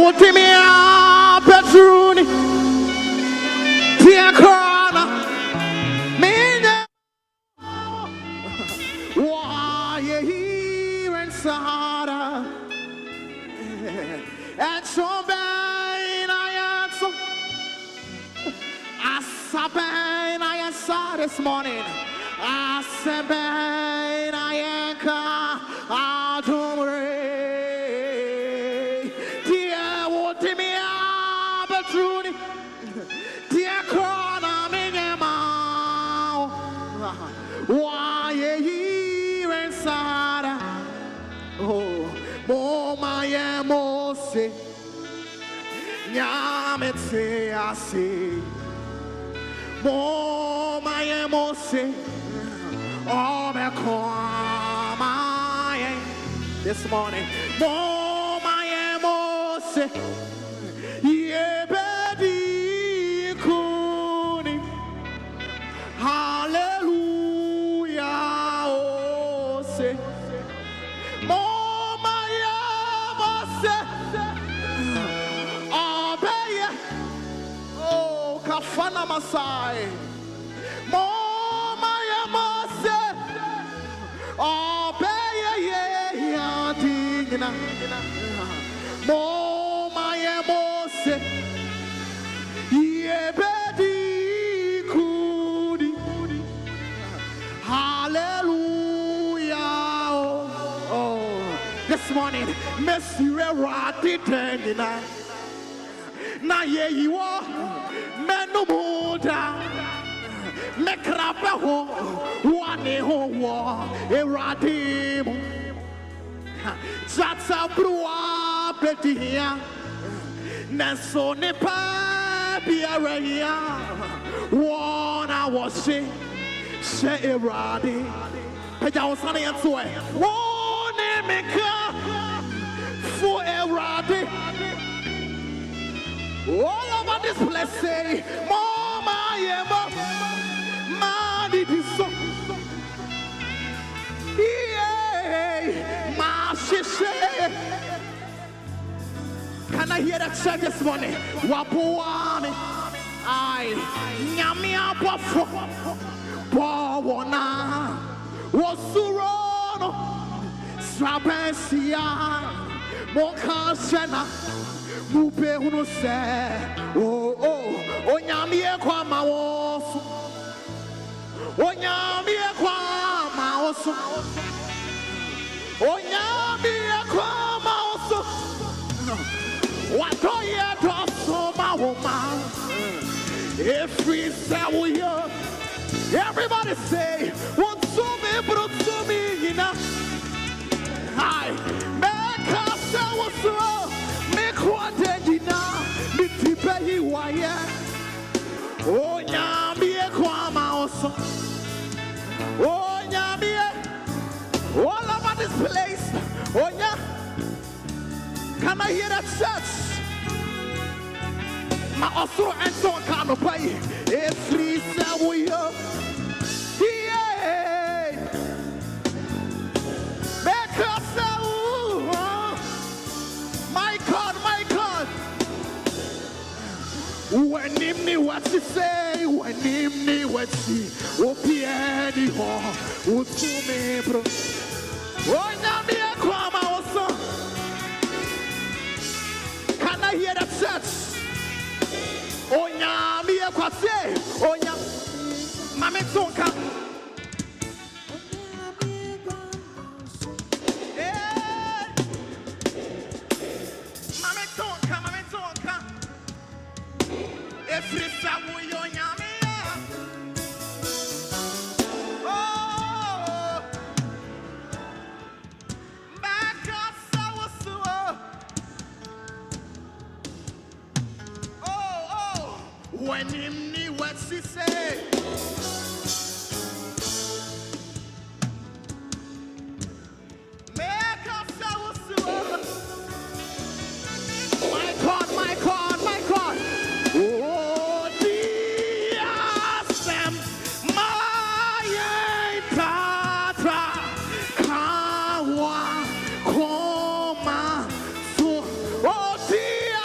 Utimia Petruni, Tia Corona, Mina, why you here in Sahara, and so bad I answer, I saw this morning, I said, I anchor, I don't worry. Why you inside? Oh, Moma Yamose Yametse, I say, Moma Yamose, oh, this morning, Moma Yamose, Yebedi Kuni, Hallelujah. Kafana Masai, Moma Yamase, Obey, Tina, Moma Yamose, Yebedi Kudi, Hallelujah. Oh, this morning, Monsieur Rati Tendina, na ye you are. Menu muda, mekrapa ho, wane ho wa, eradimu. Zatsa brua betia, neso ne pa biareya. Wana wasi, se eradi. Peja osane yansue, wane meka, fu eradi. All over this place say, Mama, Yema, Madi, so. Yeah, my sister. Can I hear that church this morning? Wapuani, I, Nyamia Buffo, Bawana, Wasurono, Strapensia, Mokasena. Mupe uno se, oh, nyamie kwa maosu, nyamie kwa maosu, nyamie kwa maosu, watoye doso maoma, every say everybody say, what's me, brutsumi, ina, hi, make us so. Oh, Nyamie Kwama also. Oh, Nyamie. All over this place. Oh, yeah. Can I hear that church? My also and so can of pay. Every we are. Yeah. Make us so. My God, my God. When nimni what she say, when nimni what she, opieni ho, utume bro. Oh, Nyamie Kwama also. Can I hear that church? Oh, Nyamie Kwase, oh, Nyamie, Mame Tonka. Every time we on Yamia, oh, back up, so, oh, when him knew what she said, make up, so, my God, my God, my God, oh. Oh, dear.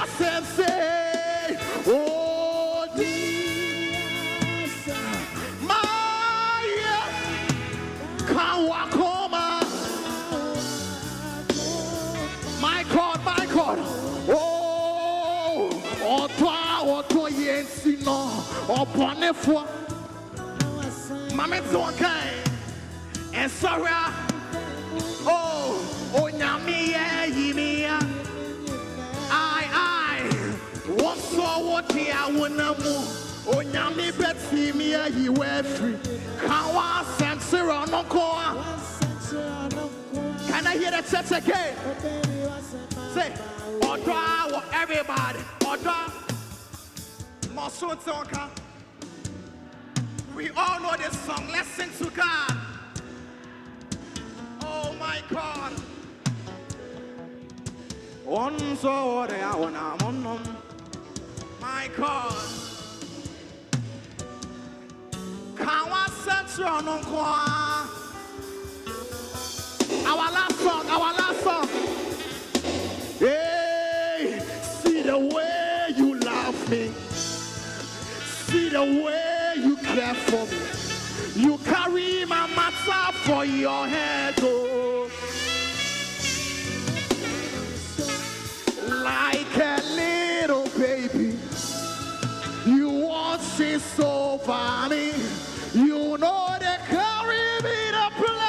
My God, my God. Oh, Oto Yensi no, Oponefo. Mame Zonkai. And sorry. Oh, Onyamiya Yimiya. I. What's so what here? Onyami Betsy Mia, you were free. Kawa Sansera no Koa. Can I hear that church again? Say, Odra, everybody. Odra, Mosun Tonka. We all know this song. Let's sing to God. Oh my God. One so my God. Kawa Sansera no Koa. Our last song. Hey, see the way you love me. See the way you care for me. You carry my matter for your head, oh. Like a little baby, you watch it over me. You know they carry me to play.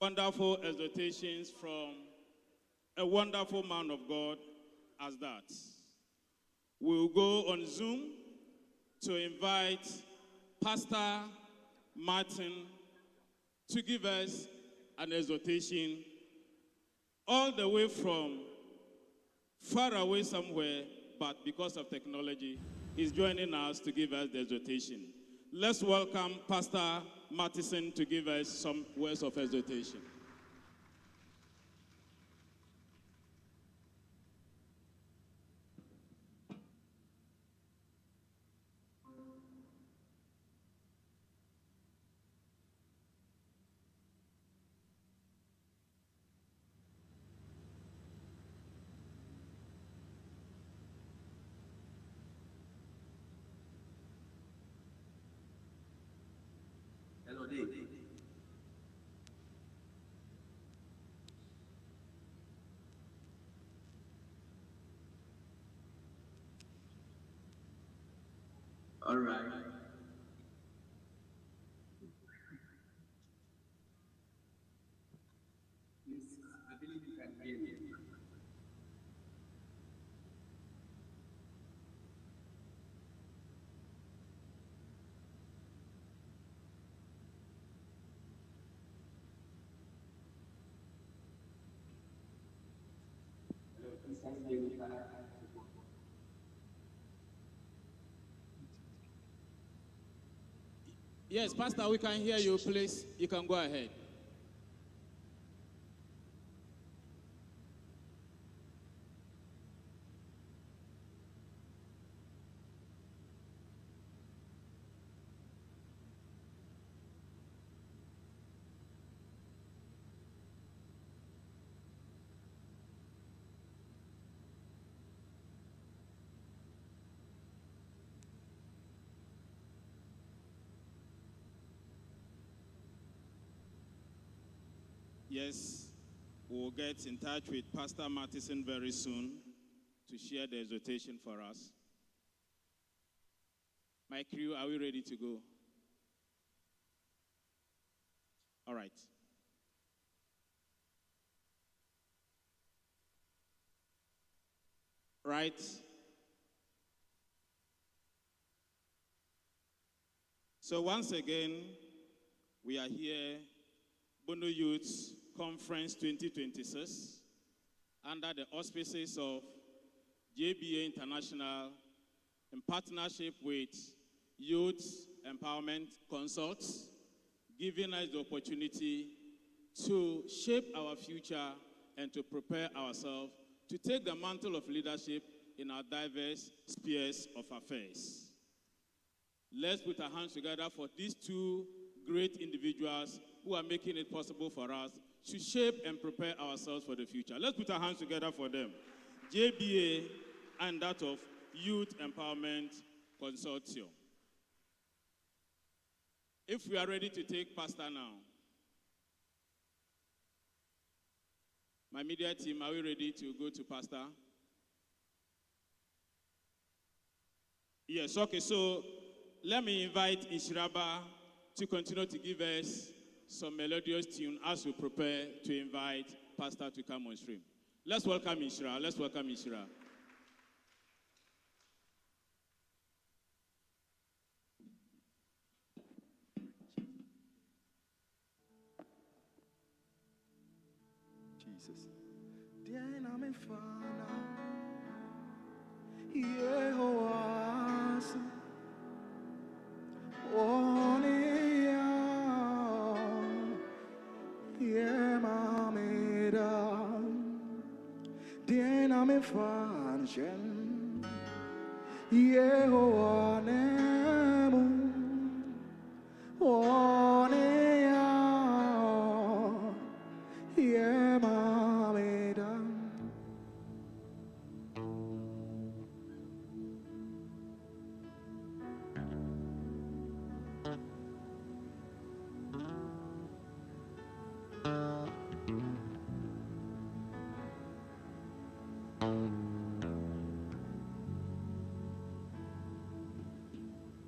Wonderful exhortations from a wonderful man of God as that. We'll go on Zoom to invite Pastor Martin to give us an exhortation all the way from far away somewhere, but because of technology, he's joining us to give us the exhortation. Let's welcome Pastor Martin to give us some words of exhortation. Hello, Dave. All right. Yes, I believe you can hear me. Hello, please can you hear me? Yes, Pastor, we can hear you. Please, you can go ahead. Yes, we'll get in touch with Pastor Martin very soon to share the exhortation for us. My crew, are we ready to go? All right. Right. So once again, we are here, Bono Youth Conference 2026, under the auspices of JBA International in partnership with Youth Empowerment Consults, giving us the opportunity to shape our future and to prepare ourselves to take the mantle of leadership in our diverse spheres of affairs. Let's put our hands together for these two great individuals who are making it possible for us to shape and prepare ourselves for the future. Let's put our hands together for them. JBA and that of Youth Empowerment Consortium. If we are ready to take Pastor now. My media team, are we ready to go to Pastor? Yes, okay, so let me invite Ishiraba to continue to give us some melodious tune as we prepare to invite Pastor to come on stream. Let's welcome Ishira. Let's welcome Ishira. Jesus. Yehowas, Onia, Yemameda, Diename Fanshen, Yehoanemu, Onia, Yemameda.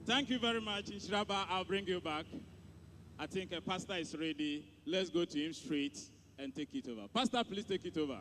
Thank you very much, Ishiraba. I'll bring you back. I think a pastor is ready. Let's go to him straight and take it over. Pastor, please take it over.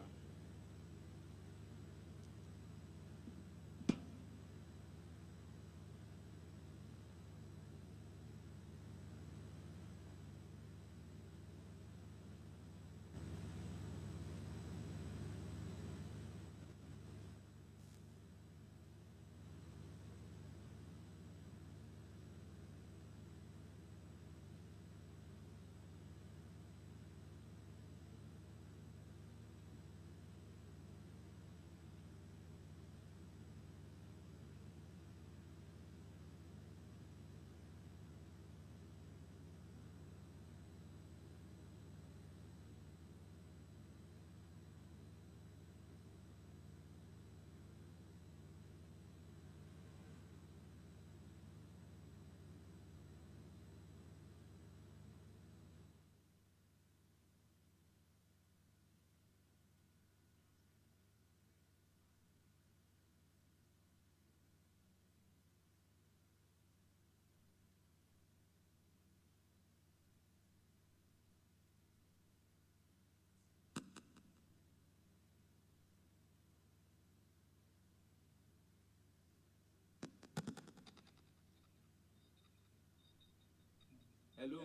Hello.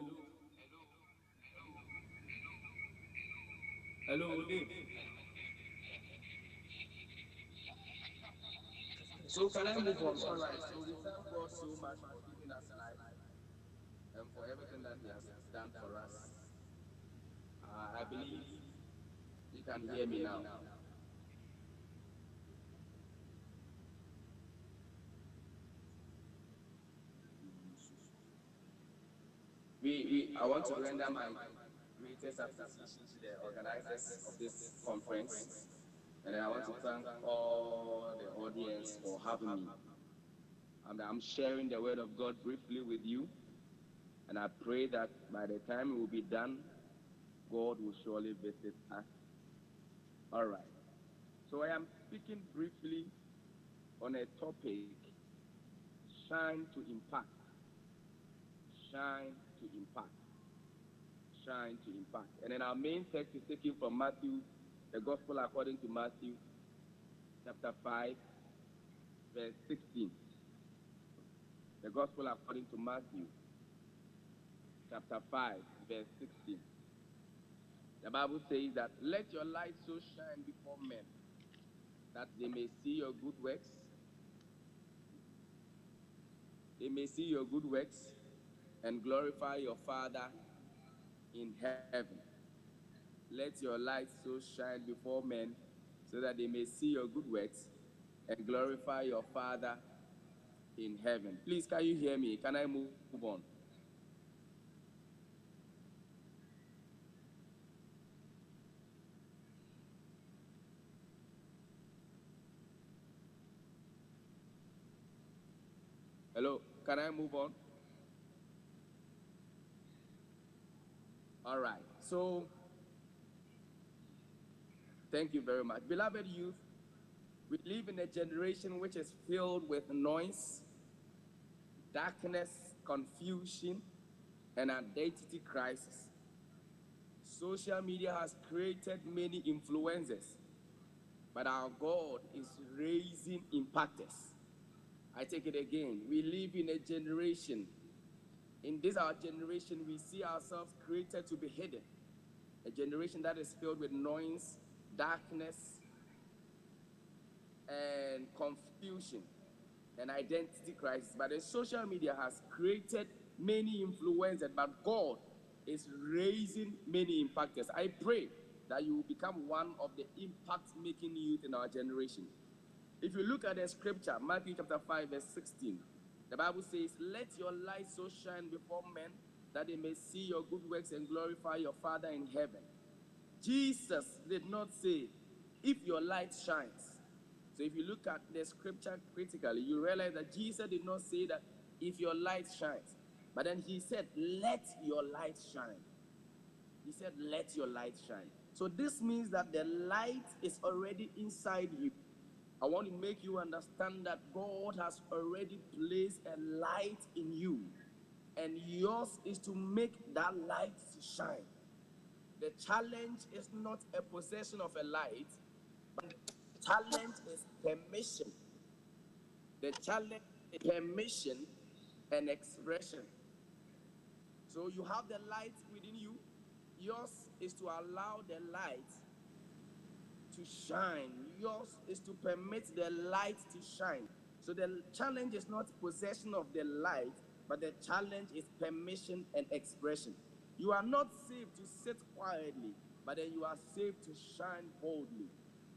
Hello, Dave. So can I move on? All right. So we thank God so much for giving us life and for everything that He has done for us. I believe you can hear me now. I want to render my greatest appreciation to the organizers of this conference, and I want to thank all the audience for having me. I'm sharing the word of God briefly with you, and I pray that by the time it will be done, God will surely visit us. All right. So I am speaking briefly on a topic, shine to impact. Shine to impact. Shine to impact. And then our main text is taken from Matthew, the Gospel according to Matthew, chapter 5, verse 16. The Gospel according to Matthew, chapter 5, verse 16. The Bible says that, let your light so shine before men that they may see your good works they may see your good works and glorify your Father in heaven. Let your light so shine before men so that they may see your good works and glorify your Father in heaven. Please, can you hear me? Can I move on? Hello, can I move on? All right. So, thank you very much. Beloved youth, we live in a generation which is filled with noise, darkness, confusion, and identity crisis. Social media has created many influencers, but our God is raising impactors. I take it again. We live in a generation. In this our generation, we see ourselves created to be hidden. A generation that is filled with noise, darkness, and confusion and identity crisis. But the social media has created many influencers, but God is raising many impactors. I pray that you will become one of the impact-making youth in our generation. If you look at the scripture, Matthew chapter 5, verse 16, the Bible says, "Let your light so shine before men that they may see your good works and glorify your Father in heaven." Jesus did not say, "If your light shines." So if you look at the scripture critically, you realize that Jesus did not say that if your light shines, but then he said, "Let your light shine." He said, "Let your light shine." So this means that the light is already inside you. I want to make you understand that God has already placed a light in you, and yours is to make that light shine. The challenge is not a possession of a light, but the challenge is permission. The challenge is permission and expression. So you have the light within you. Yours is to allow the light to shine. Yours is to permit the light to shine. So the challenge is not possession of the light, but the challenge is permission and expression. You are not saved to sit quietly, but then you are saved to shine boldly.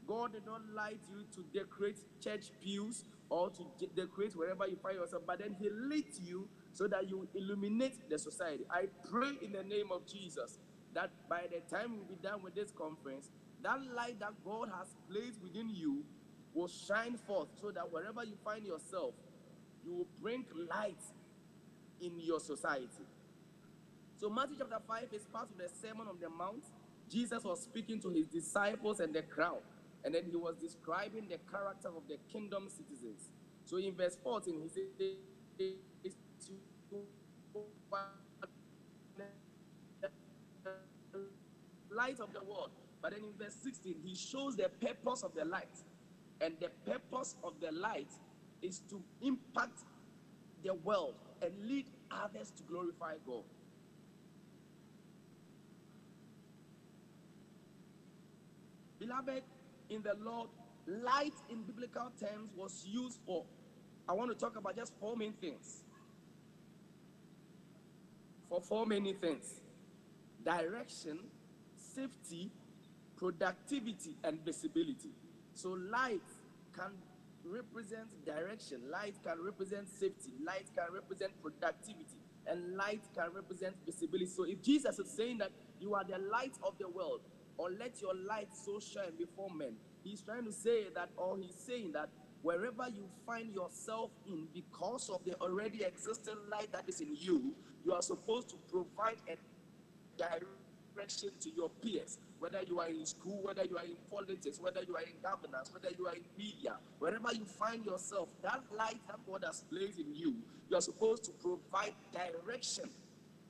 God did not light you to decorate church pews or to decorate wherever you find yourself, but then he lit you so that you illuminate the society. I pray in the name of Jesus that by the time we'll be done with this conference, that light that God has placed within you will shine forth so that wherever you find yourself, you will bring light in your society. So Matthew chapter 5 is part of the Sermon on the Mount. Jesus was speaking to his disciples and the crowd, and then he was describing the character of the kingdom citizens. So in verse 14, he says, light of the world. But then in verse 16, he shows the purpose of the light. And the purpose of the light is to impact the world and lead others to glorify God. Beloved, in the Lord, light in biblical terms was used for, I want to talk about just four main things. For four main things: direction, safety, productivity, and visibility. So light can represent direction, light can represent safety, light can represent productivity, and light can represent visibility. So if Jesus is saying that you are the light of the world, or let your light so shine before men, he's trying to say that, or he's saying that wherever you find yourself in, because of the already existing light that is in you, you are supposed to provide a direction to your peers, whether you are in school, whether you are in politics, whether you are in governance, whether you are in media, wherever you find yourself, that light that God has placed in you, you are supposed to provide direction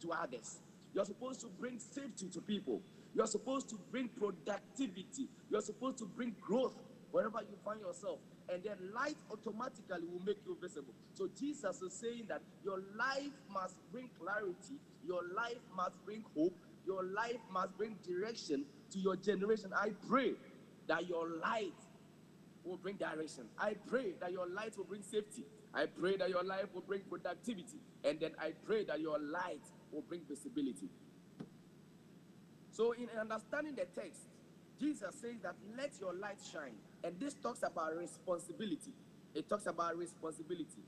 to others. You're supposed to bring safety to people. You're supposed to bring productivity. You're supposed to bring growth wherever you find yourself. And then light automatically will make you visible. So Jesus is saying that your life must bring clarity. Your life must bring hope. Your life must bring direction to your generation. I pray that your light will bring direction. I pray that your light will bring safety. I pray that your life will bring productivity. And then I pray that your light will bring visibility. So in understanding the text, Jesus says that let your light shine. And this talks about responsibility. It talks about responsibility.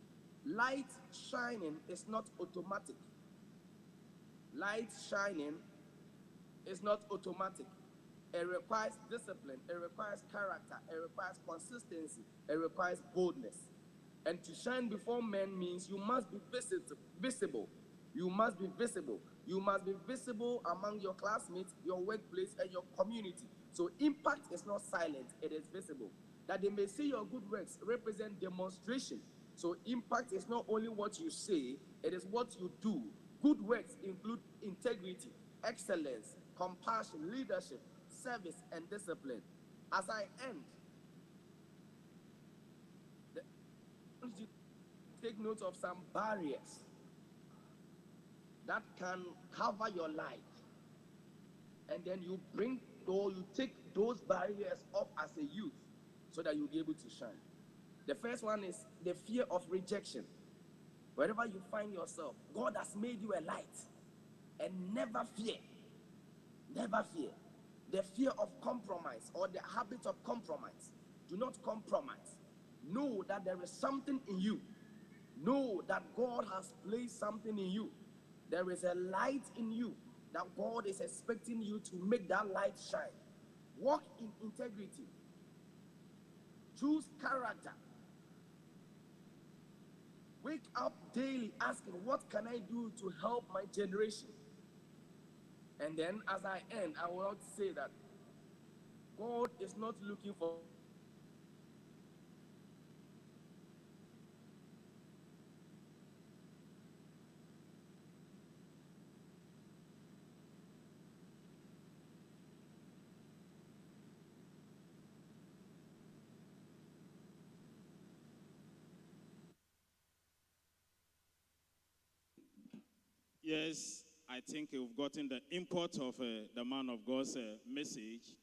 Light shining is not automatic. Light shining is not automatic. It requires discipline. It requires character. It requires consistency. It requires boldness. And to shine before men means you must be visible. You must be visible. You must be visible among your classmates, your workplace, and your community. So impact is not silent, it is visible. That they may see your good works represent demonstration. So impact is not only what you say, it is what you do. Good works include integrity, excellence, compassion, leadership, service, and discipline. As I end, I want you to take note of some barriers that can cover your life. And then you take those barriers off as a youth so that you'll be able to shine. The first one is the fear of rejection. Wherever you find yourself, God has made you a light. And never fear. Never fear. The fear of compromise or the habit of compromise. Do not compromise. Know that there is something in you. Know that God has placed something in you. There is a light in you that God is expecting you to make that light shine. Walk in integrity. Choose character. Wake up daily asking, what can I do to help my generation? And then as I end, I want to say that God is not looking for Yes, I think we've gotten the import of the man of God's message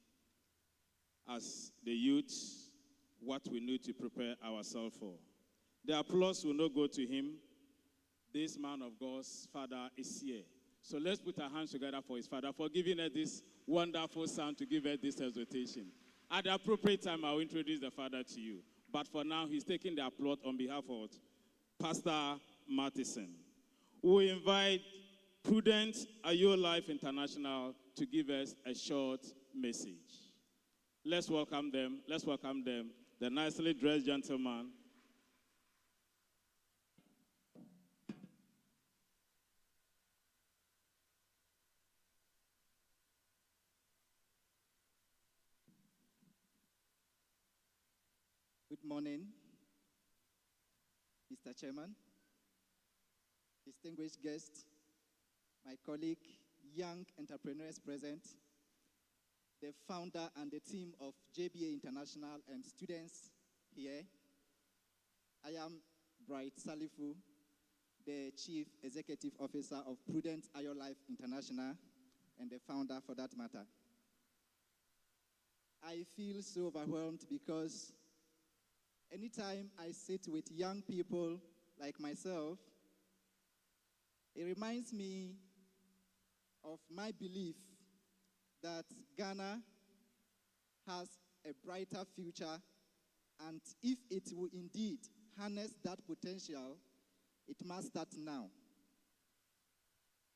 as the youth, what we need to prepare ourselves for. The applause will not go to him. This man of God's father is here. So let's put our hands together for his father for giving us this wonderful sound to give us this exhortation. At the appropriate time, I'll introduce the father to you. But for now, he's taking the applause on behalf of Pastor Martison. We invite Prudent Ayo Life International to give us a short message. Let's welcome them. Let's welcome them. The nicely dressed gentleman. Good morning, Mr. Chairman, distinguished guests, my colleague, young entrepreneurs present, the founder and the team of Jba International and students here. I am Bright Salifu, the Chief Executive Officer of Prudent Ayo Life International and the founder for that matter. I feel so overwhelmed because anytime I sit with young people like myself, it reminds me of my belief that Ghana has a brighter future, and if it will indeed harness that potential, it must start now.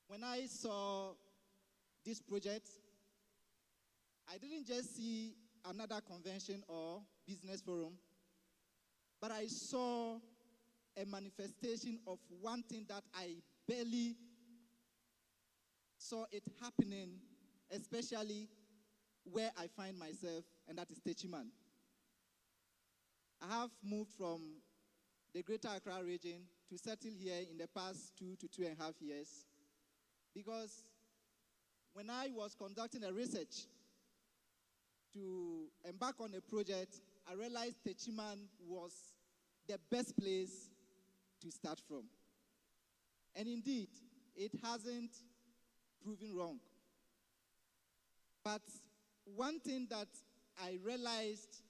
When I saw this project, I didn't just see another convention or business forum, but I saw a manifestation of one thing that I barely saw it happening, especially where I find myself, and that is Techiman. I have moved from the Greater Accra region to settle here in the past 2 to 2.5 years, because when I was conducting a research to embark on a project, I realized Techiman was the best place to start from. And indeed, it hasn't proven wrong. But one thing that I realized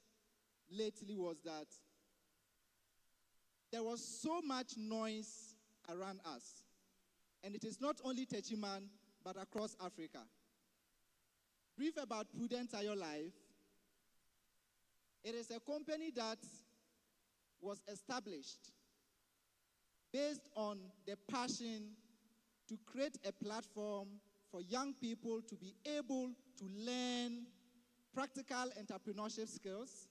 lately was that there was so much noise around us. And it is not only Techiman, but across Africa. Brief about Prudent Are Your Life. It is a company that was established based on the passion to create a platform for young people to be able to learn practical entrepreneurship skills,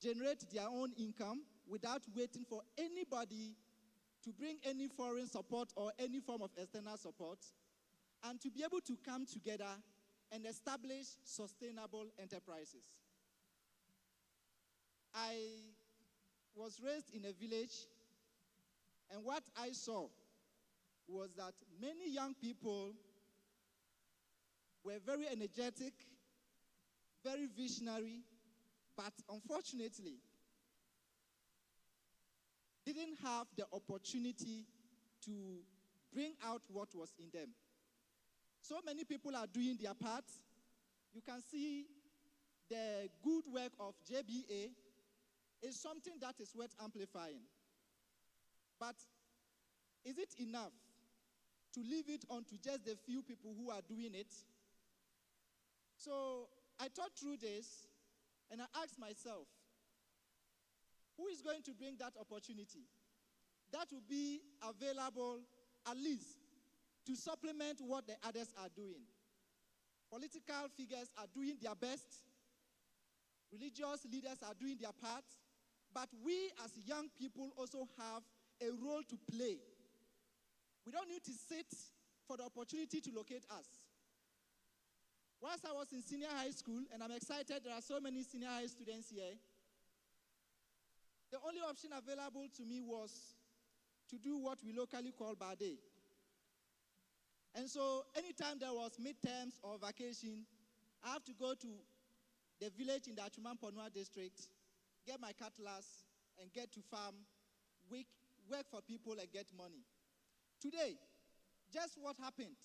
generate their own income without waiting for anybody to bring any foreign support or any form of external support, and to be able to come together and establish sustainable enterprises. I was raised in a village, and what I saw was that many young people were very energetic, very visionary, but unfortunately, didn't have the opportunity to bring out what was in them. So many people are doing their part. You can see the good work of JBA is something that is worth amplifying. But is it enough to leave it on to just the few people who are doing it? So I thought through this, and I asked myself, who is going to bring that opportunity that will be available at least to supplement what the others are doing? Political figures are doing their best. Religious leaders are doing their part. But we as young people also have a role to play. We don't need to sit for the opportunity to locate us. Whilst I was in senior high school, and I'm excited there are so many senior high students here, the only option available to me was to do what we locally call Bade. And so anytime there was midterms or vacation, I have to go to the village in the Achuman-Ponua district, get my cutlass, and get to farm, work for people and get money. Today, just what happened?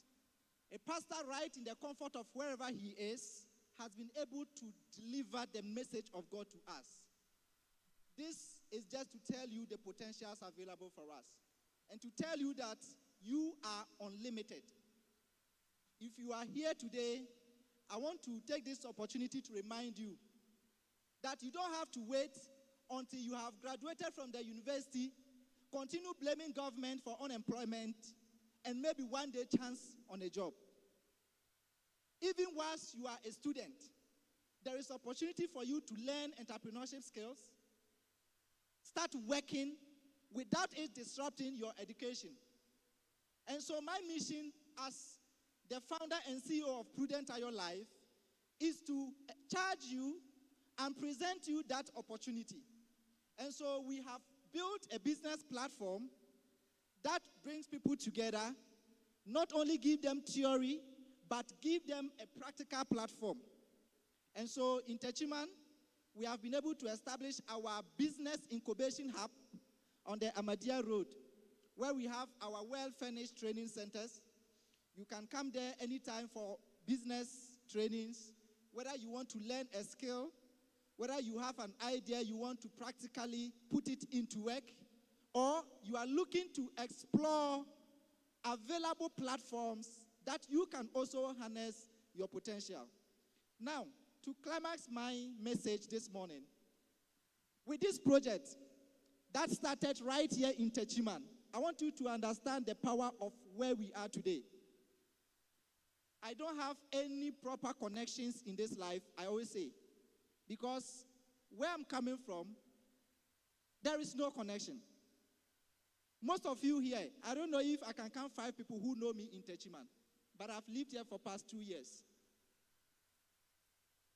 A pastor right in the comfort of wherever he is has been able to deliver the message of God to us. This is just to tell you the potentials available for us and to tell you that you are unlimited. If you are here today, I want to take this opportunity to remind you that you don't have to wait until you have graduated from the university, continue blaming government for unemployment, and maybe one day chance on a job. Even whilst you are a student, there is opportunity for you to learn entrepreneurship skills, start working without it disrupting your education. And so my mission as the founder and CEO of Prudent Are Your Life is to charge you and present you that opportunity. And so we have built a business platform that brings people together, not only give them theory, but give them a practical platform. And so in Techiman, we have been able to establish our business incubation hub on the Ahmadiyya Road, where we have our well-furnished training centers. You can come there anytime for business trainings, whether you want to learn a skill, whether you have an idea you want to practically put it into work, or you are looking to explore available platforms that you can also harness your potential. Now, to climax my message this morning, with this project that started right here in Techiman, I want you to understand the power of where we are today. I don't have any proper connections in this life, I always say, because where I'm coming from, there is no connection. Most of you here, I don't know if I can count 5 people who know me in Techiman, but I've lived here for past 2 years.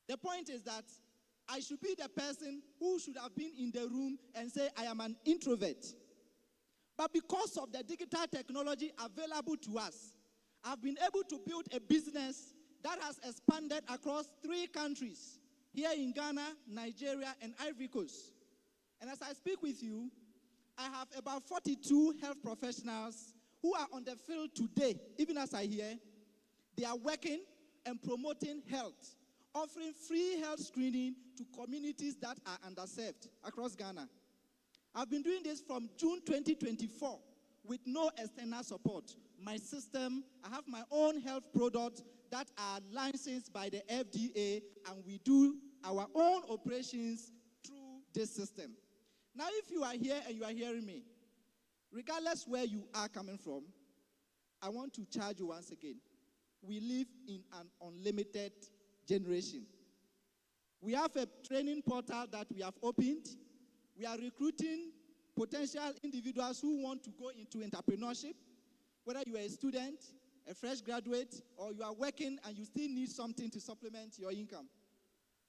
The point is that I should be the person who should have been in the room and say, I am an introvert. But because of the digital technology available to us, I've been able to build a business that has expanded across 3 countries, here in Ghana, Nigeria, and Ivory Coast. And as I speak with you, I have about 42 health professionals who are on the field today, even as I hear. They are working and promoting health, offering free health screening to communities that are underserved across Ghana. I've been doing this from June 2024 with no external support. My system, I have my own health products that are licensed by the FDA, and we do our own operations through this system. Now, if you are here and you are hearing me, regardless where you are coming from, I want to charge you once again. We live in an unlimited generation. We have a training portal that we have opened. We are recruiting potential individuals who want to go into entrepreneurship, whether you are a student, a fresh graduate, or you are working and you still need something to supplement your income.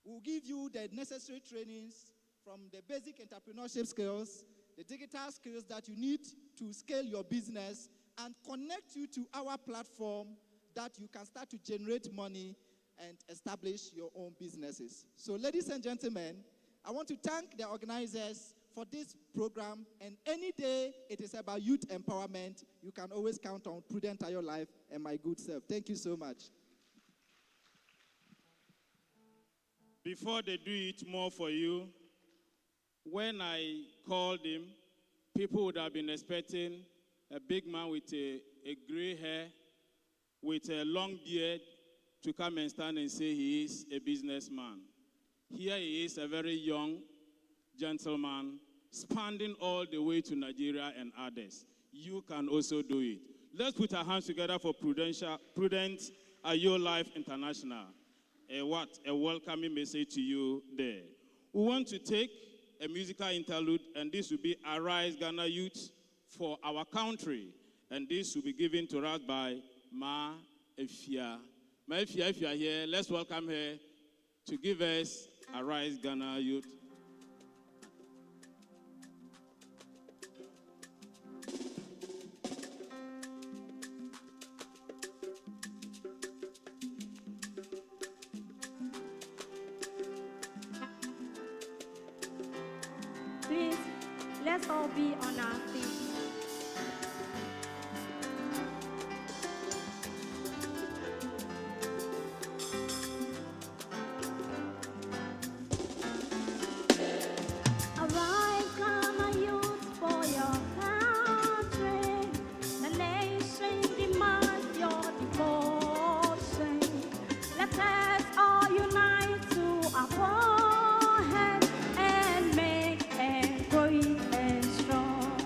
We'll give you the necessary trainings from the basic entrepreneurship skills, the digital skills that you need to scale your business, and connect you to our platform that you can start to generate money and establish your own businesses. So, ladies and gentlemen, I want to thank the organizers for this program, and any day it is about youth empowerment, you can always count on Prudent Ayo Life and my good self. Thank you so much. Before they do it more for you, when I called him, people would have been expecting a big man with a gray hair, with a long beard, to come and stand and say he is a businessman. Here he is, a very young gentleman, spanning all the way to Nigeria and others. You can also do it. Let's put our hands together for Prudent Ayo Life International. A welcoming message to you there. We want to take a musical interlude, and this will be Arise Ghana Youth for Our Country. And this will be given to us by Ma Efia. Ma Efia, if you are here, let's welcome her to give us Arise Ghana Youth. Please, let's all be on our feet. Arise, Ghana youth, for your country. The nation demands your devotion. Let us all unite to our forehead and make and great and strong.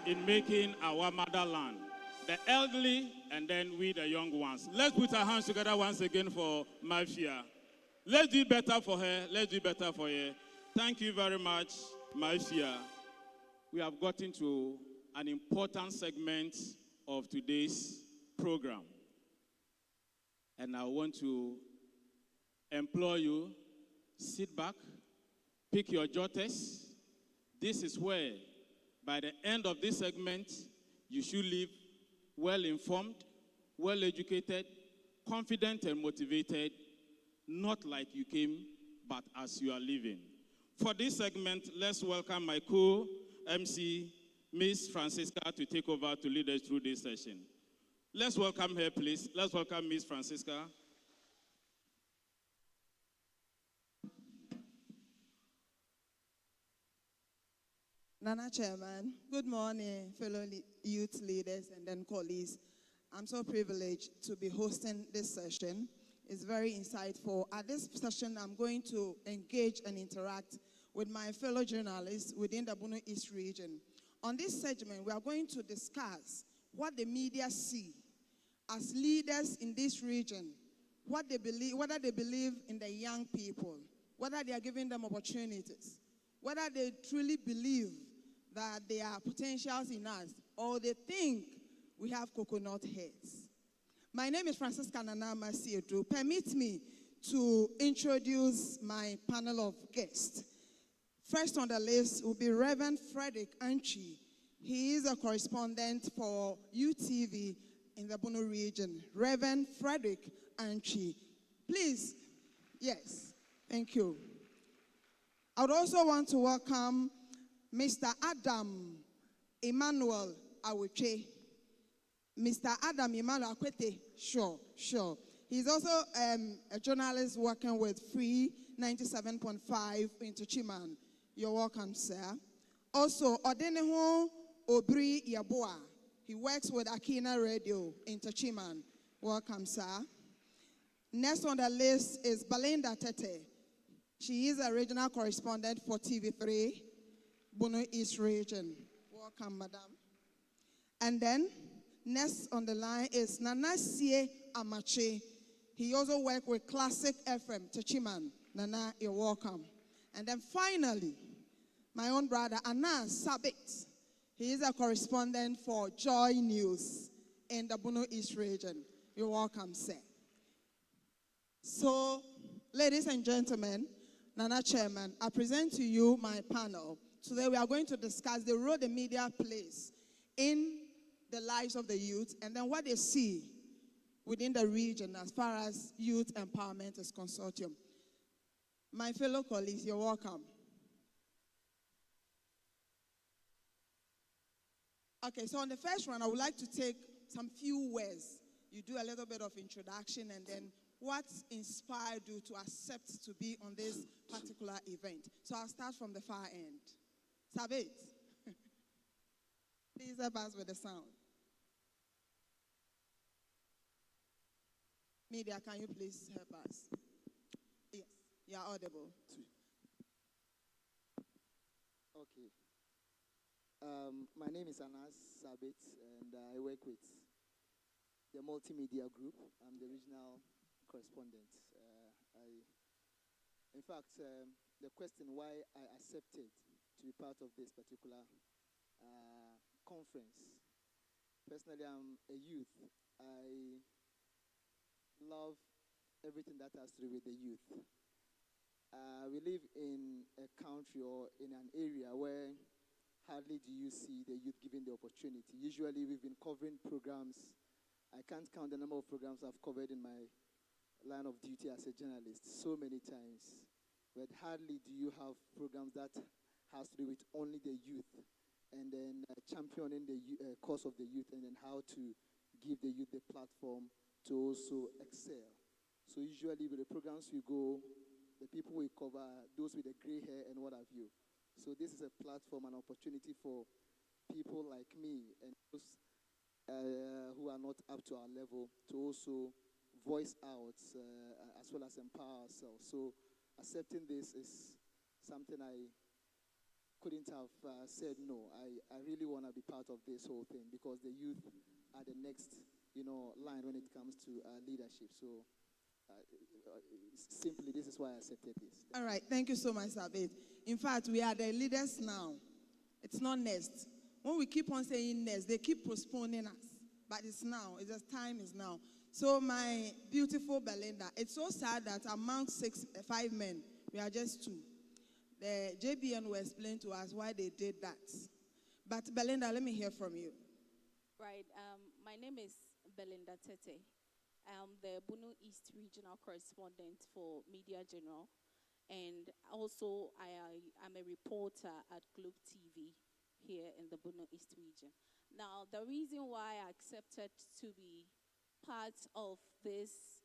in making our motherland. The elderly, and then we, the young ones. Let's put our hands together once again for Mafia. Let's do better for her. Let's do better for her. Thank you very much, Mafia. We have gotten to an important segment of today's program. And I want to implore you, sit back, pick your jotters. This is where, by the end of this segment, you should leave well-informed, well-educated, confident and motivated, not like you came, but as you are living. For this segment, let's welcome my co-MC, Miss Francisca, to take over to lead us through this session. Let's welcome her, please. Let's welcome Miss Francisca. Nana Chairman, good morning, fellow youth leaders and then colleagues. I'm so privileged to be hosting this session. It's very insightful. At this session, I'm going to engage and interact with my fellow journalists within the Bono East region. On this segment, we are going to discuss what the media see as leaders in this region, what they believe, whether they believe in the young people, whether they are giving them opportunities, whether they truly believe that there are potentials in us, or they think we have coconut heads. My name is Francisca Nana Masiedu. Permit me to introduce my panel of guests. First on the list will be Reverend Frederick Anchi. He is a correspondent for UTV in the Bono region. Reverend Frederick Anchi. Please, yes, thank you. I would also want to welcome Mr. Adam Emmanuel Aweche. Mr. Adam Emmanuel Akwete, sure. He's also a journalist working with Free 97.5 in Chiman. You're welcome, sir. Also, Odeneho Obri Yaboa. He works with Akina Radio in Chiman. Welcome, sir. Next on the list is Belinda Tete. She is a regional correspondent for TV3, Bono East region. Welcome, madam. And then, next on the line is Nanasie Amache. He also works with Classic FM, Techiman. Nana, you're welcome. And then finally, my own brother, Anas Sabit. He is a correspondent for Joy News in the Bono East region. You're welcome, sir. So, ladies and gentlemen, Nana Chairman, I present to you my panel. Today we are going to discuss the role the media plays in the lives of the youth and then what they see within the region as far as youth empowerment is consortium. My fellow colleagues, you're welcome. Okay, so on the first one, I would like to take some few words. You do a little bit of introduction and then what inspired you to accept to be on this particular event? So I'll start from the far end. Sabit, please help us with the sound. Media, can you please help us? Yes, you are audible. Okay. My name is Anas Sabit, and I work with the multimedia group. I'm the regional correspondent. In fact, the question why I accepted to be part of this particular conference. Personally, I'm a youth. I love everything that has to do with the youth. We live in a country or in an area where hardly do you see the youth given the opportunity. Usually we've been covering programs. I can't count the number of programs I've covered in my line of duty as a journalist so many times. But hardly do you have programs that has to do with only the youth and then championing the cause of the youth and then how to give the youth the platform to also excel. So usually with the programs we go, the people we cover, those with the gray hair and what have you. So this is a platform, an opportunity for people like me and those who are not up to our level to also voice out as well as empower ourselves. So accepting this is something I couldn't have said no. I really want to be part of this whole thing because the youth are the next, line when it comes to leadership. So simply, this is why I accepted this. All right, thank you so much, Sabit. In fact, we are the leaders now. It's not next. When we keep on saying next, they keep postponing us. But it's now. It's just time is now. So my beautiful Belinda, it's so sad that among 5 men, we are just 2. The JBN will explain to us why they did that. But Belinda, let me hear from you. Right. My name is Belinda Tete. I'm the Bono East Regional Correspondent for Media General. And also, I'm a reporter at Globe TV here in the Bono East region. Now, the reason why I accepted to be part of this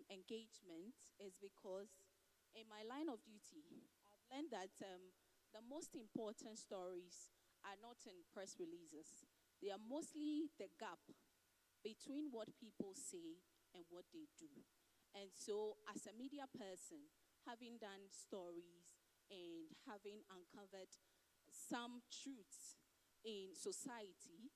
engagement is because in my line of duty, I've learned that the most important stories are not in press releases. They are mostly the gap between what people say and what they do. And so, as a media person, having done stories and having uncovered some truths in society,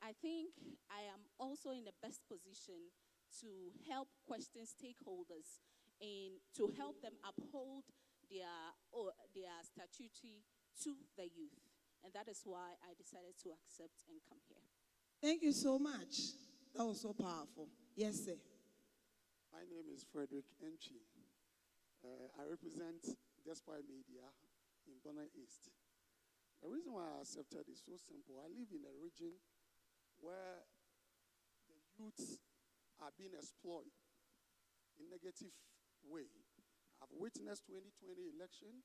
I think I am also in the best position to help question stakeholders and to help them uphold their statutory to the youth. And that is why I decided to accept and come here. Thank you so much. That was so powerful. Yes, sir. My name is Frederick Enchi. I represent Despite Media in Bono East. The reason why I accepted is so simple. I live in a region where the youths are being exploited in negative way. I've witnessed 2020 election,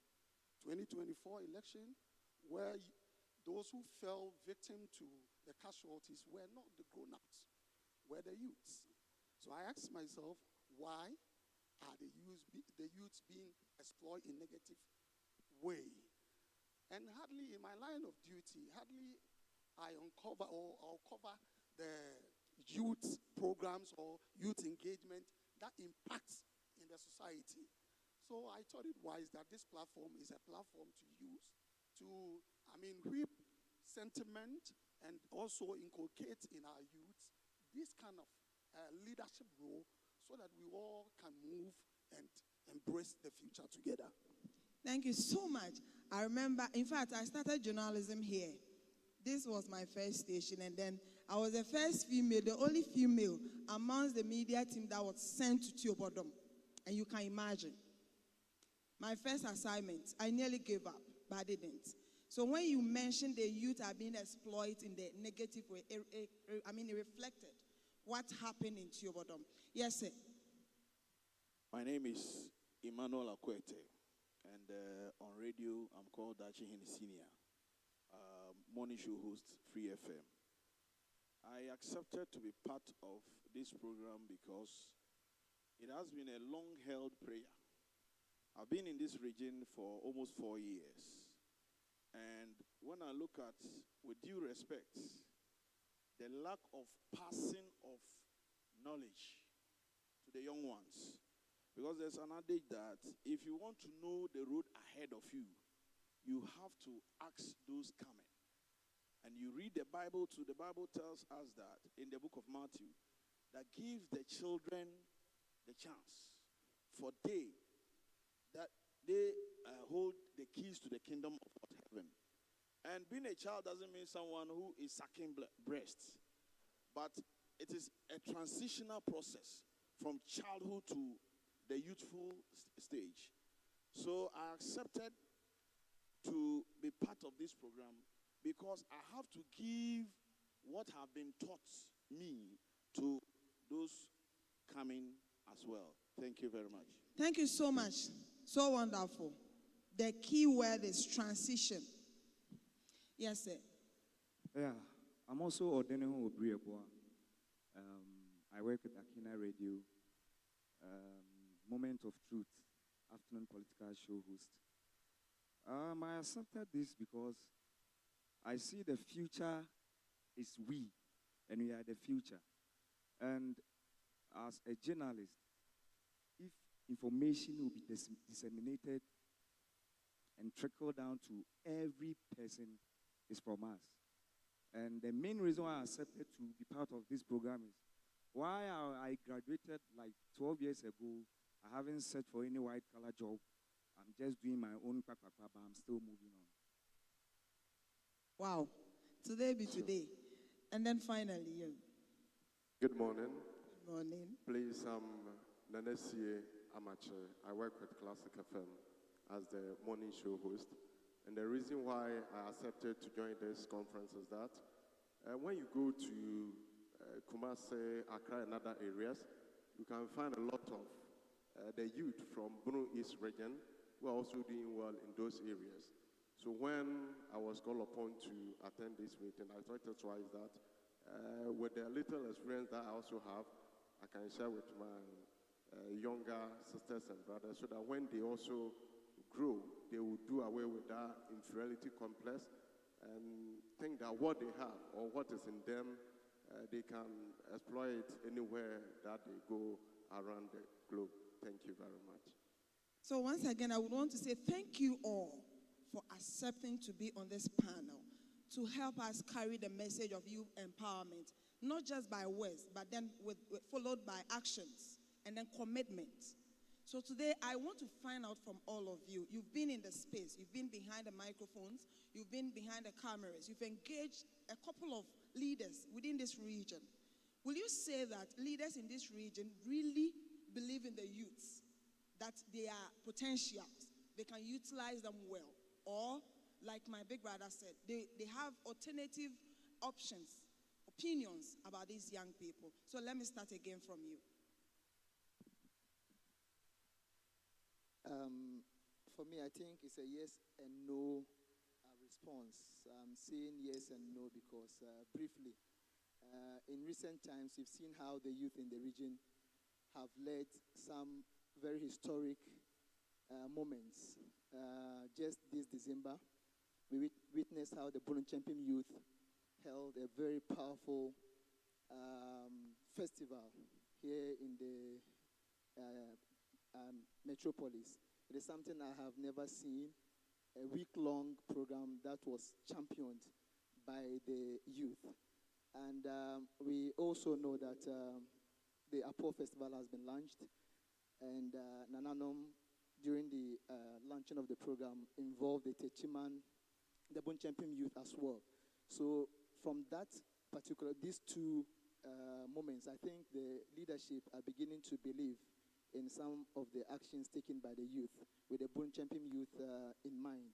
2024 election, where those who fell victim to the casualties were not the grown-ups, were the youths. So I asked myself, why are the youths being exploited in negative way? And hardly in my line of duty, hardly I uncover or I'll cover the youth programs or youth engagement that impacts in the society. So I thought it wise that this platform is a platform to use to, reap sentiment and also inculcate in our youths this kind of leadership role so that we all can move and embrace the future together. Thank you so much. I remember, in fact, I started journalism here. This was my first station, and then I was the first female, the only female amongst the media team that was sent to Jba Bono. And you can imagine. My first assignment, I nearly gave up, but I didn't. So when you mentioned the youth are being exploited in the negative way, it reflected what happened in Jba Bono. Yes, sir. My name is Emmanuel Akwete, and on radio, I'm called Dachi Hini Senior, morning show host, Free FM. I accepted to be part of this program because it has been a long-held prayer. I've been in this region for almost 4 years. And when I look at, with due respect, the lack of passing of knowledge to the young ones. Because there's an adage that if you want to know the road ahead of you, you have to ask those coming. And you read the Bible too. The Bible tells us that in the book of Matthew, that give the children the chance for they hold the keys to the kingdom of heaven. And being a child doesn't mean someone who is sucking breasts, but it is a transitional process from childhood to the youthful stage. So I accepted to be part of this program because I have to give what have been taught me to those coming as well. Thank you very much. Thank you so much. So wonderful. The key word is transition. Yes, sir. Yeah, I'm also Ordeno Obrieboa. I work at Akina Radio, Moment of Truth, afternoon political show host. I accepted this because I see the future is we, and we are the future. And as a journalist, if information will be disseminated and trickle down to every person is from us. And the main reason why I accepted to be part of this program is why I graduated like 12 years ago. I haven't searched for any white-collar job. I'm just doing my own but I'm still moving on. Wow. Today be today. And then finally, you. Good morning. Good morning. Please, Nanesie Amache. I work with Classic FM as the morning show host. And the reason why I accepted to join this conference is that when you go to Kumasi, Accra, and other areas, you can find a lot of the youth from Bono East region who are also doing well in those areas. So when I was called upon to attend this meeting, I thought it twice that with the little experience that I also have, I can share with my younger sisters and brothers so that when they also grow, they will do away with that inferiority complex and think that what they have or what is in them, they can exploit anywhere that they go around the globe. Thank you very much. So once again, I would want to say thank you all for accepting to be on this panel to help us carry the message of youth empowerment, not just by words, but then followed by actions and then commitment. So today, I want to find out from all of you. You've been in the space. You've been behind the microphones. You've been behind the cameras. You've engaged a couple of leaders within this region. Will you say that leaders in this region really believe in the youths, that they are potentials, they can utilize them well? Or, like my big brother said, they have alternative options, opinions about these young people. So let me start again from you. For me, I think it's a yes and no response. I'm saying yes and no because, briefly, in recent times, we've seen how the youth in the region have led some very historic moments. Just this December, we witnessed how the Bono Champion Youth held a very powerful festival here in the metropolis. It is something I have never seen, a week-long program that was championed by the youth. And we also know that the Apo Festival has been launched, and Nananom, during the launching of the program, involved the Techiman, the Bono Champion Youth as well. So from that particular, these two moments, I think the leadership are beginning to believe in some of the actions taken by the youth, with the Bono Champion Youth in mind.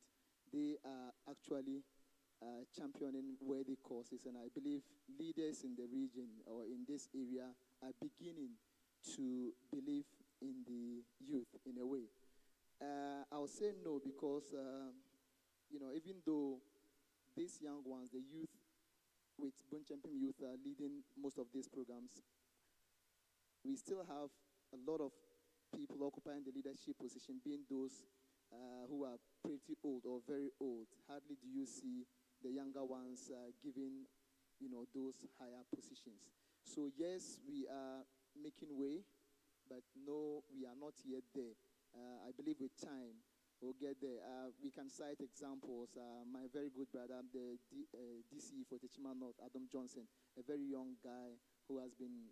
They are actually championing worthy causes, and I believe leaders in the region or in this area are beginning to believe in the youth in a way. I'll say no because, even though these young ones, the youth with Bono Champion Youth are leading most of these programs, we still have a lot of people occupying the leadership position, being those who are pretty old or very old. Hardly do you see the younger ones giving, those higher positions. So yes, we are making way, but no, we are not yet there. I believe with time, we'll get there. We can cite examples. My very good brother, the DC for Techima North, Adam Johnson, a very young guy who has been,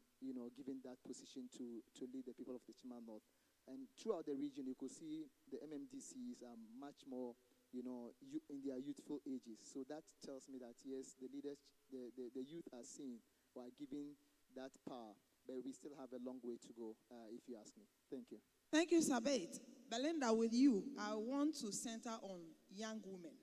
given that position to lead the people of Techima North. And throughout the region, you could see the MMDCs are much more, in their youthful ages. So that tells me that, yes, the leaders, the youth are seen or are giving that power, but we still have a long way to go, if you ask me. Thank you. Thank you, Sabet. Belinda, with you, I want to center on young women.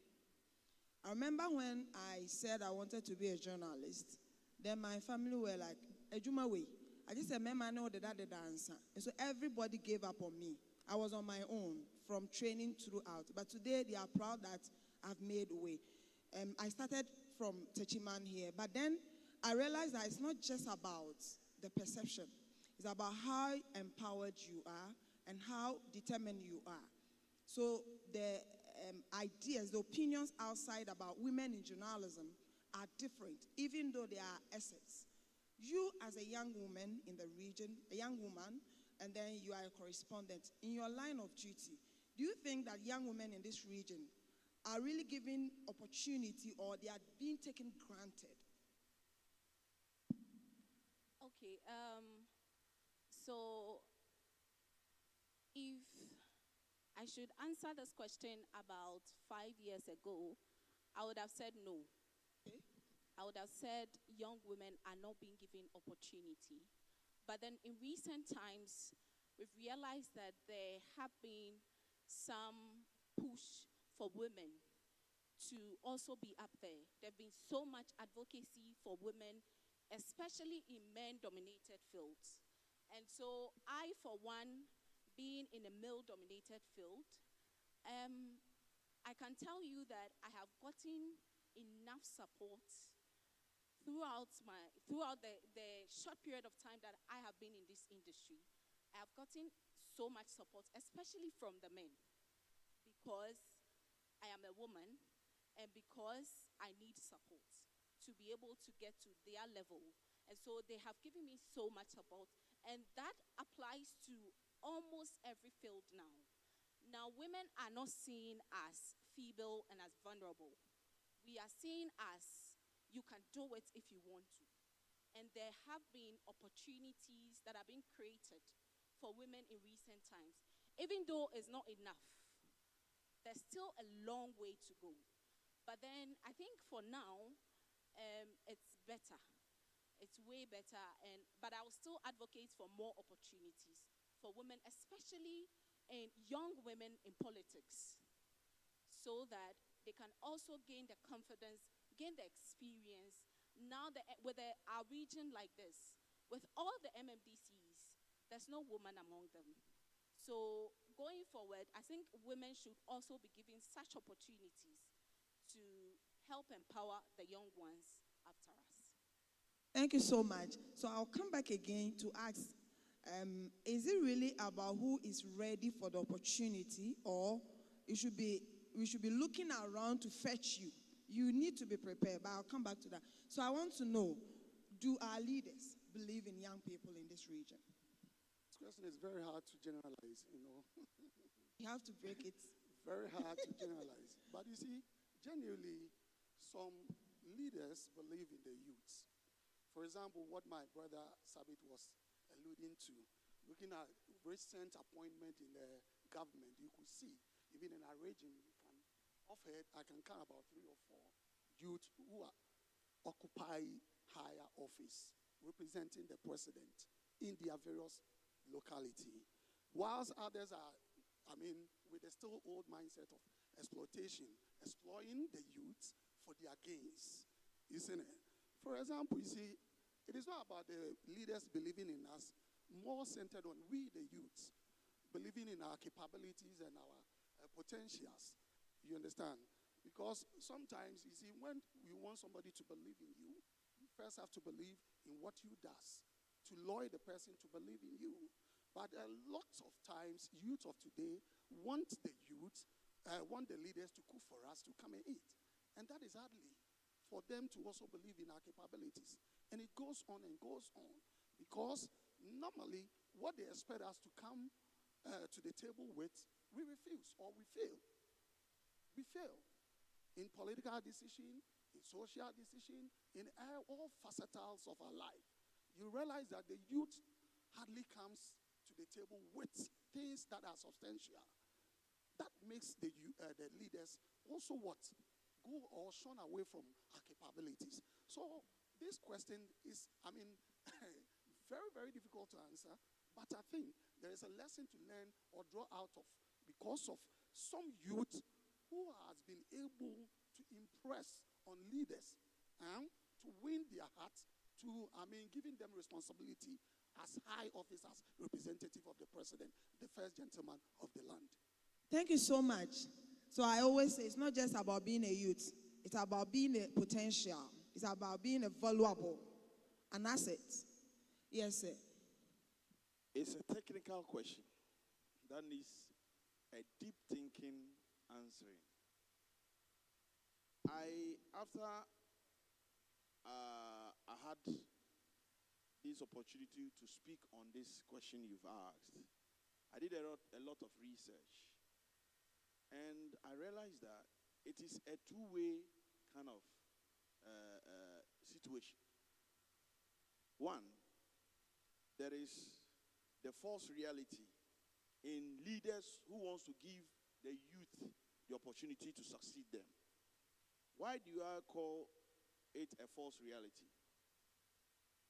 I remember when I said I wanted to be a journalist, then my family were like, Ejuma way. I just said, "Mama, no, the answer." And so everybody gave up on me. I was on my own from training throughout. But today they are proud that I've made way. I started from Techiman here, but then I realized that it's not just about the perception. It's about how empowered you are and how determined you are. So the ideas, the opinions outside about women in journalism are different, even though they are assets. You as a young woman in the region, a young woman, and then you are a correspondent, in your line of duty, Do you think that young women in this region are really given opportunity or they are being taken granted? Okay, so if I should answer this question about 5 years ago, I would have said no. Okay. I would have said young women are not being given opportunity. But then in recent times, we've realized that there have been some push for women to also be up there. There have been so much advocacy for women, especially in men-dominated fields. And so I, for one, being in a male-dominated field, I can tell you that I have gotten enough support throughout the short period of time that I have been in this industry. I have gotten so much support, especially from the men, because I am a woman and because I need support to be able to get to their level. And so they have given me so much support, and that applies to almost every field now. Now, women are not seen as feeble and as vulnerable. We are seen as you can do it if you want to. And there have been opportunities that are being created for women in recent times. Even though it's not enough, there's still a long way to go. But then I think for now, it's better. It's way better. But I will still advocate for more opportunities for women, especially in young women in politics, so that they can also gain the confidence, gain the experience. Now, with our region like this, with all the MMDCs, there's no woman among them. So going forward, I think women should also be given such opportunities to help empower the young ones after us. Thank you so much. So I'll come back again to ask, is it really about who is ready for the opportunity, or we should be looking around to fetch you? You need to be prepared, but I'll come back to that. So I want to know, do our leaders believe in young people in this region? This question is very hard to generalize, You have to break it. Very hard to generalize. But you see, genuinely, some leaders believe in the youths. For example, what my brother Sabit was alluding to, looking at recent appointment in the government, you could see, even in our region, I can count about 3 or 4 youth who are occupy higher office, representing the president in their various locality. Whilst others are, with the still old mindset of exploitation, exploiting the youth for their gains, isn't it? For example, you see, it is not about the leaders believing in us, more centered on we, the youths, believing in our capabilities and our potentials. You understand? Because sometimes, you see, when we want somebody to believe in you, you first have to believe in what you does to lure the person to believe in you. But lots of times, youth of today want the leaders to cook for us to come and eat. And that is hardly for them to also believe in our capabilities. And it goes on and goes on. Because normally, what they expect us to come to the table with, we refuse or we fail. We fail in political decision, in social decision, in all facets of our life. You realize that the youth hardly comes to the table with things that are substantial. That makes the leaders also what? Go or shun away from our capabilities. So this question is, very, very difficult to answer, but I think there is a lesson to learn or draw out of because of some youth who has been able to impress on leaders to win their hearts, giving them responsibility as high officers, representative of the president, the first gentleman of the land. Thank you so much. So I always say it's not just about being a youth. It's about being a potential. It's about being a valuable, an asset. Yes, sir. It's a technical question that needs a deep thinking answering. After I had this opportunity to speak on this question you've asked, I did a lot of research. And I realized that it is a two-way kind of situation. One, there is the false reality in leaders who wants to give the youth the opportunity to succeed them. Why do I call it a false reality?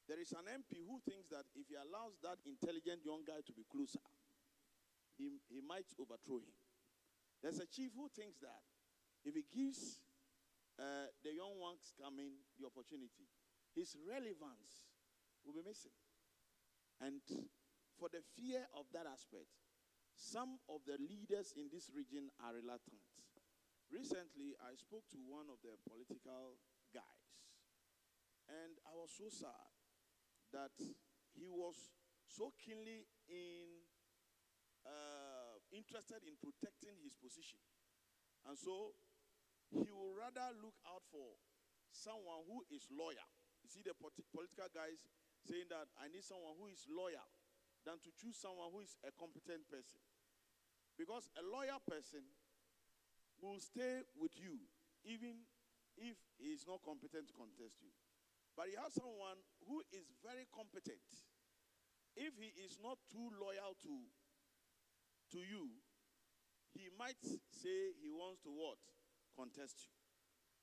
There is an MP who thinks that if he allows that intelligent young guy to be closer, he might overthrow him. There's a chief who thinks that if he gives the young ones coming the opportunity, his relevance will be missing. And for the fear of that aspect, some of the leaders in this region are reluctant. Recently, I spoke to one of the political guys, and I was so sad that he was so keenly interested in protecting his position. And so he will rather look out for someone who is loyal. You see the political guys saying that I need someone who is loyal than to choose someone who is a competent person. Because a loyal person will stay with you even if he is not competent to contest you. But you have someone who is very competent. If he is not too loyal to you, he might say he wants to what? Contest you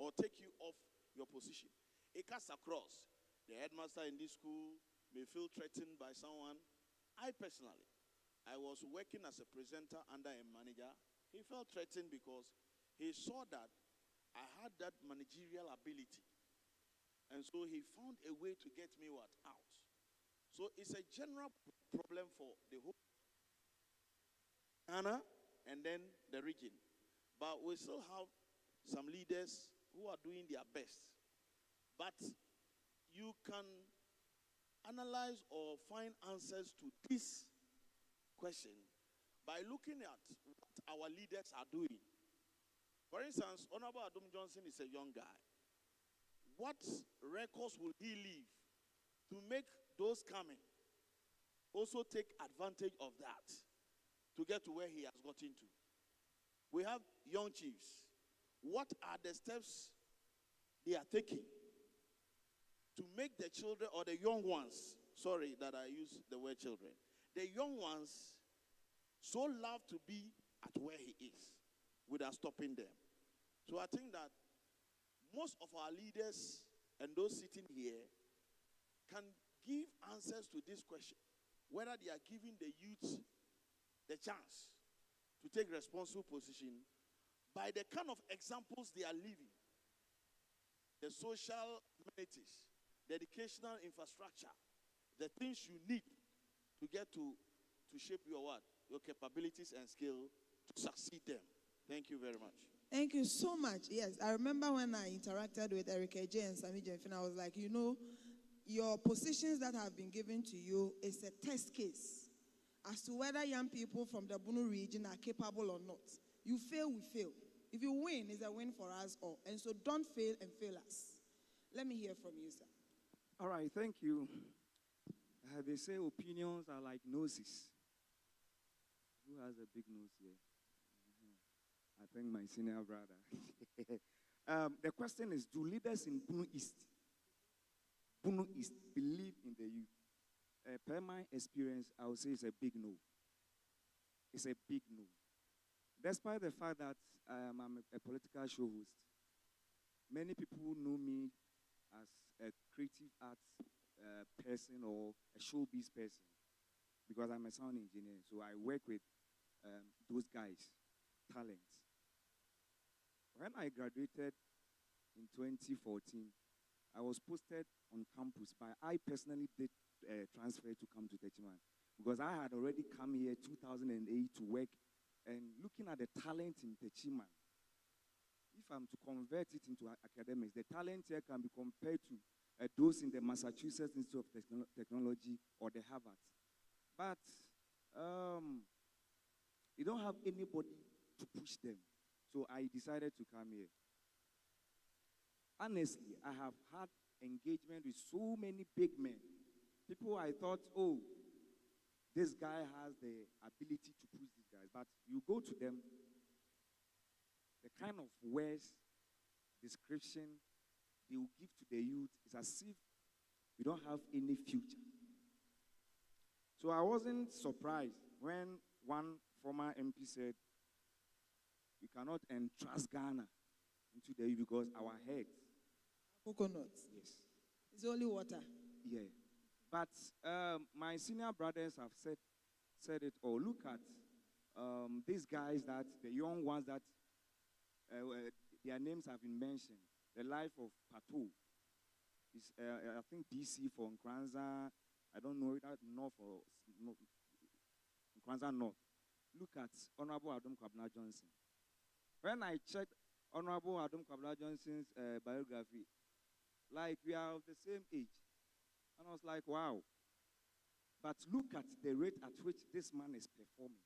or take you off your position. It cuts across. The headmaster in this school may feel threatened by someone. I personally, I was working as a presenter under a manager. He felt threatened because he saw that I had that managerial ability. And so he found a way to get me what? Out. So it's a general problem for the whole Ghana and then the region. But we still have some leaders who are doing their best. But you can analyze or find answers to this question by looking at what our leaders are doing. For instance, Honorable Adom Johnson is a young guy. What records will he leave to make those coming also take advantage of that to get to where he has gotten to? We have young chiefs. What are the steps they are taking to make the children or the young ones, sorry that I use the word children, the young ones so love to be at where he is without stopping them? So I think that most of our leaders and those sitting here can give answers to this question, whether they are giving the youth the chance to take responsible position by the kind of examples they are living, the social amenities, the educational infrastructure, the things you need to get to shape your what? Your capabilities and skill to succeed them. Thank you very much. Thank you so much. Yes, I remember when I interacted with Erica J and Sami Jemfin, I was like, your positions that have been given to you is a test case as to whether young people from the Bono region are capable or not. You fail, we fail. If you win, it's a win for us all. And so don't fail and fail us. Let me hear from you, sir. All right, thank you. They say opinions are like noses. Who has a big nose here? I think my senior brother. The question is, do leaders in Bono East believe in the youth? Per my experience, I would say it's a big no. It's a big no. Despite the fact that I'm a political show host, many people know me as a creative arts person or a showbiz person because I'm a sound engineer. So I work with those guys, talents. When I graduated in 2014, I was posted on campus, but I personally did transfer to come to Techiman because I had already come here 2008 to work and looking at the talent in Techiman. If I'm to convert it into academics, the talent here can be compared to those in the Massachusetts Institute of Technology or the Harvard. But you don't have anybody to push them. So I decided to come here. Honestly, I have had engagement with so many big men. People I thought, oh, this guy has the ability to push these guys. But you go to them, the kind of words, description they will give to the youth is as if we don't have any future. So I wasn't surprised when one former MP said, we cannot entrust Ghana into the youth because our heads. Coconuts. Yes. It's only water. Yeah. But my senior brothers have said it all. Look at these guys, that the young ones that their names have been mentioned. The life of Pato. Is, I think DC for Nkranza. I don't know that North or no, Nkranza North. Look at Honorable Adam Kwabena Johnson. When I checked Honorable Adam Kwabena Johnson's biography, like we are of the same age. And I was like, wow. But look at the rate at which this man is performing.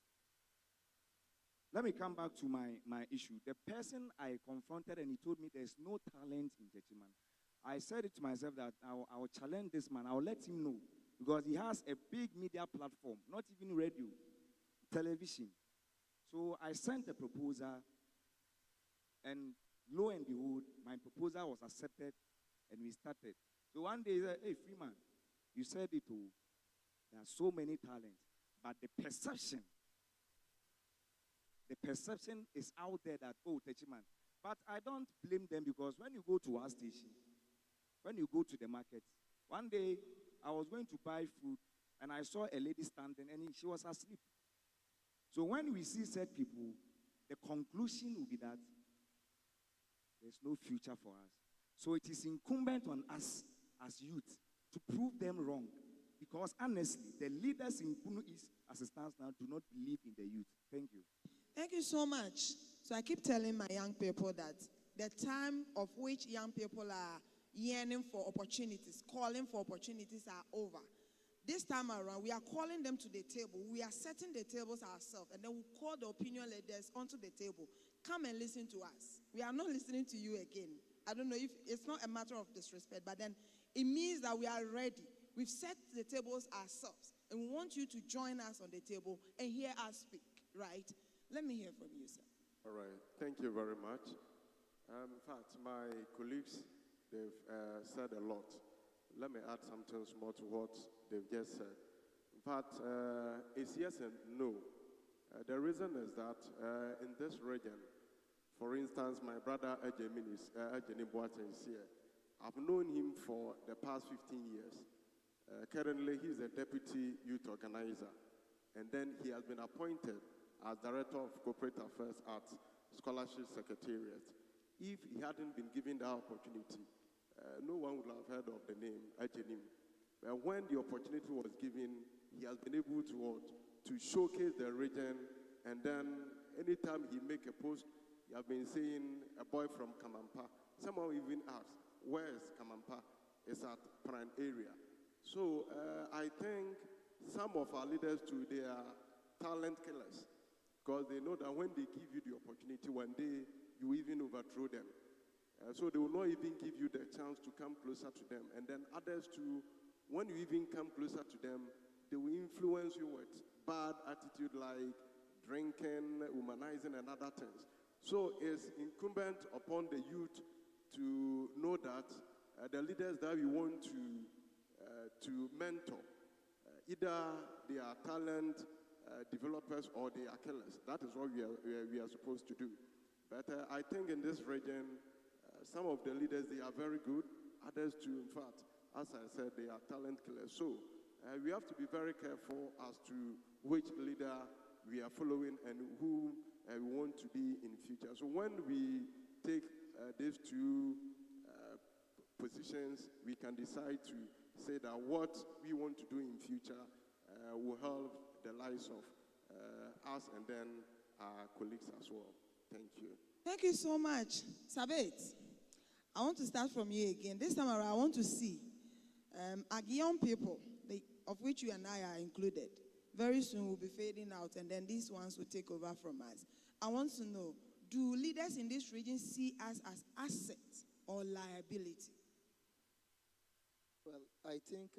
Let me come back to my issue. The person I confronted and he told me there's no talent in Techiman. I said it to myself that I'll challenge this man. I'll let him know. Because he has a big media platform, not even radio, television. So I sent a proposal, and lo and behold, my proposal was accepted, and we started. So one day he said, hey, Freeman, you said it all. There are so many talents, but the perception is out there that, oh, Techiman. But I don't blame them, because when you go to our station, when you go to the market, one day I was going to buy food, and I saw a lady standing, and she was asleep. So when we see said people, the conclusion will be that there's no future for us. So it is incumbent on us as youth to prove them wrong. Because honestly, the leaders in Puno East, as it stands now, do not believe in the youth. Thank you. Thank you so much. So I keep telling my young people that the time of which young people are yearning for opportunities, calling for opportunities are over. This time around, we are calling them to the table. We are setting the tables ourselves, and then we call the opinion leaders onto the table. Come and listen to us. We are not listening to you again. I don't know if it's not a matter of disrespect, but then it means that we are ready. We've set the tables ourselves, and we want you to join us on the table and hear us speak, right? Let me hear from you, sir. All right. Thank you very much. In fact, my colleagues, they've said a lot. Let me add something more to what they've just said. In fact, it's yes and no. The reason is that in this region, for instance, my brother Ejeni Boateng is here. I've known him for the past 15 years. Currently, he's a deputy youth organizer. And then he has been appointed as Director of Corporate Affairs at Scholarship Secretariat. If he hadn't been given that opportunity, no one would have heard of the name Ejenim. But when the opportunity was given, he has been able to showcase the region. And then anytime he make a post, he has been saying a boy from Kamampa. Someone even asks, where is Kamampa? It's at Prime area. So I think some of our leaders too, they are talent killers, because they know that when they give you the opportunity, one day you even overthrow them. So they will not even give you the chance to come closer to them. And then others too, when you even come closer to them, they will influence you with bad attitude like drinking, womanizing, and other things. So it's incumbent upon the youth to know that the leaders that we want to mentor, either they are talent developers or they are killers. That is what we are supposed to do. But I think in this region, some of the leaders, they are very good. Others too, in fact, as I said, they are talent killers. So we have to be very careful as to which leader we are following and who we want to be in future. So when we take these two positions, we can decide to say that what we want to do in future will help the lives of us and then our colleagues as well. Thank you. Thank you so much. Sabet, I want to start from you again. This time around, I want to see our young people, of which you and I are included, very soon will be fading out, and then these ones will take over from us. I want to know, do leaders in this region see us as assets or liability? Well, I think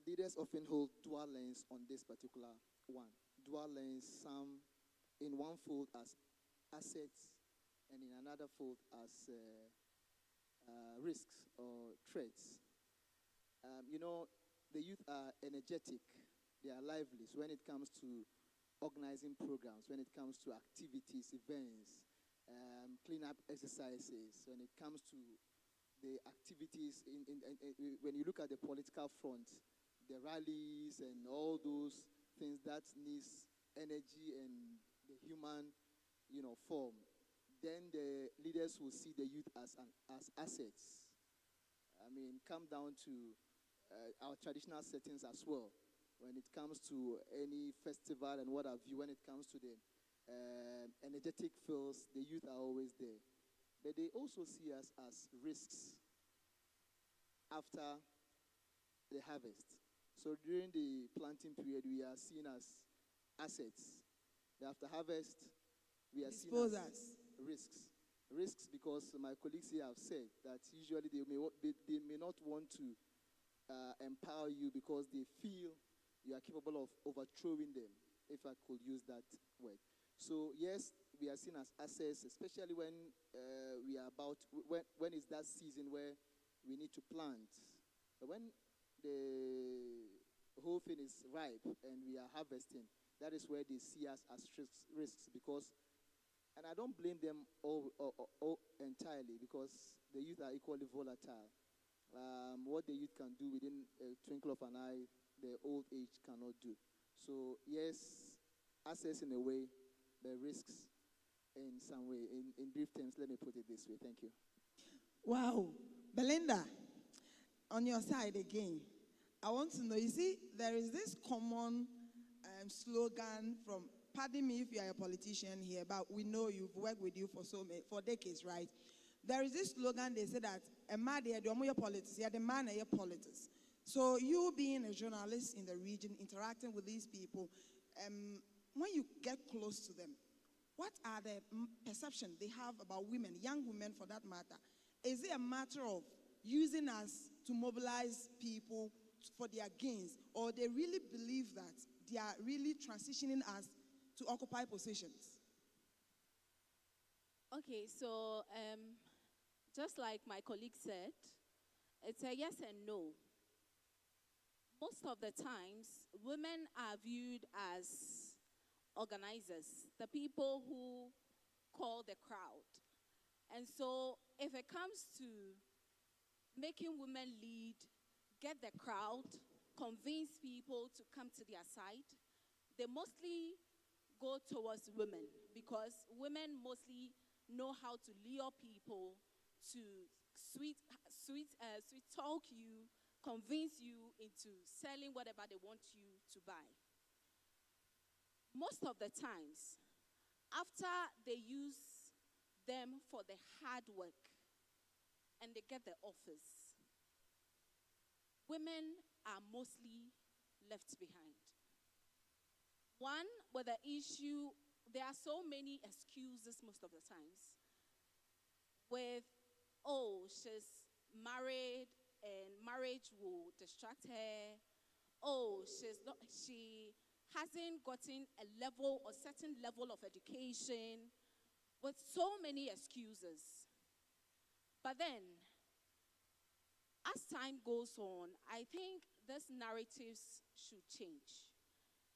leaders often hold dual lens on this particular one. Dual lens, some in one fold as assets, and in another fold as risks or threats. The youth are energetic, they are lively. So when it comes to organizing programs, when it comes to activities, events, cleanup exercises, when it comes to the activities, when you look at the political front, the rallies and all those things that needs energy and the human, form, then the leaders will see the youth as assets. Come down to our traditional settings as well. When it comes to any festival and what have you, when it comes to the energetic fields, the youth are always there. But they also see us as risks after the harvest. So during the planting period, we are seen as assets. But after harvest, we are seen as risks. Risks because my colleagues here have said that usually they may not want to empower you because they feel you are capable of overthrowing them, if I could use that word. So yes, we are seen as assets, especially when we are when it's that season where we need to plant. But when the whole thing is ripe and we are harvesting, that is where they see us as risks because, and I don't blame them all entirely because the youth are equally volatile. What the youth can do within a twinkle of an eye, the old age cannot do. So yes, assets in a way, the risks in some way. In brief terms, let me put it this way. Thank you. Wow. Belinda, on your side again, I want to know, you see, there is this common slogan from, pardon me if you are a politician here, but we know you've worked with you for decades, right? There is this slogan, they say that, a man, they are politics, the man, they are politics. So you being a journalist in the region, interacting with these people, when you get close to them, what are the perceptions they have about women, young women for that matter? Is it a matter of using us to mobilize people for their gains, or they really believe that they are really transitioning us to occupy positions? Okay, so just like my colleague said, it's a yes and no. Most of the times, women are viewed as organizers, the people who call the crowd. And so if it comes to making women lead, get the crowd, convince people to come to their side, they mostly go towards women because women mostly know how to lure people to sweet talk you, convince you into selling whatever they want you to buy. Most of the times, after they use them for the hard work and they get the office, women are mostly left behind. One, with the issue, there are so many excuses most of the times with, oh, she's married and marriage will distract her. Oh, she hasn't gotten a certain level of education, with so many excuses. But then, as time goes on, I think these narratives should change.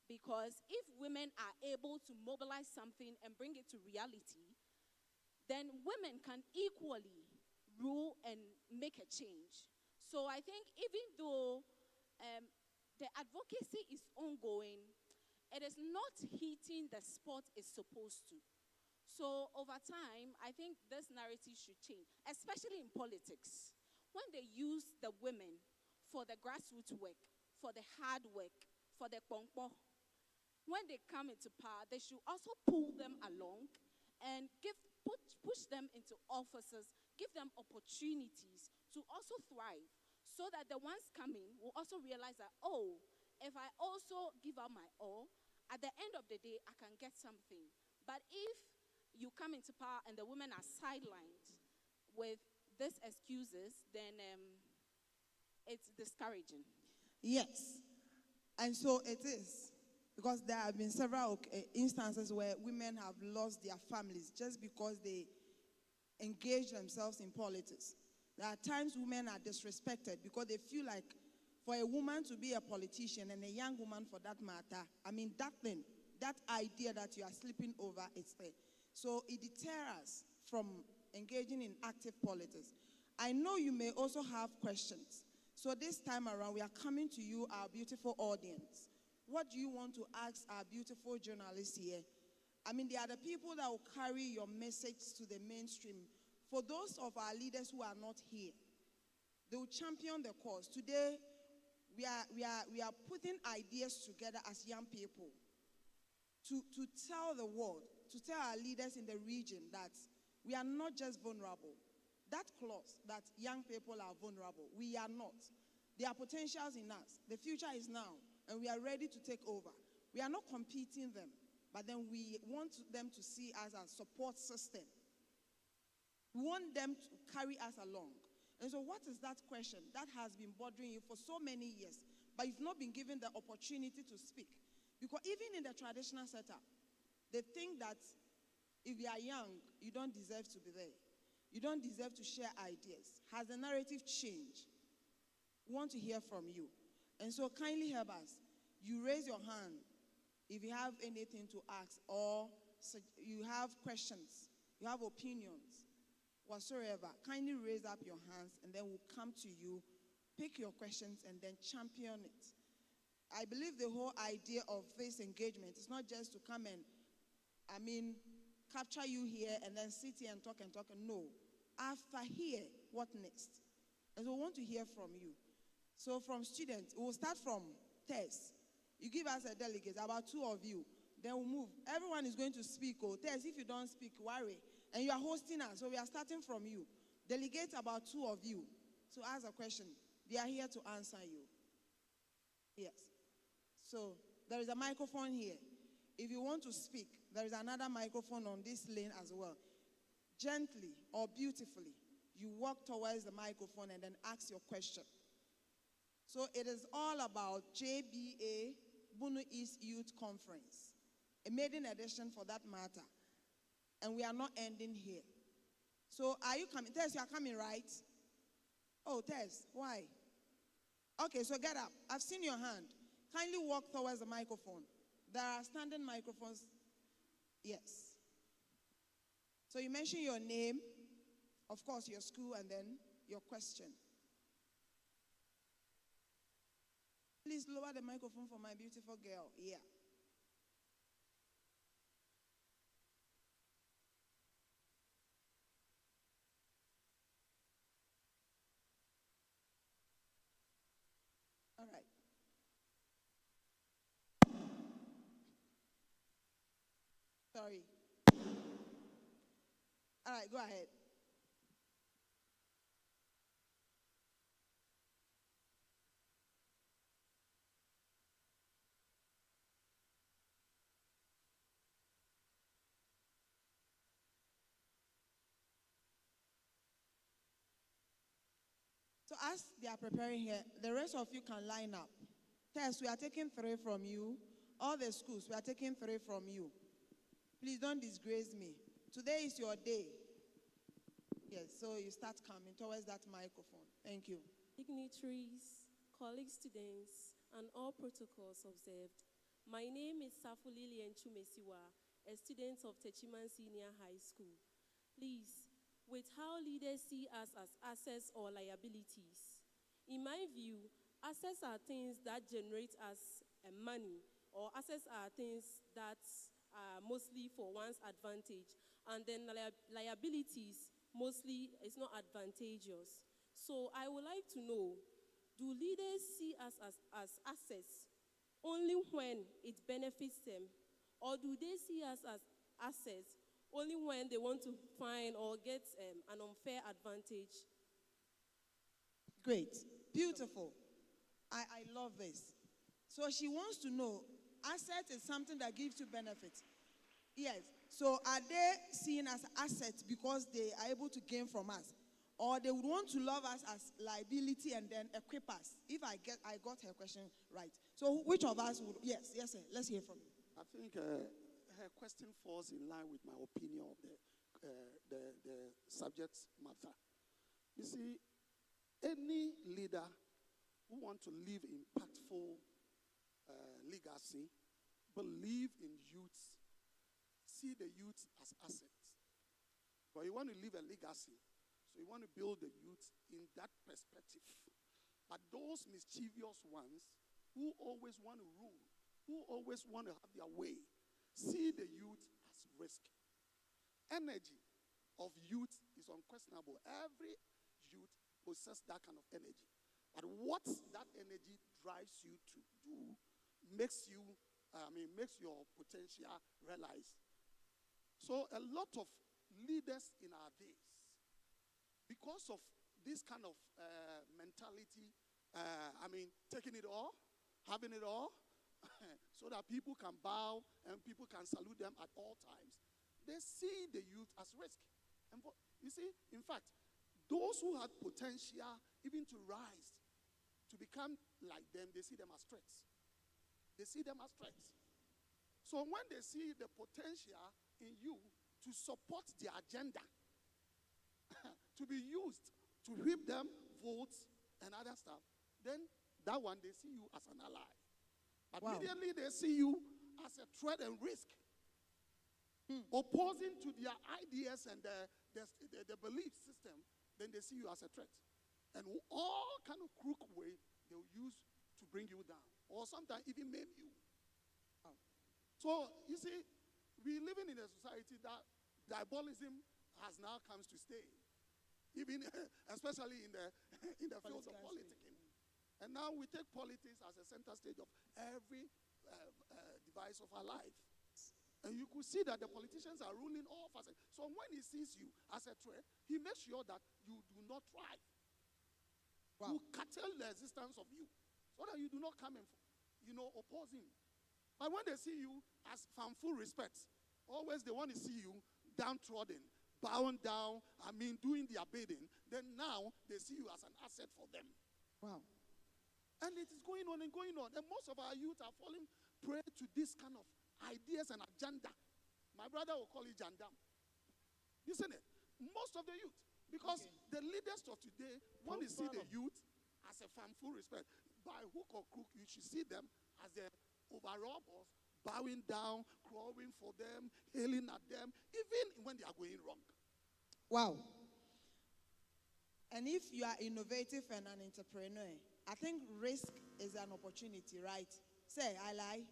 Because if women are able to mobilize something and bring it to reality, then women can equally rule and make a change. So I think even though the advocacy is ongoing, it is not hitting the spot it's supposed to. So over time, I think this narrative should change, especially in politics. When they use the women for the grassroots work, for the hard work, for the pongpo, when they come into power, they should also pull them along and push them into offices, give them opportunities to also thrive, so that the ones coming will also realize that, oh, if I also give out my all, at the end of the day, I can get something. But if you come into power and the women are sidelined with these excuses, then it's discouraging. Yes, and so it is. Because there have been several instances where women have lost their families just because they engage themselves in politics. There are times women are disrespected because they feel like for a woman to be a politician and a young woman for that matter, I mean, that thing, that idea that you are sleeping over, it's there. So it deters us from engaging in active politics. I know you may also have questions. So this time around, we are coming to you, our beautiful audience. What do you want to ask our beautiful journalists here? I mean, they are the people that will carry your message to the mainstream. For those of our leaders who are not here, they will champion the cause. Today, we are putting ideas together as young people to tell the world, to tell our leaders in the region that we are not just vulnerable. That clause, that young people are vulnerable, we are not. There are potentials in us. The future is now, and we are ready to take over. We are not competing them, but then we want them to see us as a support system. We want them to carry us along. And so what is that question that has been bothering you for so many years, but you've not been given the opportunity to speak? Because even in the traditional setup, they think that if you are young, you don't deserve to be there. You don't deserve to share ideas. Has the narrative changed? We want to hear from you. And so kindly help us. You raise your hand if you have anything to ask, or you have questions, you have opinions, whatsoever. Kindly raise up your hands, and then we'll come to you, pick your questions, and then champion it. I believe the whole idea of this engagement is not just to come and, capture you here and then sit here and talk. No. After here, what next? And so we want to hear from you. So from students, we'll start from Tess. You give us a delegate, about 2 of you. Then we'll move. Everyone is going to speak. Oh, Tess, if you don't speak, worry. And you are hosting us, so we are starting from you. Delegate about 2 of you to ask a question. They are here to answer you. Yes. So there is a microphone here. If you want to speak, there is another microphone on this lane as well. Gently or beautifully, you walk towards the microphone and then ask your question. So it is all about Jba Bono East Youth Conference, a maiden edition for that matter. And we are not ending here. So are you coming? Tess, you are coming, right? Oh, Tess, why? Okay, so get up. I've seen your hand. Kindly walk towards the microphone. There are standing microphones. Yes. So you mention your name, of course, your school, and then your question. Please lower the microphone for my beautiful girl. Yeah. All right. Sorry. All right, go ahead. So as they are preparing here, the rest of you can line up. Tess, we are taking 3 from you. All the schools, we are taking 3 from you. Please don't disgrace me. Today is your day. Yes, so you start coming towards that microphone. Thank you. Dignitaries, college students, and all protocols observed. My name is Safu Lilian Chumesiwa, a student of Techiman Senior High School. Please, with how leaders see us as assets or liabilities. In my view, assets are things that generate us money, or assets are things that are mostly for one's advantage, and then liabilities mostly is not advantageous. So I would like to know, do leaders see us as assets only when it benefits them, or do they see us as assets only when they want to find or get an unfair advantage? Great. Beautiful. I love this. So she wants to know, asset is something that gives you benefit. Yes. So are they seen as assets because they are able to gain from us? or they would want to love us as liability and then equip us. If I got her question right. So which of us would? Yes, sir. Let's hear from you. I think her question falls in line with my opinion of the subject matter. You see, any leader who wants to leave impactful legacy, believe in youth, see the youth as assets. But you want to leave a legacy, so you want to build the youth in that perspective. But those mischievous ones who always want to rule, who always want to have their way, see the youth as risk. Energy of youth is unquestionable. Every youth possesses that kind of energy. But what that energy drives you to do makes your potential realize. So a lot of leaders in our days, because of this kind of mentality, taking it all, having it all, so that people can bow and people can salute them at all times, they see the youth as risk. And you see, in fact, those who had potential even to rise, to become like them, they see them as threats. They see them as threats. So when they see the potential in you to support their agenda, to be used to whip them, votes, and other stuff, then that one, they see you as an ally. But immediately they see you as a threat and risk. Opposing to their ideas and the belief system, then they see you as a threat. And all kind of crook way they'll use to bring you down, or sometimes even maim you. So, you see, we're living in a society that diabolism has now come to stay, even especially in the field of politicking. And now we take politics as a center stage of every device of our life. And you could see that the politicians are ruling all facets. So when he sees you as a threat, he makes sure that you do not thrive. Wow. Who curtail the existence of you, so that you do not come and, oppose him. But when they see you as from full respect, always they want to see you downtrodden, bowing down, doing their bidding, then now they see you as an asset for them. Wow. And it is going on and going on. And most of our youth are falling prey to this kind of ideas and agenda. My brother will call it jandam. Isn't it? Most of the youth. Because the leaders of today want to see the youth as a full respect. By hook or crook, you should see them as the overall boss, bowing down, crawling for them, hailing at them, even when they are going wrong. Wow. And if you are innovative and an entrepreneur, I think risk is an opportunity, right? Say, I lie.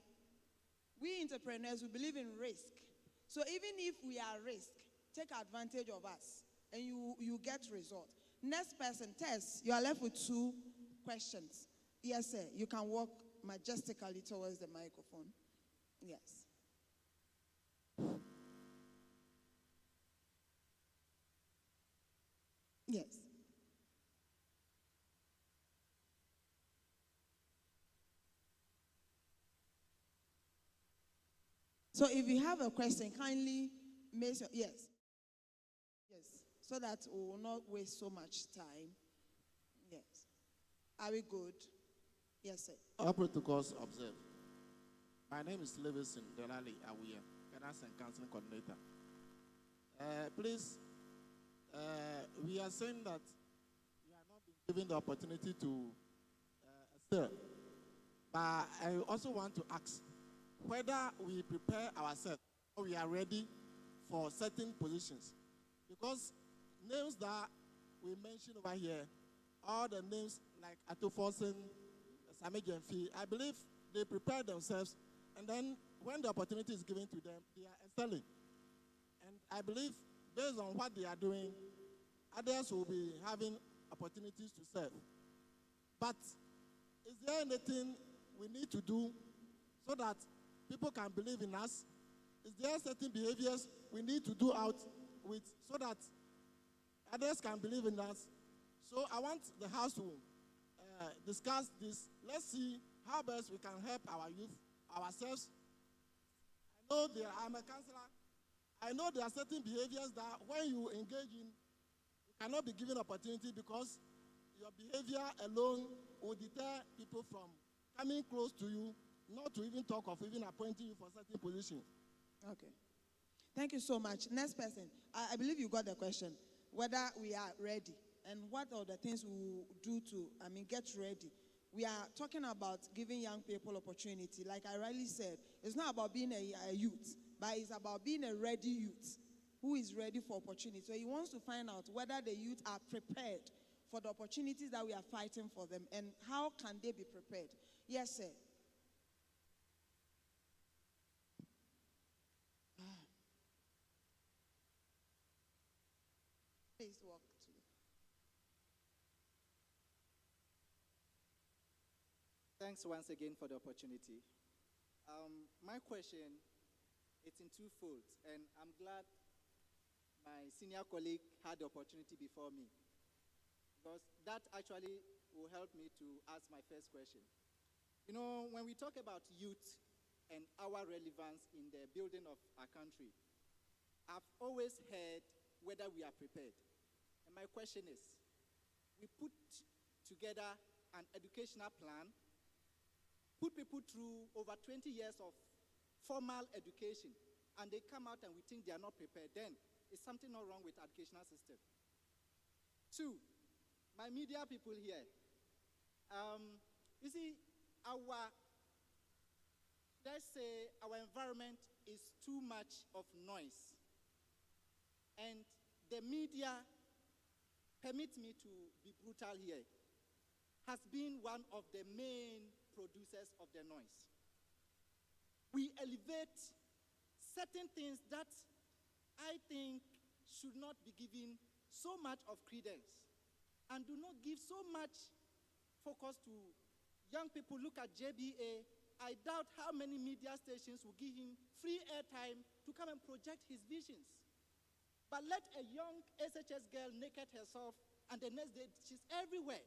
We entrepreneurs, we believe in risk. So even if we are risk, take advantage of us and you get result. Next person, Tess, you are left with 2 questions. Yes, sir. You can walk majestically towards the microphone. Yes. Yes. So if you have a question, kindly make sure, yes. So that we will not waste so much time. Yes. Are we good? Yes, sir. All protocols observed. My name is Lewison Delali Awiya, Guidance and Counseling Coordinator. Please, we are saying that we are not being given the opportunity to serve. But I also want to ask whether we prepare ourselves or we are ready for certain positions. Because names that we mentioned over here, all the names like Ato Forsen, Sami Gemfi, I believe they prepare themselves, and then when the opportunity is given to them, they are excelling. And I believe based on what they are doing, others will be having opportunities to serve. But is there anything we need to do so that people can believe in us? Is there certain behaviors we need to do out with so that others can believe in us? So I want the House to discuss this. Let's see how best we can help our youth, ourselves. I'm a counselor. I know there are certain behaviors that when you engage in, you cannot be given opportunity because your behavior alone will deter people from coming close to you, not to even talk of even appointing you for certain positions. Okay. Thank you so much. Next person. I believe you got the question. Whether we are ready and what are the things we will do to, get ready. We are talking about giving young people opportunity. Like I rightly said, it's not about being a youth, but it's about being a ready youth who is ready for opportunity. So he wants to find out whether the youth are prepared for the opportunities that we are fighting for them and how can they be prepared. Yes, sir. Please walk to. Thanks once again for the opportunity. My question is in two folds, and I'm glad my senior colleague had the opportunity before me, because that actually will help me to ask my first question. You know, when we talk about youth and our relevance in the building of our country, I've always heard whether we are prepared. And my question is, we put together an educational plan, put people through over 20 years of formal education, and they come out and we think they are not prepared, then is something not wrong with the educational system? Two, my media people here, you see, let's say our environment is too much of noise. And the media, permit me to be brutal here, has been one of the main producers of the noise. We elevate certain things that I think should not be given so much of credence and do not give so much focus to young people. Look at JBA. I doubt how many media stations will give him free airtime to come and project his visions. But let a young SHS girl naked herself, and the next day she's everywhere.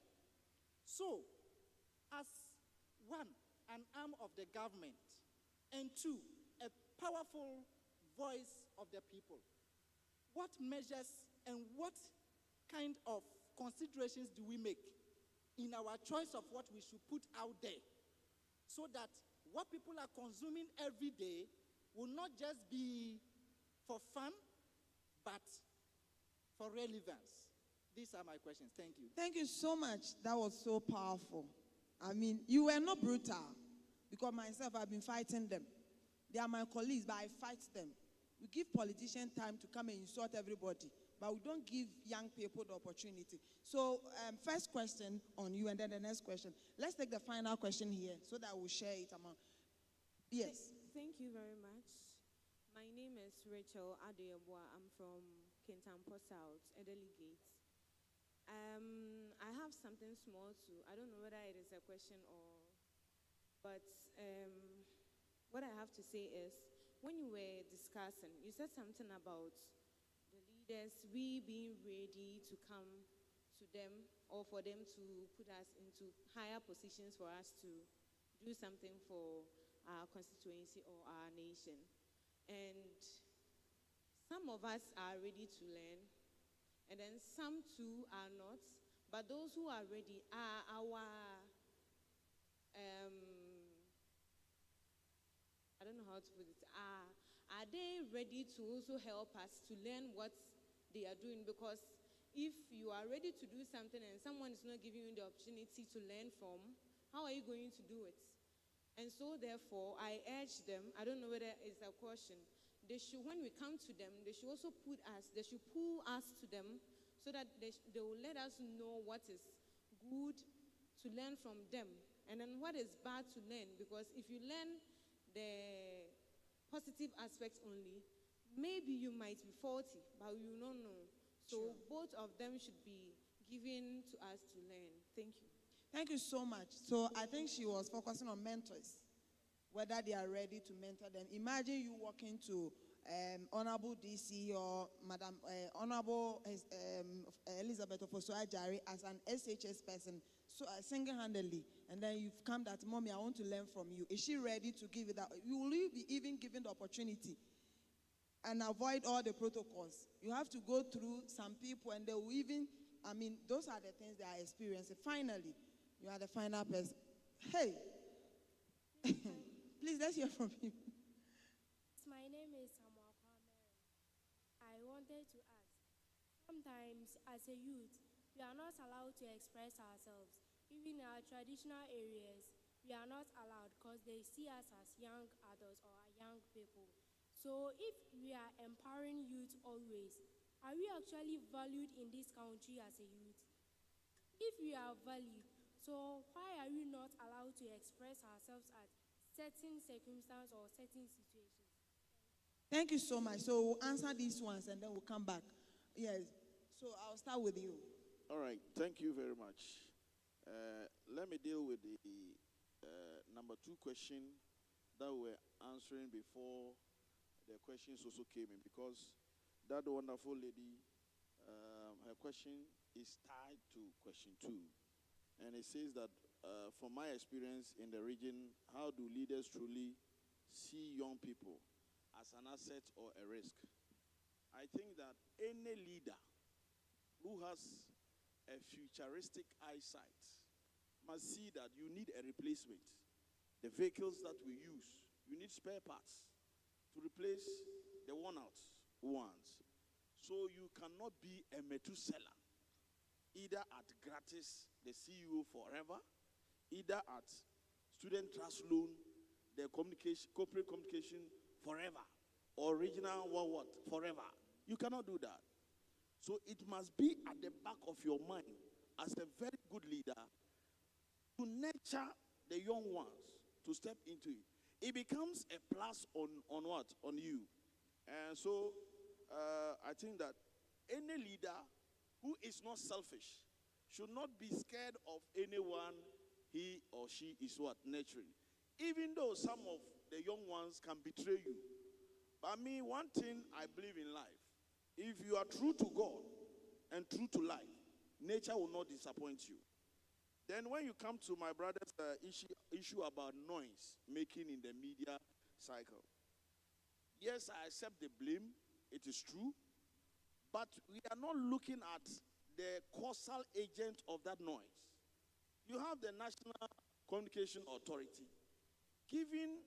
So, as one, an arm of the government, and two, a powerful voice of the people, what measures and what kind of considerations do we make in our choice of what we should put out there, so that what people are consuming every day will not just be for fun, but for relevance? These are my questions. Thank you. Thank you so much. That was so powerful. You were not brutal, because myself, I've been fighting them. They are my colleagues, but I fight them. We give politicians time to come and insult everybody, but we don't give young people the opportunity. So, first question on you, and then the next question. Let's take the final question here so that we'll share it among. Yes. Thank you very much. My name is Rachel Adeyabwa. I'm from Kintampo South, Edeli Gate. I have something small too. I don't know whether it is a question but what I have to say is, when you were discussing, you said something about the leaders, we being ready to come to them or for them to put us into higher positions for us to do something for our constituency or our nation. And some of us are ready to learn, and then some too are not. But those who are ready are our, I don't know how to put it, are they ready to also help us to learn what they are doing? Because if you are ready to do something and someone is not giving you the opportunity to learn from, how are you going to do it? And so therefore, I urge them, I don't know whether it's a question, they should, when we come to them, they should also they should pull us to them, so that they will let us know what is good to learn from them, and then what is bad to learn. Because if you learn the positive aspects only, maybe you might be faulty, but you don't know. So both of them should be given to us to learn. Thank you. Thank you so much. So I think she was focusing on mentors, whether they are ready to mentor them. Imagine you walking to Honorable DC or Madam Honorable Elizabeth Ofosu-Ajari as an SHS person, so single-handedly, and then you've come that, Mommy, I want to learn from you. Is she ready to give it out? Will you be even given the opportunity and avoid all the protocols. You have to go through some people, and they will even, those are the things they are experiencing. Finally, you are the final person. Hey, please, let's hear from you. My name is Samuel Kwame. I wanted to ask, sometimes as a youth, we are not allowed to express ourselves. Even in our traditional areas, we are not allowed because they see us as young adults or young people. So if we are empowering youth always, are we actually valued in this country as a youth? If we are valued, so why are we not allowed to express ourselves at certain circumstances or certain situations? Thank you so much. So we'll answer these ones and then we'll come back. Yes. So I'll start with you. All right. Thank you very much. Let me deal with the number 2 question that we're answering before the questions also came in, because that wonderful lady, her question is tied to question 2. And it says that from my experience in the region, how do leaders truly see young people as an asset or a risk? I think that any leader who has a futuristic eyesight must see that you need a replacement. The vehicles that we use, you need spare parts to replace the worn-out ones. So you cannot be a Methuselah, either at gratis, the CEO forever, either at student trust loan, the corporate communication forever, or regional what forever. You cannot do that. So it must be at the back of your mind as a very good leader to nurture the young ones to step into it. It becomes a plus on what? On you. And so I think that any leader who is not selfish should not be scared of anyone he or she is what? Nurturing. Even though some of the young ones can betray you. But one thing I believe in life, if you are true to God and true to life, nature will not disappoint you. Then when you come to my brother's issue about noise making in the media cycle, yes, I accept the blame. It is true. But we are not looking at the causal agent of that noise. You have the National Communication Authority giving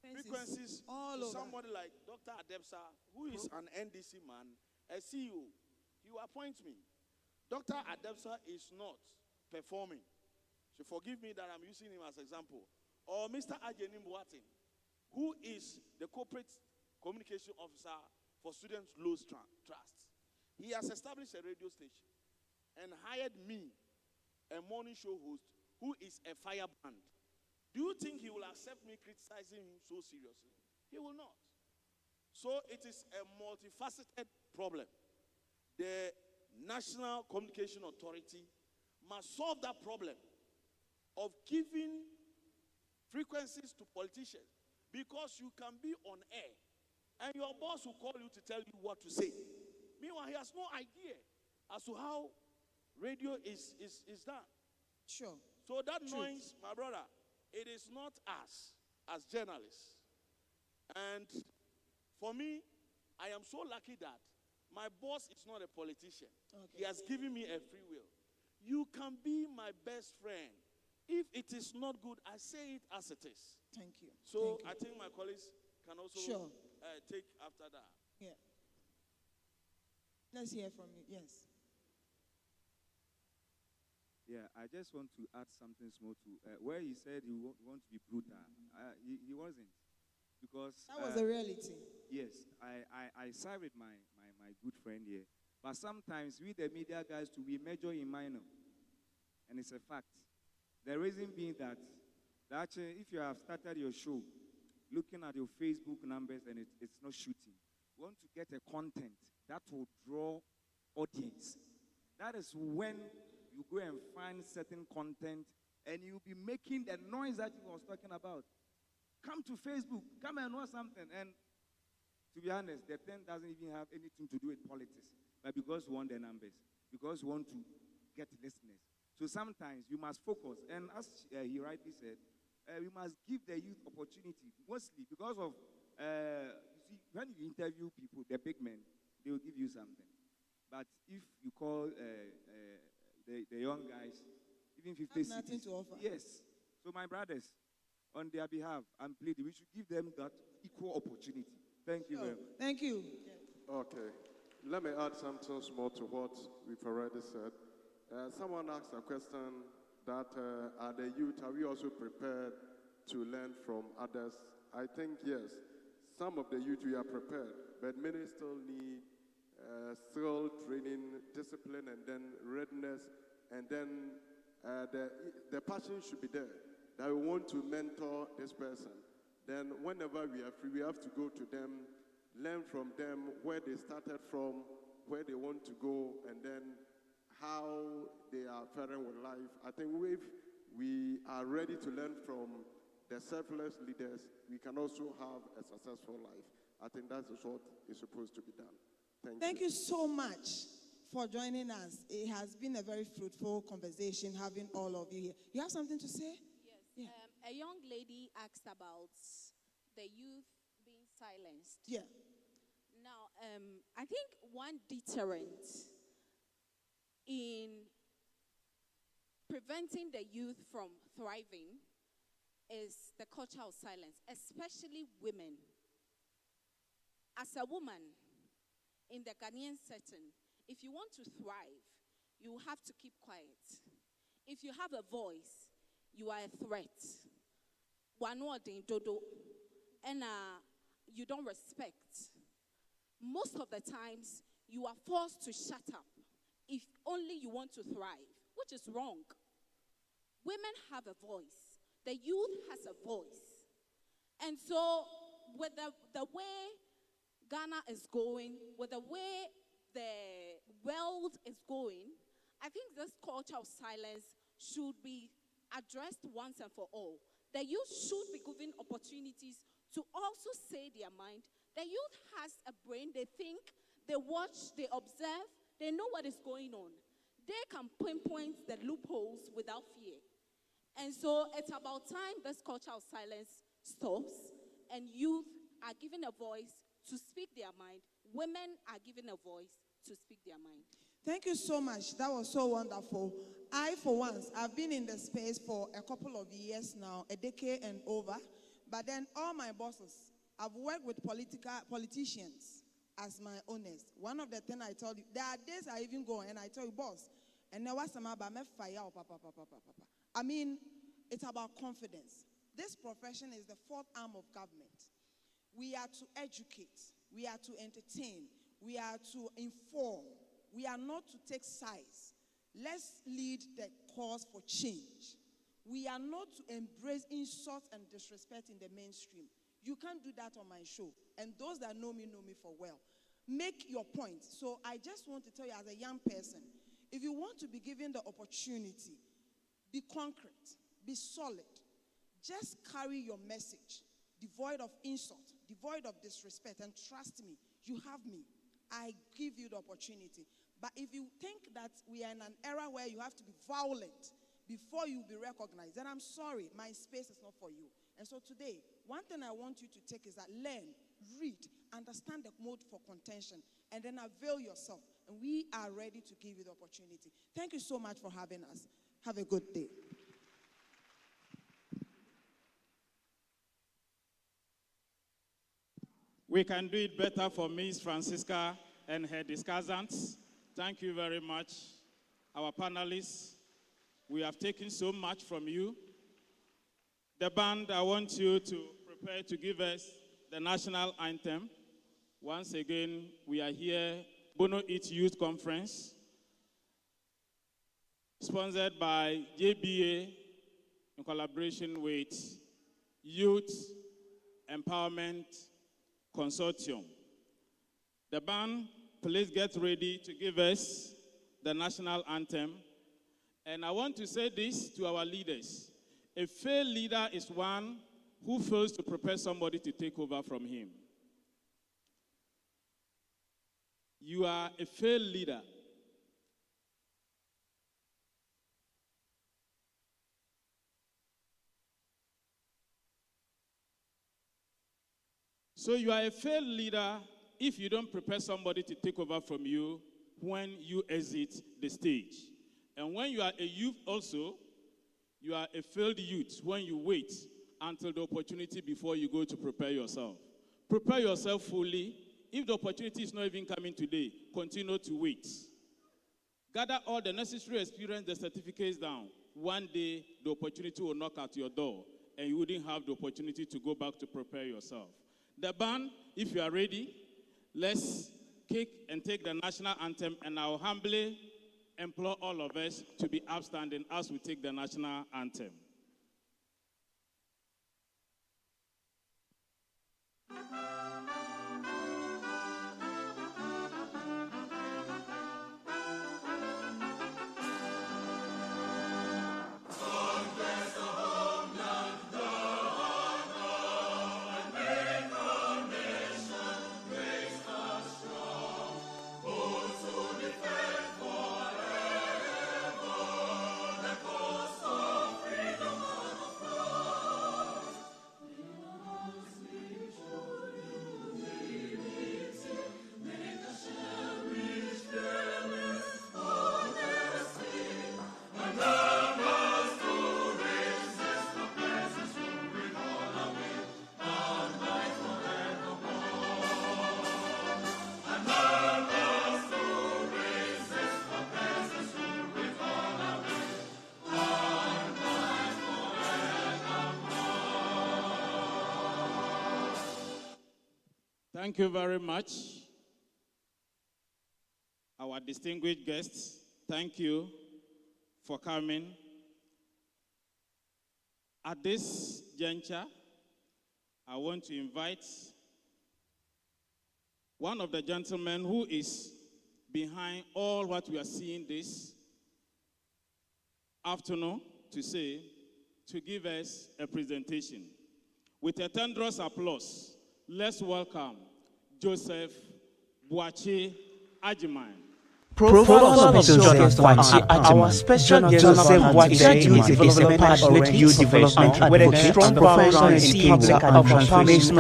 frequencies to somebody like Dr. Adebsa, who is an NDC man, a CEO. You appoint me. Dr. Adebsa is not performing. So forgive me that I'm using him as an example. Or Mr. Ajenim Boatin, who is the corporate communication officer for Students Lows Trust. He has established a radio station and hired me, a morning show host, who is a firebrand. Do you think he will accept me criticizing him so seriously? He will not. So it is a multifaceted problem. The National Communication Authority must solve that problem of giving frequencies to politicians, because you can be on air and your boss will call you to tell you what to say. Meanwhile, he has no idea as to how radio is done. Sure. So that noise, my brother, it is not us as journalists. And for me, I am so lucky that my boss is not a politician. Okay. He has given me a free will. You can be my best friend. If it is not good, I say it as it is. Thank you. So I think my colleagues can also take after that. Yeah. Let's hear from you. Yes. Yeah, I just want to add something small to where he said he want to be brutal. He wasn't, because that was a reality. Yes, I side with my good friend here. But sometimes we, the media guys, we measure in minor. And it's a fact. The reason being that if you have started your show, looking at your Facebook numbers and it's not shooting, you want to get a content that will draw audience. That is when you go and find certain content and you'll be making the noise that you was talking about. Come to Facebook, come and watch something. And to be honest, the thing doesn't even have anything to do with politics. But because we want the numbers, because we want to get listeners. So sometimes you must focus. And as he rightly said, we must give the youth opportunity, mostly because of, you see, when you interview people, the big men, they will give you something. But if you call the young guys, even 50 Have nothing cities, to offer. yes. So my brothers, on their behalf, I'm pleading, we should give them that equal opportunity. Thank you very much. Thank you. Okay. Let me add something small to what we've already said. Someone asked a question that are the youth, are we also prepared to learn from others? I think yes. Some of the youth, we are prepared, but many still need skill training, discipline, and then readiness, and then the passion should be there, that we want to mentor this person. Then whenever we are free, we have to go to them, learn from them where they started from, where they want to go, and then how they are faring with life. I think if we are ready to learn from the selfless leaders, we can also have a successful life. I think that is what is supposed to be done. Thank you so much for joining us. It has been a very fruitful conversation having all of you here. You have something to say? Yes. A young lady asked about the youth being silenced. Yeah. Now, I think one deterrent in preventing the youth from thriving is the culture of silence, especially women. As a woman in the Ghanaian setting, if you want to thrive, you have to keep quiet. If you have a voice, you are a threat. One word in dodo, and you don't respect. Most of the times, you are forced to shut up if only you want to thrive, which is wrong. Women have a voice. The youth has a voice. And so, with the way Ghana is going, with the way the world is going, I think this culture of silence should be addressed once and for all. The youth should be given opportunities to also say their mind. The youth has a brain. They think, they watch, they observe, they know what is going on. They can pinpoint the loopholes without fear. And so it's about time this culture of silence stops and youth are given a voice to speak their mind. Women are given a voice to speak their mind. Thank you so much. That was so wonderful. I, for once, I've been in the space for a couple of years now, a decade and over. But then all my bosses, I've worked with politicians as my owners. One of the things I told you, there are days I even go and I tell you, boss, and now what's about me fire, papa. I mean, it's about confidence. This profession is the fourth arm of government. We are to educate. We are to entertain. We are to inform. We are not to take sides. Let's lead the cause for change. We are not to embrace insult and disrespect in the mainstream. You can't do that on my show. And those that know me for well. Make your point. So I just want to tell you as a young person, if you want to be given the opportunity, be concrete, be solid. Just carry your message, devoid of insult, devoid of disrespect, and trust me, you have me. I give you the opportunity. But if you think that we are in an era where you have to be violent before you be recognized, then I'm sorry, my space is not for you. And so today, one thing I want you to take is that learn, read, understand the mode for contention, and then avail yourself. And we are ready to give you the opportunity. Thank you so much for having us. Have a good day. We can do it better for Ms. Francisca and her discussants. Thank you very much. Our panelists, we have taken so much from you. The band, I want you to prepare to give us the national anthem. Once again, we are here, Bono Eat Youth Conference, sponsored by Jba in collaboration with Youth Empowerment Consortium. The band, please get ready to give us the national anthem. And I want to say this to our leaders. A failed leader is one who fails to prepare somebody to take over from him. You are a failed leader. So you are a failed leader if you don't prepare somebody to take over from you when you exit the stage. And when you are a youth also, you are a failed youth when you wait until the opportunity before you go to prepare yourself. Prepare yourself fully. If the opportunity is not even coming today, continue to wait. Gather all the necessary experience, the certificates down. One day, the opportunity will knock at your door, and you wouldn't have the opportunity to go back to prepare yourself. The band, if you are ready, let's kick and take the national anthem, and I'll humbly implore all of us to be upstanding as we take the national anthem. Thank you very much. Our distinguished guests, thank you for coming. At this juncture, I want to invite one of the gentlemen who is behind all what we are seeing this afternoon to give us a presentation. With a thunderous applause, let's welcome Joseph Boache Ajiman. Profile of Joseph Boache Ajiman. Our special guest Joseph Boache Ajiman is a passionate youth development with a strong background in public administration,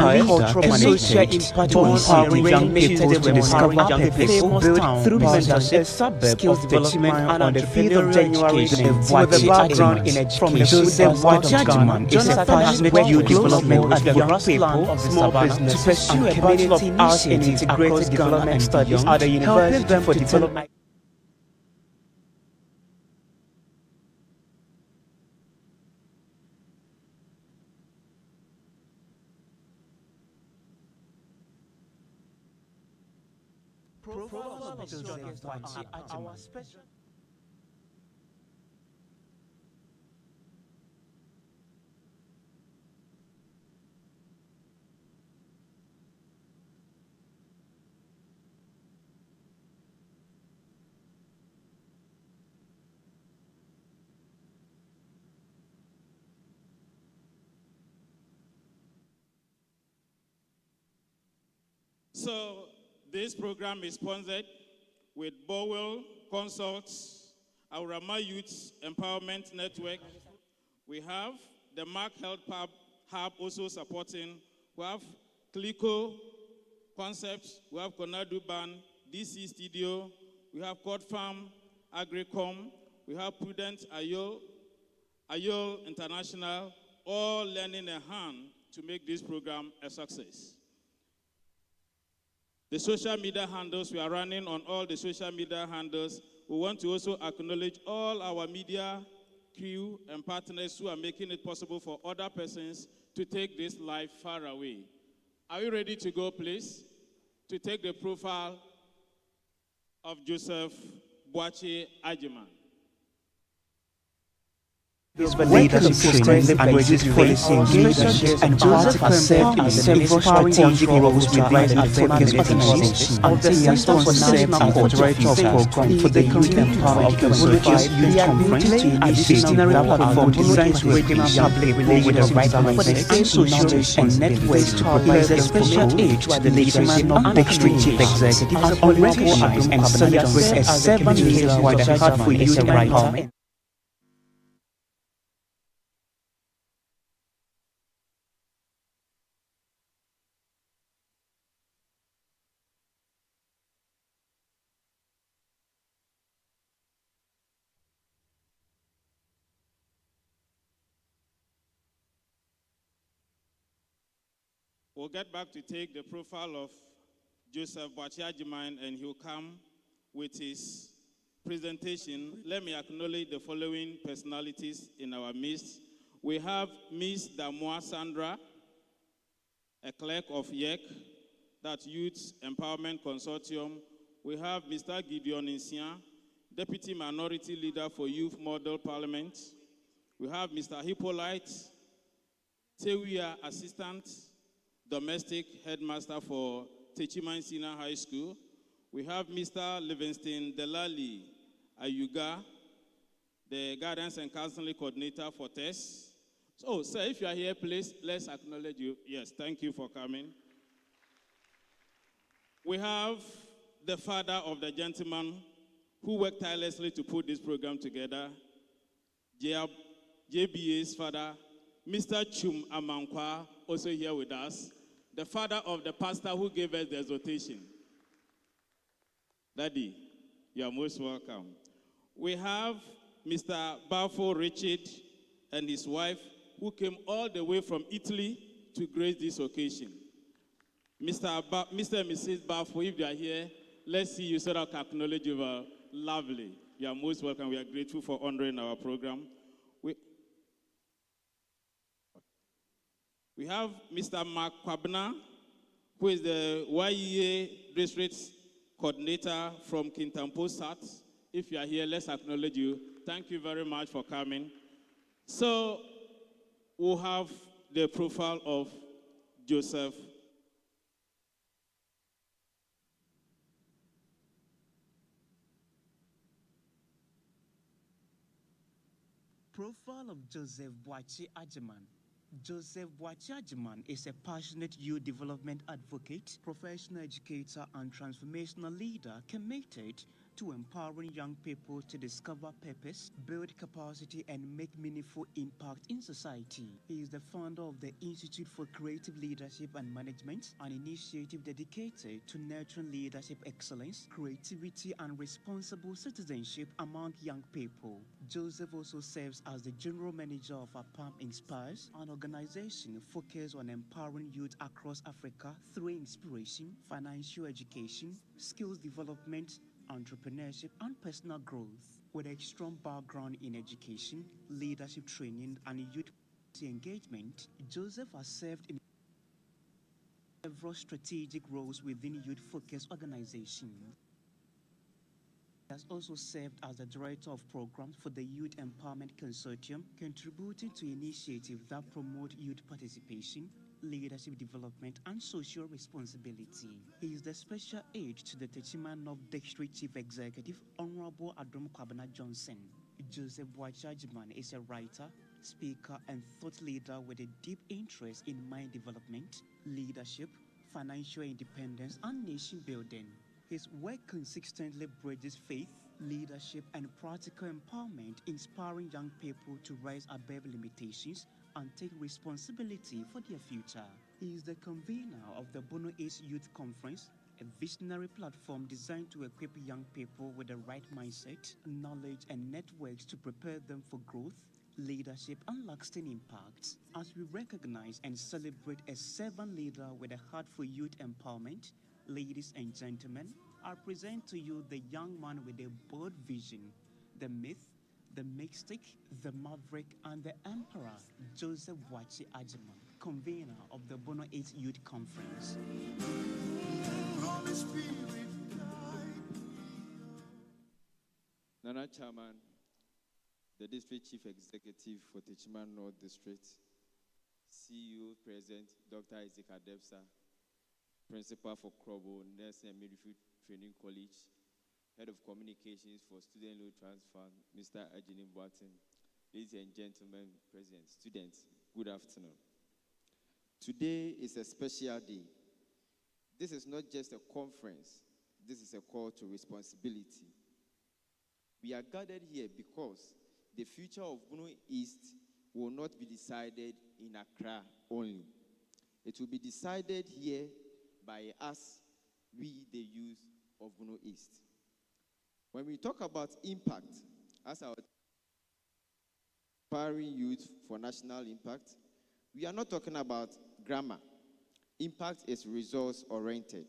cultural management, empowering young people to discover their purpose, build through mentorship, skills development, on the field of education. With a background in education, Joseph Boache Ajiman is a passionate youth development with young people, small business, to pursue a Bachelor of Arts in Integrated Development Studies at the University for Development. Profile of Joseph Boache Ajiman. Our special. So this program is sponsored with Bowell Consults, our Rama Youth Empowerment Network. We have the Mark Health Hub also supporting. We have Clico Concepts, we have Konadu Ban, DC Studio, we have Cod Farm, Agricom, we have Prudent Ayol International, all lending a hand to make this program a success. The social media handles, we are running on all the social media handles. We want to also acknowledge all our media crew and partners who are making it possible for other persons to take this life far away. Are you ready to go, please? To take the profile of Joseph Boache Ajiman. Leadership training and languages policy engagement, and Joseph has served in several strategic roles within the focus organizations of the Center for National Coordinator Program for the Youth Empowerment Communities Youth Conference to initiate a platform designed to regional public relations for the state social and networks to propose a special age to the leadership of the chief executive as unrecognized and celebrates a 7 years wide heart for youth empowerment. We'll get back to take the profile of Joseph Boachiajiman, and he'll come with his presentation. Let me acknowledge the following personalities in our midst. We have Miss Damoa Sandra, a clerk of YEC, that's Youth Empowerment Consortium. We have Mr. Gideon Insia, Deputy Minority Leader for Youth Model Parliament. We have Mr. Hippolyte Tewia, Assistant Domestic Headmaster for Techiman Senior High School. We have Mr. Livingston Delali Ayuga, the Guidance and Counseling Coordinator for TESS. So, sir, if you are here, please, let's acknowledge you. Yes, thank you for coming. We have the father of the gentleman who worked tirelessly to put this program together, JBA's father, Mr. Chum Amankwa, also here with us, the father of the pastor who gave us the exhortation. Daddy, you are most welcome. We have Mr. Bafo Richard and his wife, who came all the way from Italy to grace this occasion. Mr. and Mrs. Bafo, if you are here, let's see you so that I can acknowledge you. Lovely. You are most welcome. We are grateful for honoring our program. We have Mr. Mark Kwabna, who is the YEA District Coordinator from Kintampo South. If you are here, let's acknowledge you. Thank you very much for coming. So, we'll have the profile of Joseph. Profile of Joseph Boachiajiman. Joseph Boachiajiman is a passionate youth development advocate, professional educator, and transformational leader committed to empowering young people to discover purpose, build capacity, and make meaningful impact in society. He is the founder of the Institute for Creative Leadership and Management, an initiative dedicated to nurturing leadership excellence, creativity, and responsible citizenship among young people. Joseph also serves as the general manager of APAM Inspires, an organization focused on empowering youth across Africa through inspiration, financial education, skills development, entrepreneurship, and personal growth. With a strong background in education, leadership training, and youth engagement, Joseph has served in several strategic roles within youth-focused organizations. He has also served as the Director of Programs for the Youth Empowerment Consortium, contributing to initiatives that promote youth participation, leadership development, and social responsibility. He is the special aide to the Techiman North District Chief Executive, Honorable Adom Kwabena Johnson. Joseph Boachiajiman is a writer, speaker, and thought leader with a deep interest in mind development, leadership, financial independence, and nation building. His work consistently bridges faith, leadership, and practical empowerment, inspiring young people to rise above limitations and take responsibility for their future. He is the convener of the Bono East Youth Conference, a visionary platform designed to equip young people with the right mindset, knowledge, and networks to prepare them for growth, leadership, and lasting impact. As we recognize and celebrate a servant leader with a heart for youth empowerment, ladies and gentlemen, I present to you the young man with a bold vision, the myth, the mystic, the maverick, and the emperor, Joseph Boachiajiman, convener of the Bono 8 Youth Conference. Nana Chairman, the District Chief Executive for Techiman North District, CEO President Dr. Isaac Adebsa, Principal for Krobo Nursing and Midwifery Training College, Head of Communications for Student Loan Transfer, Mr. Ajini Boatin. Ladies and gentlemen, President, students, good afternoon. Today is a special day. This is not just a conference, this is a call to responsibility. We are gathered here because the future of Bono East will not be decided in Accra only. It will be decided here by us, we the youth of Bono East. When we talk about impact, as our empowering youth for national impact, we are not talking about grammar. Impact is results oriented.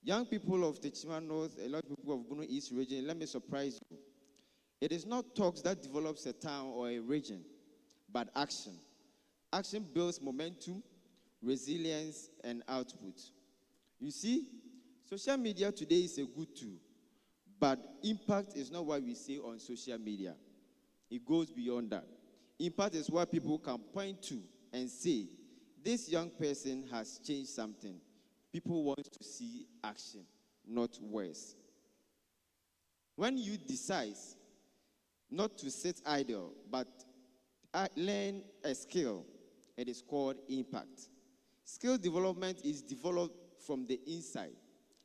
Young people of Techima North, a lot of people of Bono East region, let me surprise you. It is not talks that develops a town or a region, but action. Action builds momentum, resilience, and output. You see, social media today is a good tool, but impact is not what we say on social media. It goes beyond that. Impact is what people can point to and say, this young person has changed something. People want to see action, not words. When you decide not to sit idle, but learn a skill, it is called impact. Skill development is developed from the inside,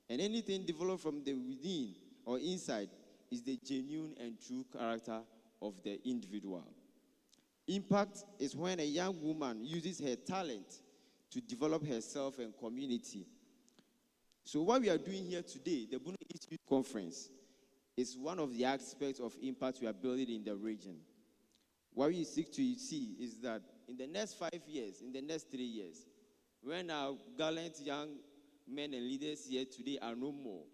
and anything developed from the within or inside is the genuine and true character of the individual. Impact is when a young woman uses her talent to develop herself and community. So what we are doing here today, the Bono East Youth Conference, is one of the aspects of impact we are building in the region. What we seek to see is that in the next 5 years, in the next 3 years, when our gallant young men and leaders here today are no more,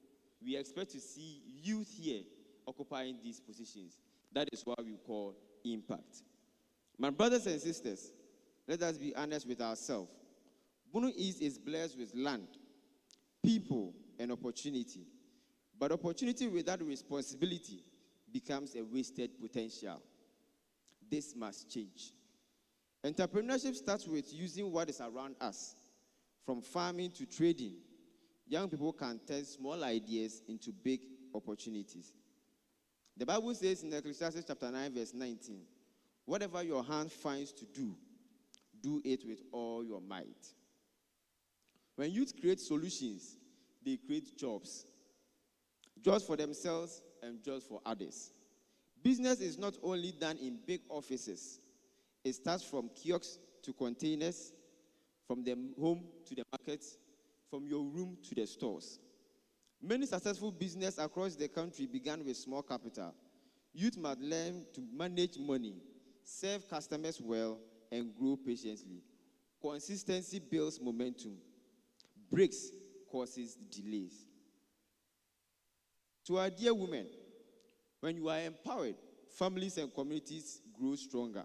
we expect to see youth here occupying these positions. That is what we call impact. My brothers and sisters, let us be honest with ourselves. Bono East is blessed with land, people, and opportunity. But opportunity without responsibility becomes a wasted potential. This must change. Entrepreneurship starts with using what is around us. From farming to trading, young people can turn small ideas into big opportunities. The Bible says in Ecclesiastes chapter 9, verse 19, whatever your hand finds to do, do it with all your might. When youth create solutions, they create jobs. Jobs for themselves and jobs for others. Business is not only done in big offices. It starts from kiosks to containers, from the home to the market, from your room to the stores. Many successful businesses across the country began with small capital. Youth must learn to manage money, serve customers well, and grow patiently. Consistency builds momentum. Breaks causes delays. To our dear women, when you are empowered, families and communities grow stronger.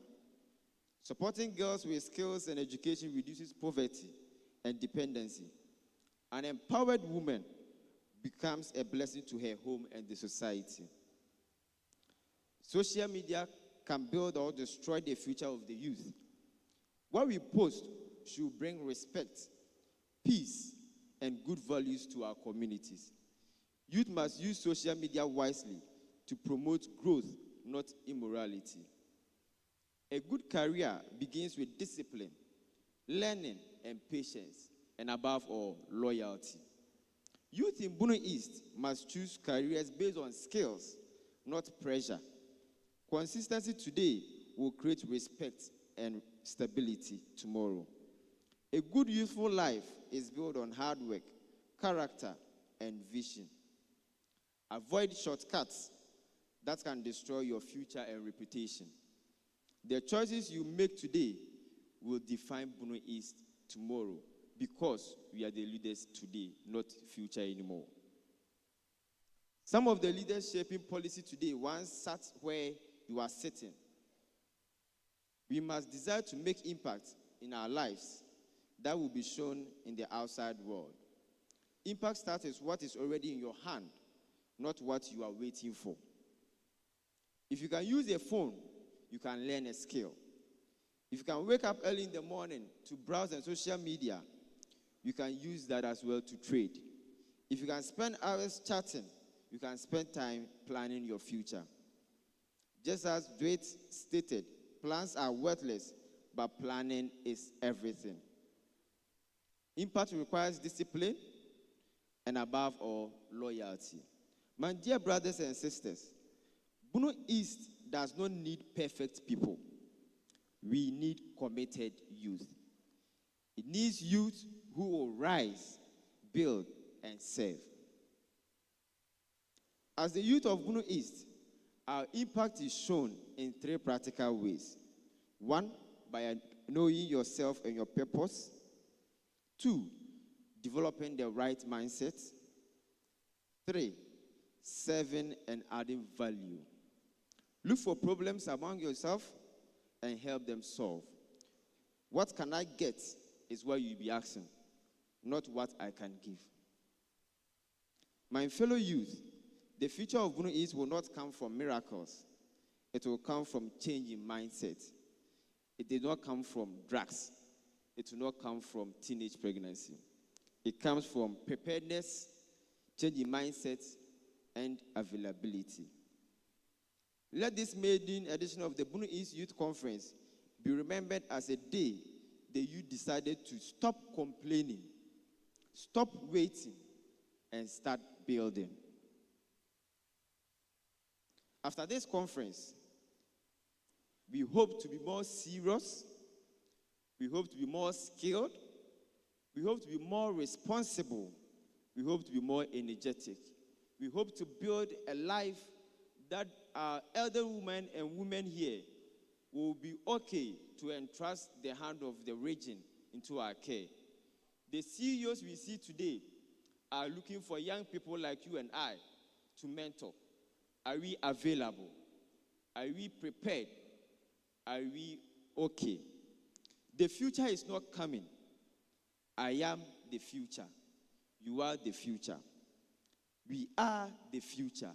Supporting girls with skills and education reduces poverty and dependency. An empowered woman becomes a blessing to her home and the society. Social media can build or destroy the future of the youth. What we post should bring respect, peace, and good values to our communities. Youth must use social media wisely to promote growth, not immorality. A good career begins with discipline, learning, and patience, and above all, loyalty. Youth in Bono East must choose careers based on skills, not pressure. Consistency today will create respect and stability tomorrow. A good youthful life is built on hard work, character, and vision. Avoid shortcuts that can destroy your future and reputation. The choices you make today will define Bono East tomorrow, because we are the leaders today, not future anymore. Some of the leaders shaping policy today once sat where you are sitting. We must desire to make impact in our lives that will be shown in the outside world. Impact starts with what is already in your hand, not what you are waiting for. If you can use a phone, you can learn a skill. If you can wake up early in the morning to browse on social media, you can use that as well to trade. If you can spend hours chatting, you can spend time planning your future. Just as Dwight stated, plans are worthless, but planning is everything. Impact requires discipline and above all, loyalty. My dear brothers and sisters, Bono East does not need perfect people. We need committed youth. It needs youth who will rise, build, and serve. As the youth of Bono East, our impact is shown in 3 practical ways. 1, by knowing yourself and your purpose. 2, developing the right mindset. 3, serving and adding value. Look for problems among yourself and help them solve. What can I get is what you'll be asking, not what I can give. My fellow youth, the future of Bono East will not come from miracles. It will come from changing mindset. It did not come from drugs. It will not come from teenage pregnancy. It comes from preparedness, changing mindset, and availability. Let this maiden edition of the Bono East Youth Conference be remembered as a day the youth decided to stop complaining, stop waiting, and start building. After this conference, we hope to be more serious, we hope to be more skilled, we hope to be more responsible, we hope to be more energetic. We hope to build a life that our elder women and women here will be okay to entrust the hand of the region into our care. The CEOs we see today are looking for young people like you and I to mentor. Are we available? Are we prepared? Are we okay? The future is not coming. I am the future. You are the future. We are the future.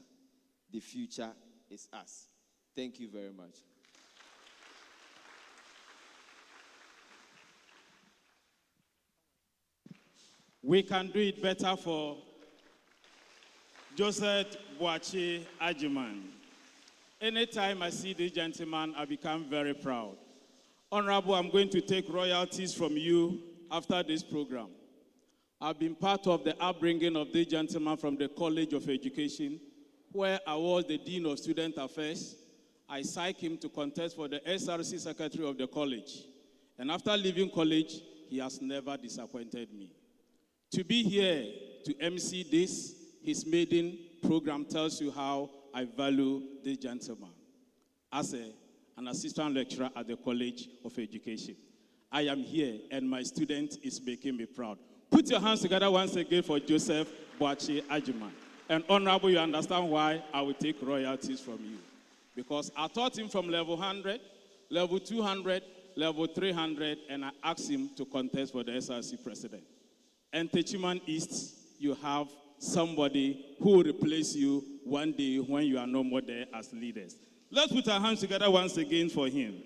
The future is us. Thank you very much. We can do it better for Joseph Boachi Ajiman. Anytime I see this gentleman, I become very proud. Honorable, I'm going to take royalties from you after this program. I've been part of the upbringing of this gentleman from the College of Education, where I was the Dean of Student Affairs. I psyched him to contest for the SRC Secretary of the college. And after leaving college, he has never disappointed me. To be here to MC this, his maiden program, tells you how I value this gentleman as an assistant lecturer at the College of Education. I am here, and my student is making me proud. Put your hands together once again for Joseph Boachi Ajiman. And Honorable, you understand why I will take royalties from you. Because I taught him from level 100, level 200, level 300, and I asked him to contest for the SRC president. And Techiman East, you have somebody who will replace you one day when you are no more there as leaders. Let's put our hands together once again for him.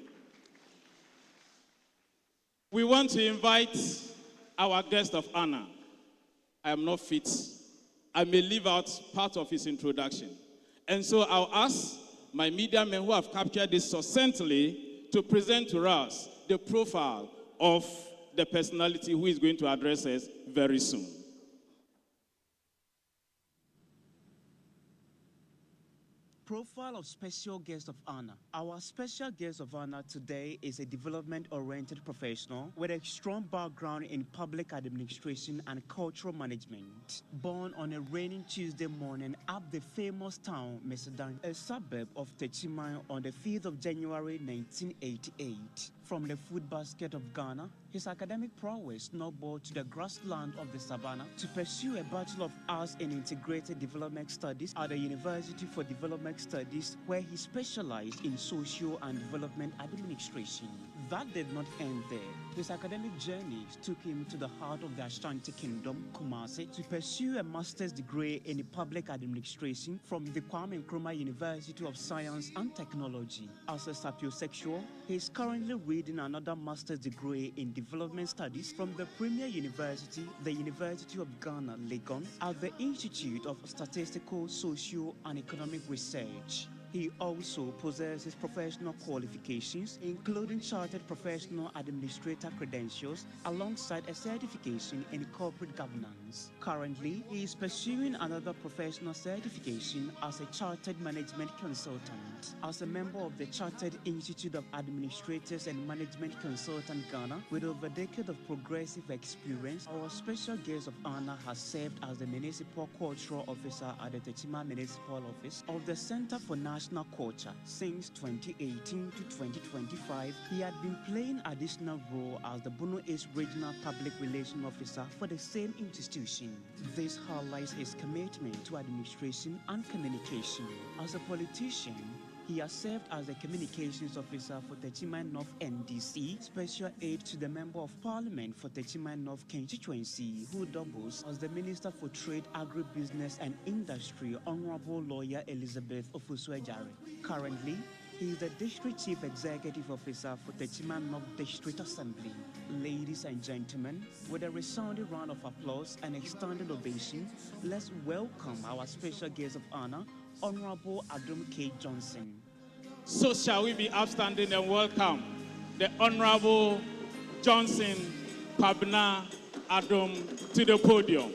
We want to invite our guest of honor. I am not fit. I may leave out part of his introduction. And so I'll ask my media men who have captured this succinctly to present to us the profile of the personality who is going to address us very soon. Profile of special guest of honor. Our special guest of honor today is a development-oriented professional with a strong background in public administration and cultural management. Born on a rainy Tuesday morning up the famous town, Mesedan, a suburb of Techiman, on the 5th of January 1988. From the food basket of Ghana, his academic prowess snowballed to the grassland of the savannah to pursue a Bachelor of Arts in Integrated Development Studies at the University for Development Studies, where he specialized in social and development administration. That did not end there. His academic journeys took him to the heart of the Ashanti Kingdom, Kumasi, to pursue a master's degree in public administration from the Kwame Nkrumah University of Science and Technology. As a sapiosexual, he is currently reading another master's degree in development studies from the premier university, the University of Ghana, Legon, at the Institute of Statistical, Social and Economic Research. He also possesses professional qualifications, including Chartered Professional Administrator credentials, alongside a certification in corporate governance. Currently, he is pursuing another professional certification as a Chartered Management Consultant. As a member of the Chartered Institute of Administrators and Management Consultant Ghana, with over a decade of progressive experience, our special guest of honor has served as the Municipal Cultural Officer at the Techima Municipal Office of the Center for National national culture. Since 2018 to 2025, he had been playing additional role as the Bono East Regional Public Relations Officer for the same institution. This highlights his commitment to administration and communication. As a politician, he has served as the communications officer for Techiman North NDC, special aide to the Member of Parliament for Techiman North constituency, who doubles as the Minister for Trade, Agribusiness and Industry, Honorable Lawyer Elizabeth Ofosu-Ejare. Currently, he is the District Chief Executive Officer for Techiman North District Assembly. Ladies and gentlemen, with a resounding round of applause and a standing ovation, let's welcome our special guest of honor, Honorable Adam K. Johnson. So shall we be upstanding and welcome the Honorable Johnson Pabna Adam to the podium.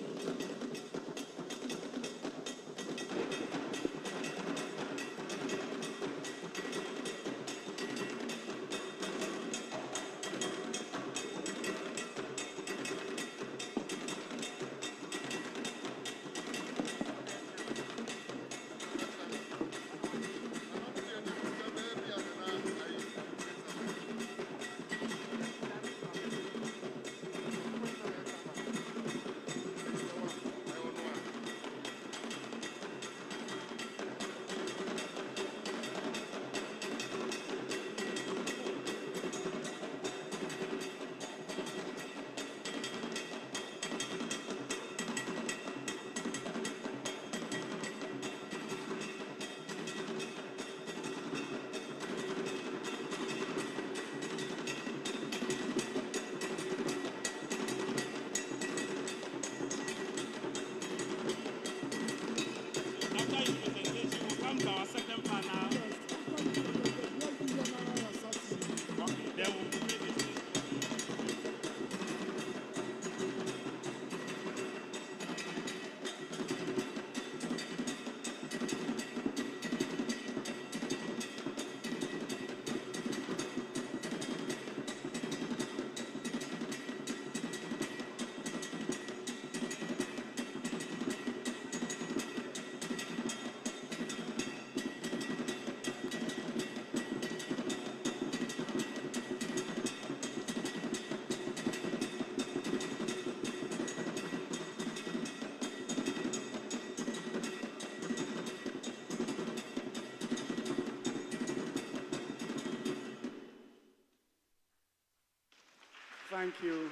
Thank you.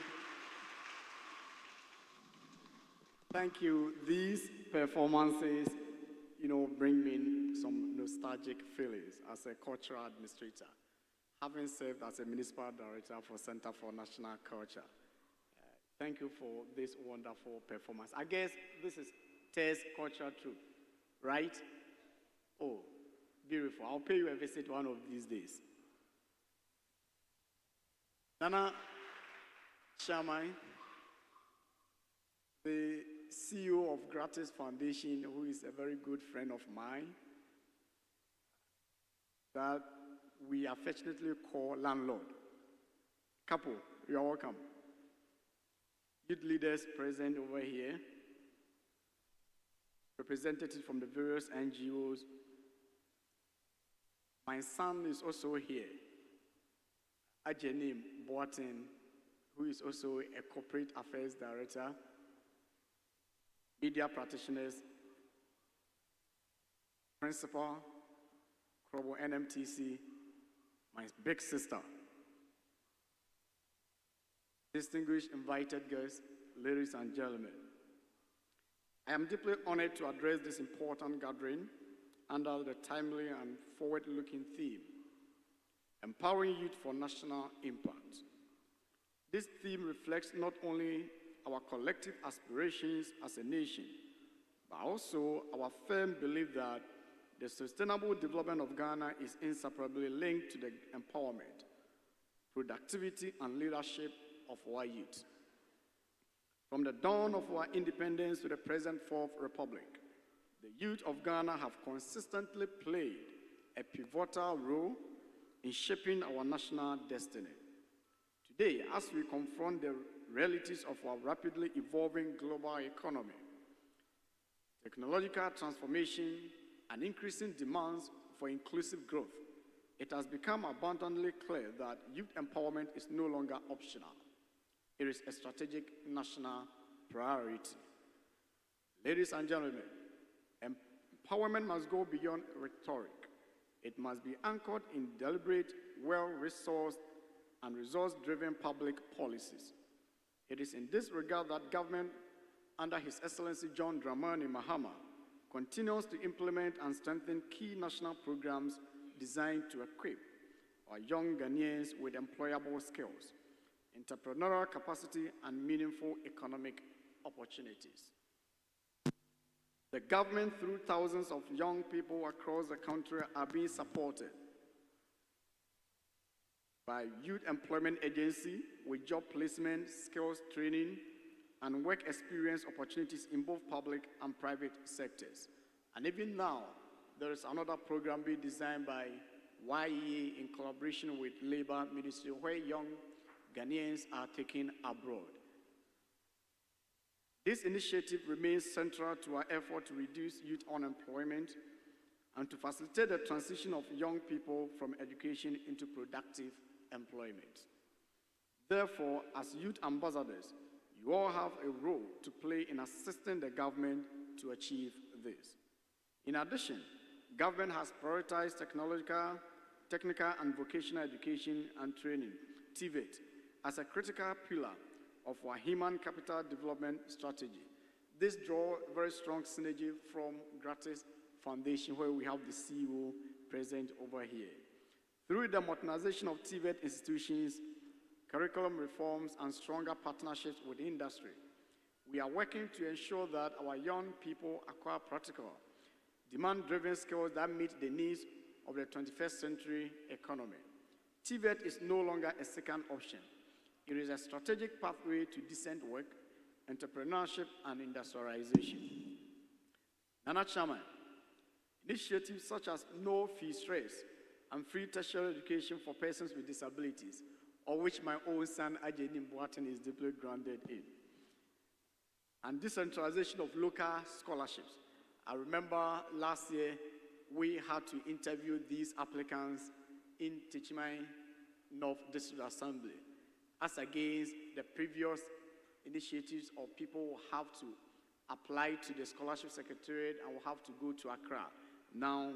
Thank you. These performances, bring me some nostalgic feelings as a cultural administrator, having served as a municipal director for Center for National Culture. Thank you for this wonderful performance. I guess this is Test Culture Troupe, right? Oh, beautiful. I'll pay you a visit one of these days. Nana Shamai, the CEO of Gratis Foundation, who is a very good friend of mine, that we affectionately call landlord. Couple, you are welcome. Youth leaders present over here, representatives from the various NGOs. My son is also here, Ajenim Boatin, who is also a corporate affairs director, media practitioners, principal, Krobo NMTC, my big sister. Distinguished invited guests, ladies and gentlemen, I am deeply honored to address this important gathering under the timely and forward-looking theme, Empowering Youth for National Impact. This theme reflects not only our collective aspirations as a nation, but also our firm belief that the sustainable development of Ghana is inseparably linked to the empowerment, productivity, and leadership of our youth. From the dawn of our independence to the present Fourth Republic, the youth of Ghana have consistently played a pivotal role in shaping our national destiny. Today, as we confront the realities of our rapidly evolving global economy, technological transformation, and increasing demands for inclusive growth, it has become abundantly clear that youth empowerment is no longer optional. It is a strategic national priority. Ladies and gentlemen, empowerment must go beyond rhetoric. It must be anchored in deliberate, well-resourced, and resource-driven public policies. It is in this regard that government, under His Excellency John Dramani Mahama, continues to implement and strengthen key national programs designed to equip our young Ghanaians with employable skills, entrepreneurial capacity, and meaningful economic opportunities. The government, through thousands of young people across the country, are being supported by Youth Employment Agency with job placement, skills training, and work experience opportunities in both public and private sectors. And even now, there is another program being designed by YEA in collaboration with Labor Ministry, where young Ghanaians are taken abroad. This initiative remains central to our effort to reduce youth unemployment and to facilitate the transition of young people from education into productive employment. Therefore, as youth ambassadors, you all have a role to play in assisting the government to achieve this. In addition, government has prioritized technical and vocational education and training, TVET, as a critical pillar of our human capital development strategy. This draws very strong synergy from Gratis Foundation, where we have the CEO present over here. Through the modernization of TVET institutions, curriculum reforms, and stronger partnerships with industry, we are working to ensure that our young people acquire practical, demand-driven skills that meet the needs of the 21st century economy. TVET is no longer a second option. It is a strategic pathway to decent work, entrepreneurship, and industrialization. Nana Chairman, initiatives such as no fee stress and free tertiary education for persons with disabilities, of which my own son Ajeni Boateng is deeply grounded in, and decentralization of local scholarships. I remember last year we had to interview these applicants in Techiman North District Assembly, as against the previous initiatives of people who have to apply to the scholarship secretariat and will have to go to Accra. Now,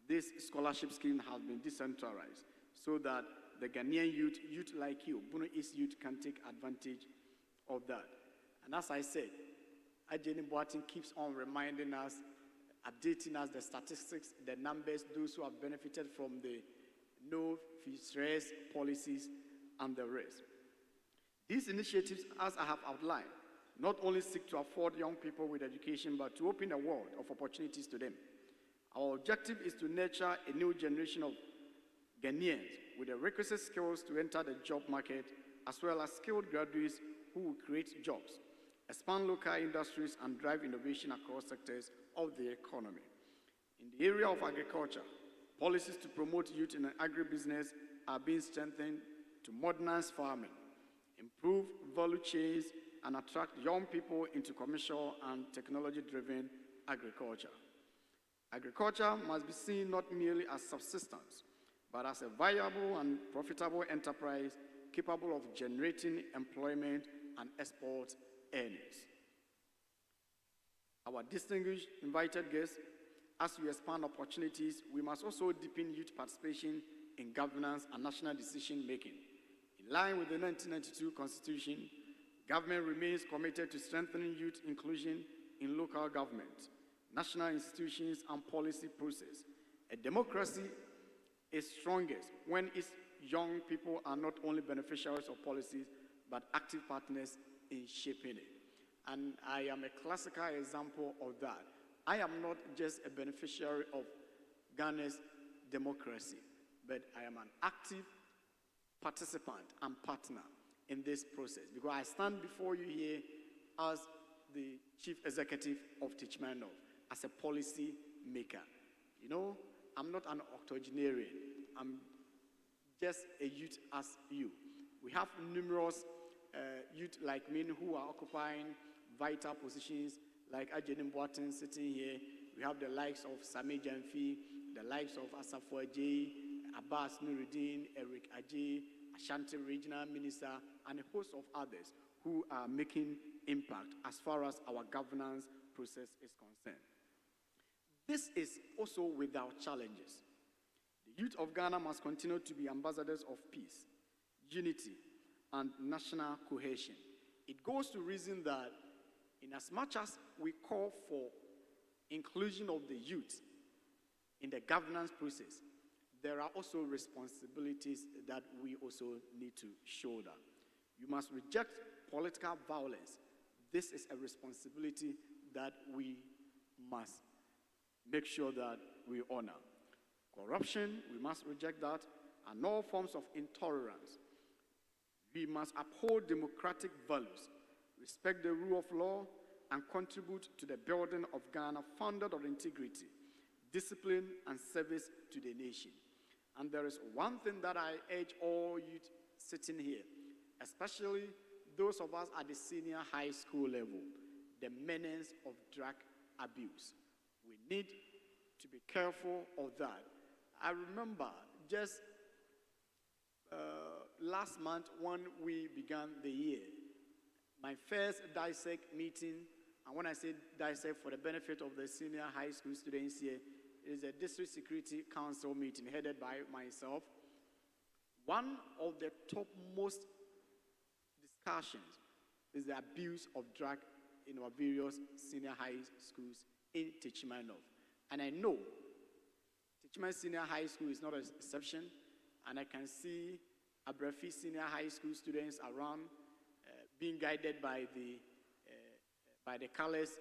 this scholarship scheme has been decentralized so that the Ghanaian youth like you, Bono East youth, can take advantage of that. And as I said, Ajeni Boateng keeps on reminding us, updating us the statistics, the numbers, those who have benefited from the no fee stress policies, and the rest. These initiatives, as I have outlined, not only seek to afford young people with education, but to open a world of opportunities to them. Our objective is to nurture a new generation of Ghanaians with the requisite skills to enter the job market, as well as skilled graduates who will create jobs, expand local industries, and drive innovation across sectors of the economy. In the area of agriculture, policies to promote youth in agribusiness are being strengthened to modernize farming, improve value chains, and attract young people into commercial and technology-driven agriculture. Agriculture must be seen not merely as subsistence, but as a viable and profitable enterprise capable of generating employment and export earnings. Our distinguished invited guests, as we expand opportunities, we must also deepen youth participation in governance and national decision-making. In line with the 1992 Constitution, government remains committed to strengthening youth inclusion in local government, national institutions, and policy process. A democracy is strongest when its young people are not only beneficiaries of policies, but active partners in shaping it. And I am a classical example of that. I am not just a beneficiary of Ghana's democracy, but I am an active participant and partner in this process, because I stand before you here as the chief executive of Techiman North, as a policy maker. You know, I'm not an octogenarian. I'm just a youth as you. We have numerous youth like me who are occupying vital positions, like Ajeni Boateng sitting here. We have the likes of Sami Jamfi, the likes of Asafo Ajay, Abbas Nuruddin, Eric Ajay, Ashanti Regional Minister, and a host of others who are making impact as far as our governance process is concerned. This is also without challenges. The youth of Ghana must continue to be ambassadors of peace, unity, and national cohesion. It goes to reason that in as much as we call for inclusion of the youth in the governance process, there are also responsibilities that we also need to shoulder. You must reject political violence. This is a responsibility that we must make sure that we honor. Corruption, we must reject that, and all forms of intolerance. We must uphold democratic values, respect the rule of law, and contribute to the building of Ghana founded on integrity, discipline, and service to the nation. And there is one thing that I urge all youth sitting here, especially those of us at the senior high school level, the menace of drug abuse. We need to be careful of that. I remember just last month when we began the year, my first dissect meeting, and when I say dissect for the benefit of the senior high school students here, is a district security council meeting headed by myself. One of the topmost discussions is the abuse of drug in our various senior high schools in Techimanov. And I know Techiman Senior High School is not an exception, and I can see Abrafi Senior High School students around being guided by the colors,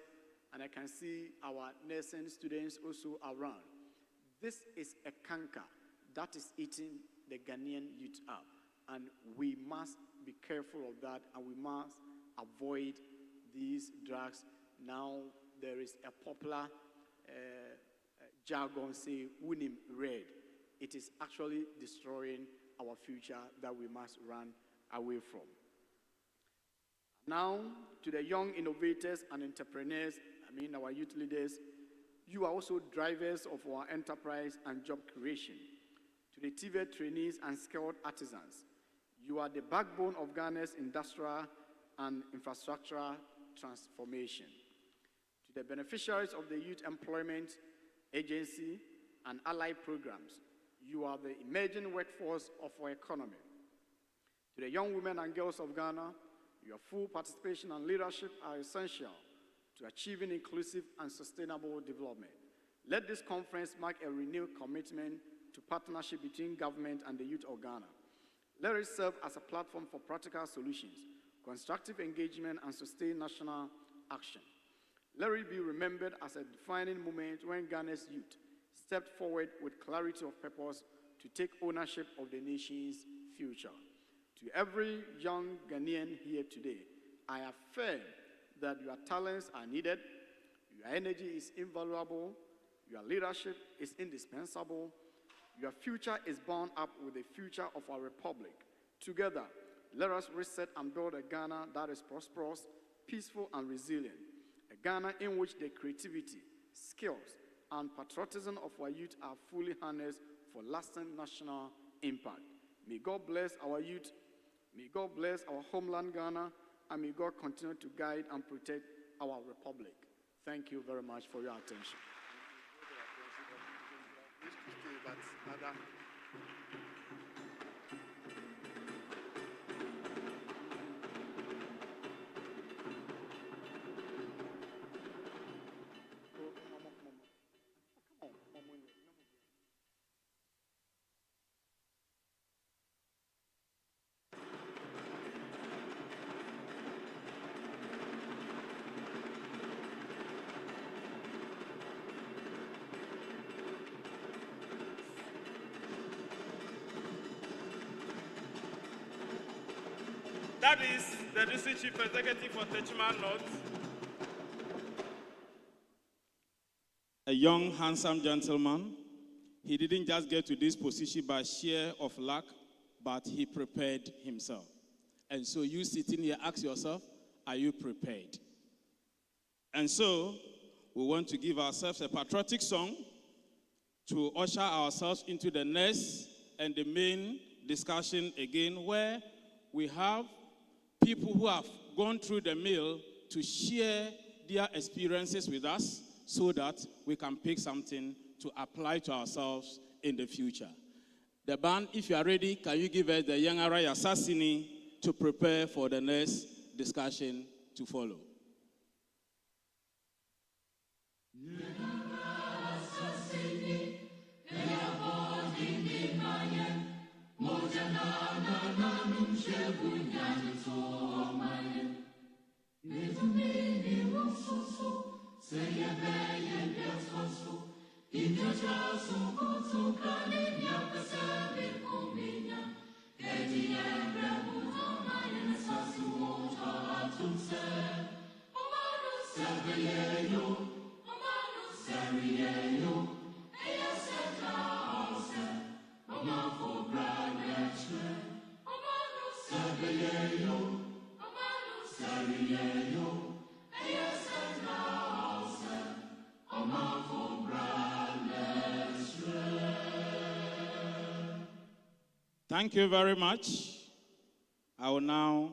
and I can see our nursing students also around. This is a canker that is eating the Ghanaian youth up, and we must be careful of that, and we must avoid these drugs. Now there is a popular jargon say "Unim Red." It is actually destroying our future that we must run away from. Now, to the young innovators and entrepreneurs, our youth leaders, you are also drivers of our enterprise and job creation. To the TVET trainees and skilled artisans, you are the backbone of Ghana's industrial and infrastructural transformation. To the beneficiaries of the Youth Employment Agency and allied programs, you are the emerging workforce of our economy. To the young women and girls of Ghana, your full participation and leadership are essential to achieving inclusive and sustainable development. Let this conference mark a renewed commitment to partnership between government and the youth of Ghana. Let it serve as a platform for practical solutions, constructive engagement, and sustained national action. Let it be remembered as a defining moment when Ghana's youth stepped forward with clarity of purpose to take ownership of the nation's future. To every young Ghanaian here today, I affirm that your talents are needed, your energy is invaluable, your leadership is indispensable, your future is bound up with the future of our republic. Together, let us reset and build a Ghana that is prosperous, peaceful, and resilient. A Ghana in which the creativity, skills, and patriotism of our youth are fully harnessed for lasting national impact. May God bless our youth, may God bless our homeland Ghana, and may God continue to guide and protect our republic. Thank you very much for your attention. That is the District Chief Executive for Techiman North. A young, handsome gentleman. He didn't just get to this position by sheer of luck, but he prepared himself. And so you sitting here, ask yourself, are you prepared? And so we want to give ourselves a patriotic song to usher ourselves into the next and the main discussion again, where we have people who have gone through the mill to share their experiences with us so that we can pick something to apply to ourselves in the future. The band, if you are ready, can you give us the Young Araya Assassini to prepare for the next discussion to follow? Thank you very much. I will now,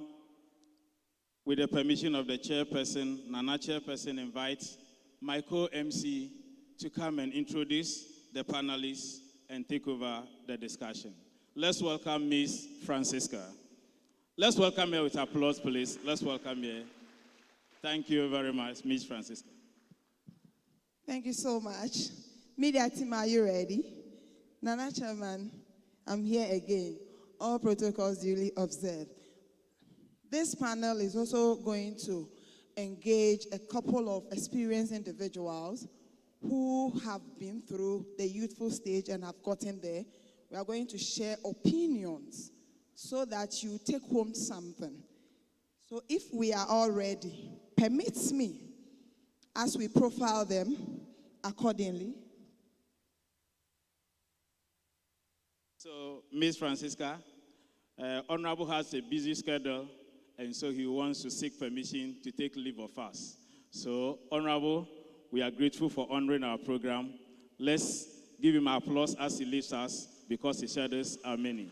with the permission of the chairperson, Nana chairperson, invite my co-MC to come and introduce the panelists and take over the discussion. Let's welcome Miss Francisca. Let's welcome her with applause, please. Let's welcome her. Thank you very much, Miss Francisca. Thank you so much. Media team, are you ready? Nana Chairman, I'm here again. All protocols duly observed. This panel is also going to engage a couple of experienced individuals who have been through the youthful stage and have gotten there. We are going to share opinions so that you take home something. So if we are all ready, permit me as we profile them accordingly. So, Ms. Francisca, Honorable has a busy schedule, and so he wants to seek permission to take leave of us. So, Honorable, we are grateful for honoring our program. Let's give him applause as he leaves us, because his shadows are many.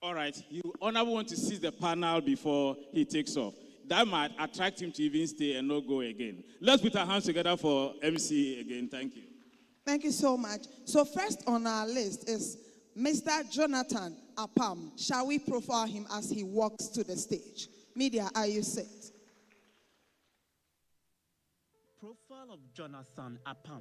All right, Honorable wants to seize the panel before he takes off. That might attract him to even stay and not go again. Let's put our hands together for MC again. Thank you. Thank you so much. So first on our list is Mr. Jonathan Apam. Shall we profile him as he walks to the stage? Media, are you set? Profile of Jonathan Apam.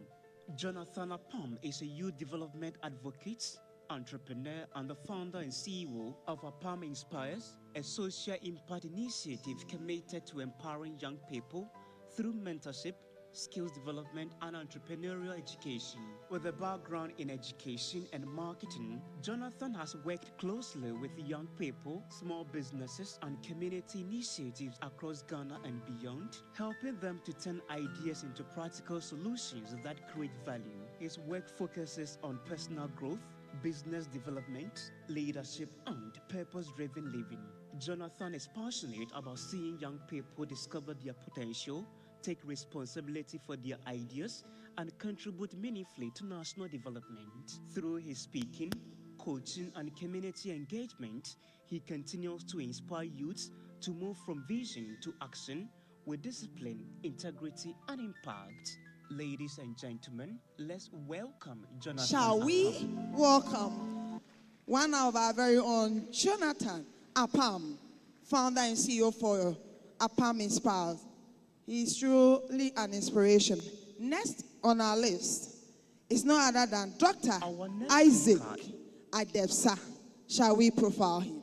Jonathan Apam is a youth development advocate, entrepreneur, and the founder and CEO of Apam Inspires, a social impact initiative committed to empowering young people through mentorship, skills development, and entrepreneurial education. With a background in education and marketing, Jonathan has worked closely with young people, small businesses, and community initiatives across Ghana and beyond, helping them to turn ideas into practical solutions that create value. His work focuses on personal growth, business development, leadership, and purpose-driven living. Jonathan is passionate about seeing young people discover their potential, take responsibility for their ideas, and contribute meaningfully to national development. Through his speaking, coaching, and community engagement, he continues to inspire youths to move from vision to action with discipline, integrity, and impact. Ladies and gentlemen, let's welcome Jonathan. Shall we welcome one of our very own, Jonathan Apam, founder and CEO for Apam Inspires. He is truly an inspiration. Next on our list is no other than Dr. Isaac Adebsa. Shall we profile him?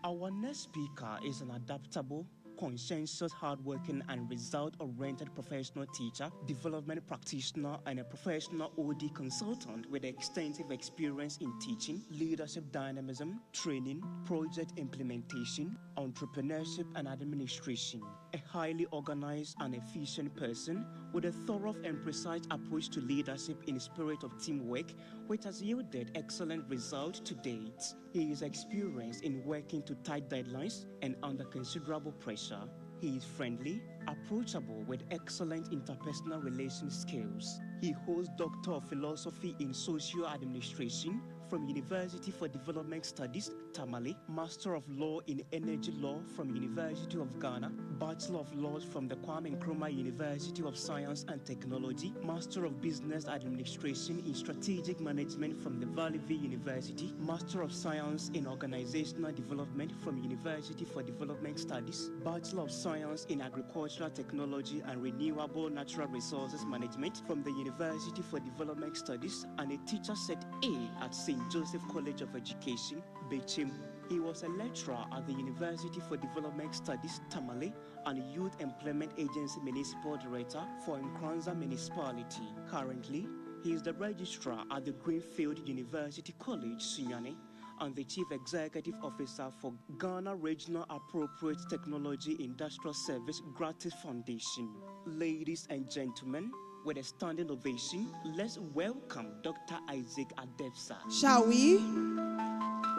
Our next speaker is an adaptable, conscientious, hardworking, and result-oriented professional teacher, development practitioner, and a professional OD consultant with extensive experience in teaching, leadership dynamism, training, project implementation, entrepreneurship, and administration. A highly organized and efficient person with a thorough and precise approach to leadership in spirit of teamwork, which has yielded excellent results to date. He is experienced in working to tight deadlines and under considerable pressure. He is friendly, approachable with excellent interpersonal relation skills. He holds Doctor of Philosophy in Social Administration from University for Development Studies, Tamale, Master of Law in Energy Law from University of Ghana, Bachelor of Laws from the Kwame Nkrumah University of Science and Technology, Master of Business Administration in Strategic Management from the Valley View University, Master of Science in Organizational Development from University for Development Studies, Bachelor of Science in Agricultural Technology and Renewable Natural Resources Management from the University for Development Studies, and a teacher set A at St. Joseph College of Education, Bechim. He was a lecturer at the University for Development Studies, Tamale, and Youth Employment Agency Municipal Director for Nkranza Municipality. Currently, he is the registrar at the Greenfield University College, Sunyani, and the Chief Executive Officer for Ghana Regional Appropriate Technology Industrial Service Gratis Foundation. Ladies and gentlemen, with a standing ovation, let's welcome Dr. Isaac Adebsa. Shall we?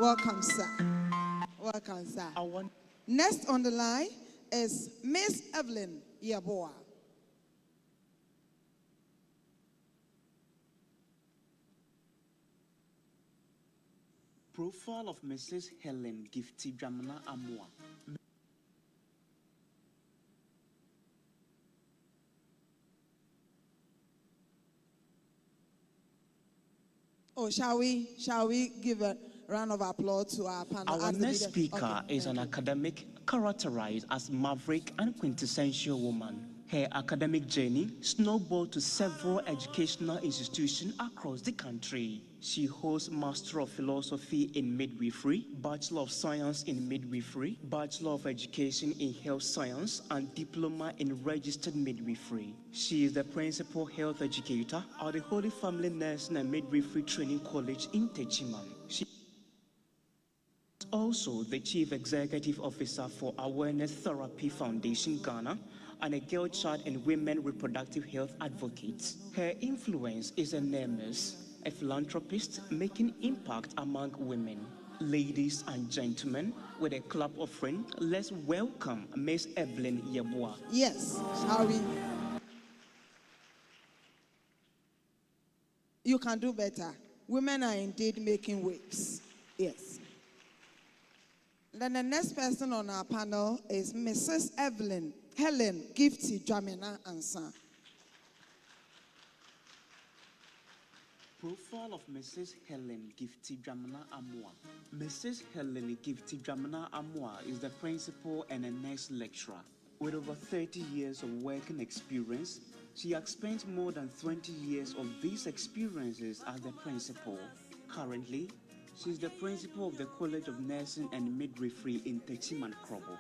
Welcome, sir. Welcome, sir. Next on the line is Miss Evelyn Yeboah. Profile of Mrs. Helen Gifty Dramana Amwa. Oh, shall we give a round of applause to our panel? Our next speaker is an academic characterized as maverick and quintessential woman. Her academic journey snowballed to several educational institutions across the country. She holds Master of Philosophy in Midwifery, Bachelor of Science in Midwifery, Bachelor of Education in Health Science, and Diploma in Registered Midwifery. She is the Principal Health Educator at the Holy Family Nursing and Midwifery Training College in Techiman. She is also the Chief Executive Officer for Awareness Therapy Foundation Ghana, and a girl child and women reproductive health advocate. Her influence is enormous, a philanthropist making impact among women. Ladies and gentlemen, with a clap of friends, let's welcome Miss Evelyn Yeboah. Yes, shall we? You can do better. Women are indeed making waves. Yes. Then the next person on our panel is Mrs. Helen Gifty Dramana Ansa. Profile of Mrs. Helen Gifty Dramana Amwa. Mrs. Helen Gifty Dramana Amwa is the principal and a nurse lecturer. With over 30 years of working experience, she has spent more than 20 years of these experiences as the principal. Currently, she is the principal of the College of Nursing and Midwifery in Techiman Krobo.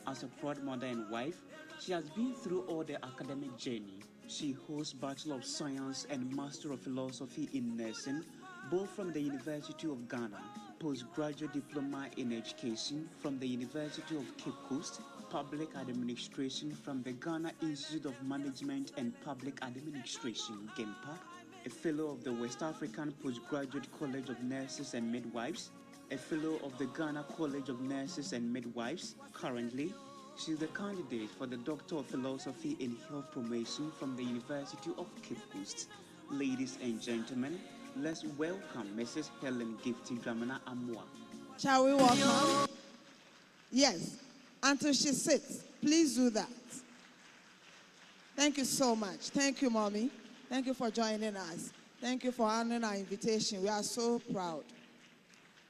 As a proud mother and wife, she has been through all the academic journey. She holds Bachelor of Science and Master of Philosophy in Nursing, both from the University of Ghana, Postgraduate Diploma in Education from the University of Cape Coast, Public Administration from the Ghana Institute of Management and Public Administration, GEMPA, a Fellow of the West African Postgraduate College of Nurses and Midwives, a Fellow of the Ghana College of Nurses and Midwives. Currently, she is the candidate for the Doctor of Philosophy in Health Promotion from the University of Cape Coast. Ladies and gentlemen, let's welcome Mrs. Helen Gifty Dramana Amwa. Shall we welcome? Yes. Until she sits, please do that. Thank you so much. Thank you, Mommy. Thank you for joining us. Thank you for honoring our invitation. We are so proud.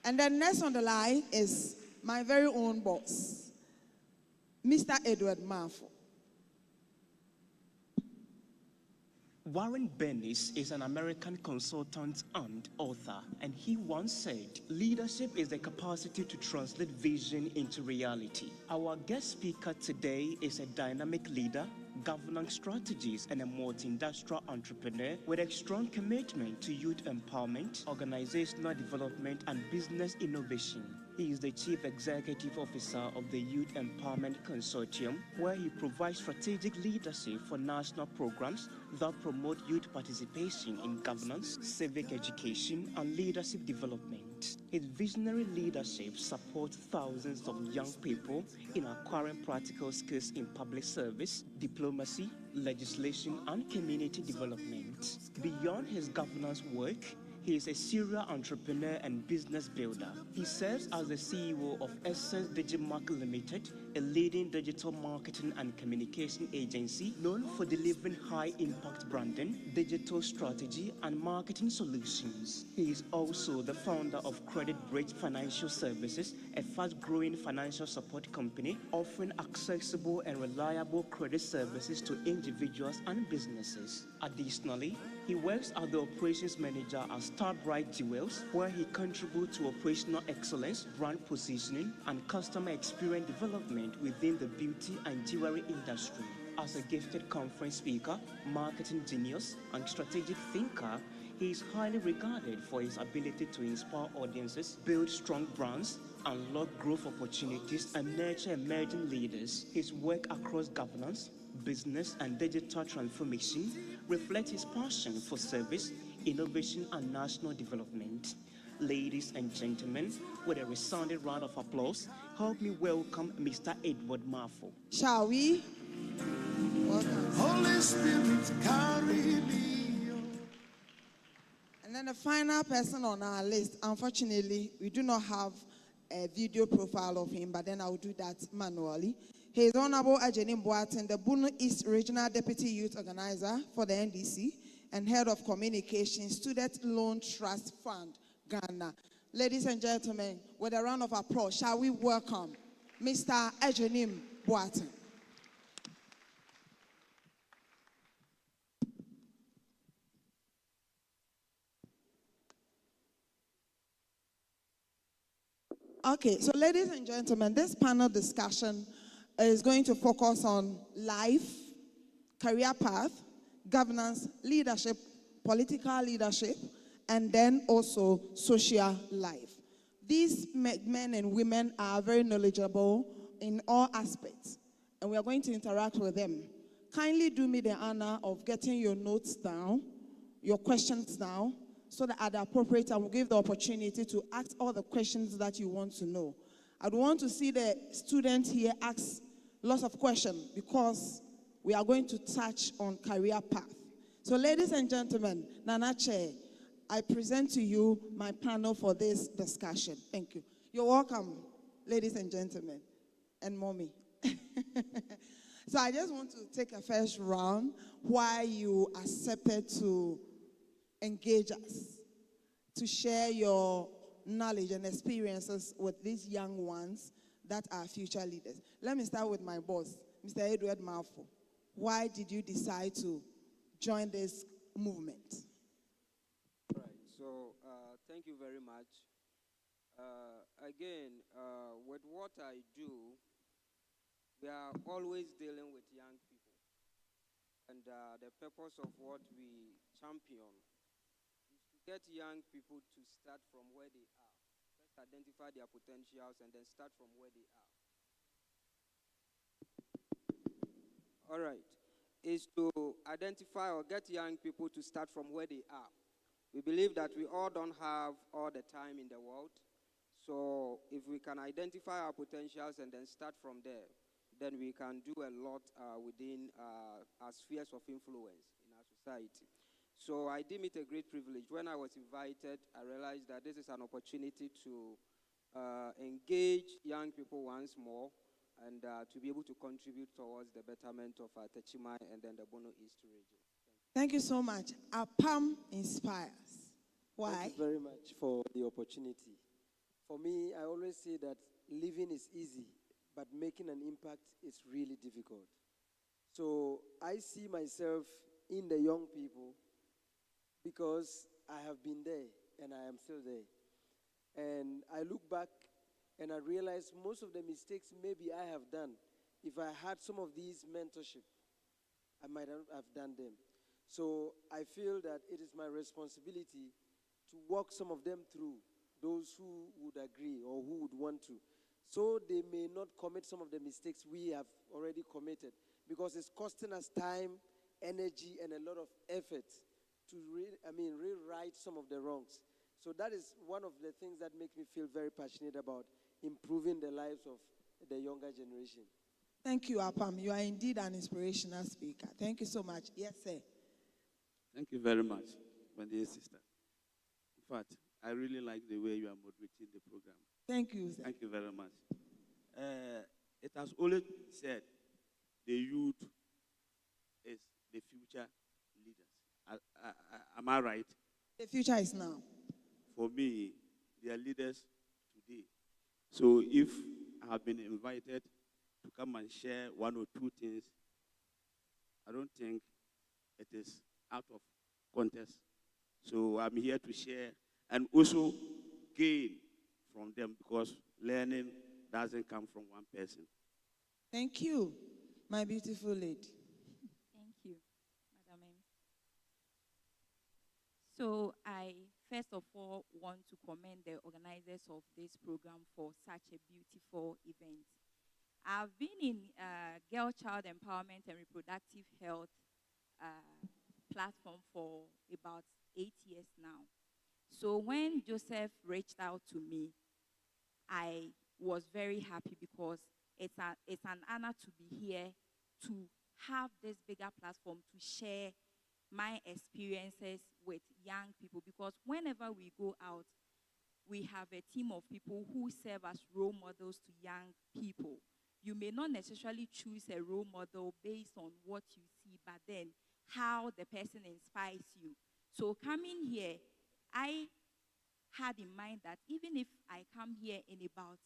And then next on the line is my very own boss, Mr. Edward Manfo. Warren Bennis is an American consultant and author, and he once said, "Leadership is the capacity to translate vision into reality." Our guest speaker today is a dynamic leader, governance strategist, and a multi-industrial entrepreneur with a strong commitment to youth empowerment, organizational development, and business innovation. He is the Chief Executive Officer of the Youth Empowerment Consortium, where he provides strategic leadership for national programs that promote youth participation in governance, civic education, and leadership development. development. His visionary leadership supports thousands of young people in acquiring practical skills in public service, diplomacy, legislation, and community development. Beyond his governance work, he is a serial entrepreneur and business builder. He serves as the CEO of Essence Digimark Limited, a leading digital marketing and communication agency known for delivering high-impact branding, digital strategy, and marketing solutions. He is also the founder of Credit Bridge Financial Services, a fast-growing financial support company offering accessible and reliable credit services to individuals and businesses. Additionally, he works as the operations manager at Starbright Jewels, where he contributes to operational excellence, brand positioning, and customer experience development within the beauty and jewelry industry. As a gifted conference speaker, marketing genius, and strategic thinker, he is highly regarded for his ability to inspire audiences, build strong brands, unlock growth opportunities, and nurture emerging leaders. His work across governance, business, and digital transformation reflects his passion for service, innovation, and national development. Ladies and gentlemen, with a resounding round of applause, help me welcome Mr. Edward Marfo. Shall we? Holy Spirit, carry me. And then the final person on our list, unfortunately, we do not have a video profile of him, but then I'll do that manually. He is Honorable Ajenim Boateng, the Bono East Regional Deputy Youth Organizer for the NDC and Head of Communication, Student Loan Trust Fund, Ghana. Ladies and gentlemen, with a round of applause, shall we welcome Mr. Ajenim Boateng. Okay, so ladies and gentlemen, this panel discussion is going to focus on life, career path, governance, leadership, political leadership, and then also social life. These men and women are very knowledgeable in all aspects, and we are going to interact with them. Kindly do me the honor of getting your notes down, your questions down, so that at the appropriate time, we'll give the opportunity to ask all the questions that you want to know. I'd want to see the students here ask lots of questions because we are going to touch on career path. So ladies and gentlemen, Nana Chair, I present to you my panel for this discussion. Thank you. You're welcome, ladies and gentlemen, and mommy. So I just want to take a first round why you accepted to engage us, to share your knowledge and experiences with these young ones that are future leaders. Let me start with my boss, Mr. Edward Marfo. Why did you decide to join this movement? Right, so thank you very much. Again, with what I do, we are always dealing with young people. And the purpose of what we champion get young people to start from where they are. First identify their potentials and then start from where they are. All right. Is to identify or get young people to start from where they are. We believe that we all don't have all the time in the world. So if we can identify our potentials and then start from there, then we can do a lot within our spheres of influence in our society. So I deem it a great privilege. When I was invited, I realized that this is an opportunity to engage young people once more and to be able to contribute towards the betterment of Techima and then the Bono East region. Thank you so much. APAM inspires. Why? Thank you very much for the opportunity. For me, I always say that living is easy, but making an impact is really difficult. So I see myself in the young people because I have been there and I am still there. And I look back and I realize most of the mistakes maybe I have done, if I had some of these mentorship, I might have done them. So I feel that it is my responsibility to walk some of them through, those who would agree or who would want to, so they may not commit some of the mistakes we have already committed, because it's costing us time, energy, and a lot of effort to rewrite some of the wrongs. So that is one of the things that make me feel very passionate about improving the lives of the younger generation. Thank you, Apam. You are indeed an inspirational speaker. Thank you so much. Yes, sir. Thank you very much, my dear sister. In fact, I really like the way you are moderating the program. Thank you, sir. Thank you very much. It has always been said the youth is the future leaders. Am I right? The future is now. For me, they are leaders today. So if I have been invited to come and share one or two things, I don't think it is out of context. So I'm here to share and also gain from them, because learning doesn't come from one person. Thank you, my beautiful lady. Thank you, Madam M. So I first of all want to commend the organizers of this program for such a beautiful event. I've been in girl child empowerment and reproductive health platform for about 8 years now. So when Joseph reached out to me, I was very happy, because it's an honor to be here to have this bigger platform to share my experiences with young people, because whenever we go out, we have a team of people who serve as role models to young people. You may not necessarily choose a role model based on what you see, but then how the person inspires you. So coming here, I had in mind that even if I come here and about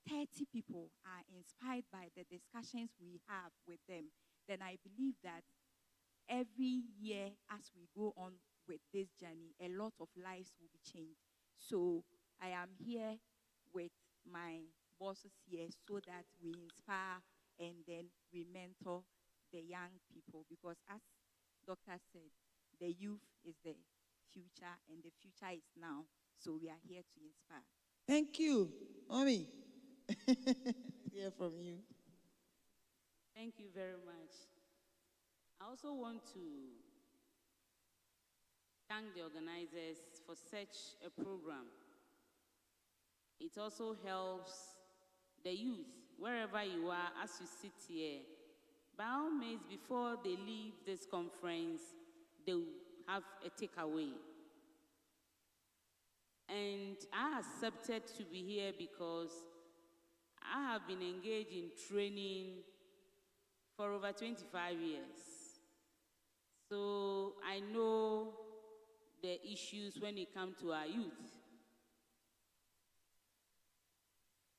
30 people are inspired by the discussions we have with them, then I believe that every year as we go on with this journey, a lot of lives will be changed. So I am here with my bosses here so that we inspire and then we mentor the young people, because as Doctor said, the youth is the future and the future is now. So we are here to inspire. Thank you, Mommy. Hear from you. Thank you very much. I also want to thank the organizers for such a program. It also helps the youth, wherever you are, as you sit here. By all means, before they leave this conference, they will have a takeaway. And I accepted to be here because I have been engaged in training for over 25 years. So I know the issues when it comes to our youth.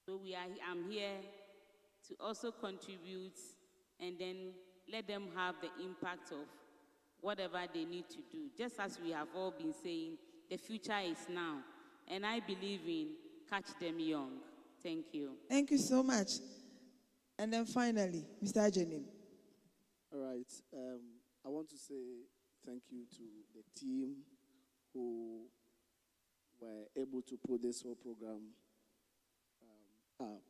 So I'm here to also contribute and then let them have the impact of whatever they need to do. Just as we have all been saying, the future is now. And I believe in catch them young. Thank you. Thank you so much. And then finally, Mr. Ajenim. All right. I want to say thank you to the team who were able to put this whole program up.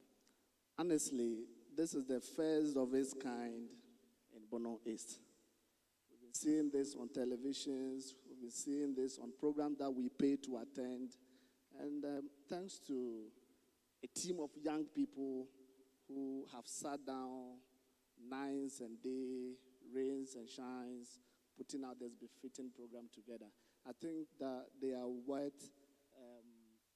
Honestly, this is the first of its kind in Bono East. We've been seeing this on televisions. We've been seeing this on programs that we pay to attend. And thanks to a team of young people who have sat down nights and days, rains and shines, putting out this befitting program together. I think that they are worth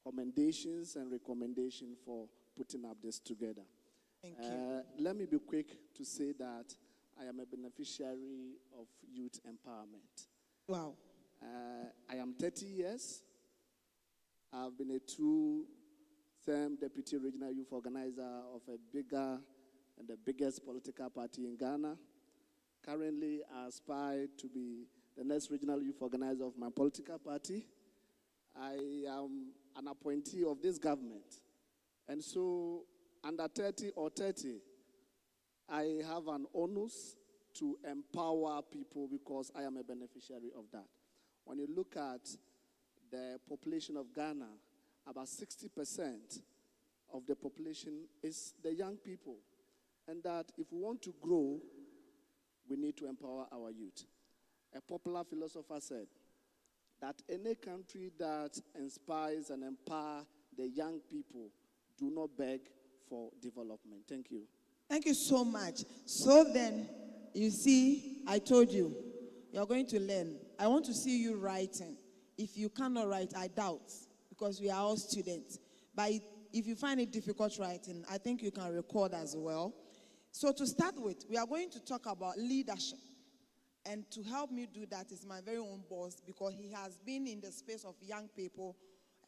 commendations and recommendations for putting up this together. Thank you. Let me be quick to say that I am a beneficiary of youth empowerment. Wow. I am 30 years. I've been a two-term deputy regional youth organizer of a bigger and the biggest political party in Ghana. Currently, I aspire to be the next regional youth organizer of my political party. I am an appointee of this government. And so, under 30 or 30, I have an onus to empower people because I am a beneficiary of that. When you look at the population of Ghana, about 60% of the population is the young people. And that if we want to grow, we need to empower our youth. A popular philosopher said, that any country that inspires and empowers the young people do not beg for development. Thank you. Thank you so much. So then, you see, I told you, you're going to learn. I want to see you writing. If you cannot write, I doubt, because we are all students. But if you find it difficult writing, I think you can record as well. So to start with, we are going to talk about leadership. And to help me do that is my very own boss, because he has been in the space of young people,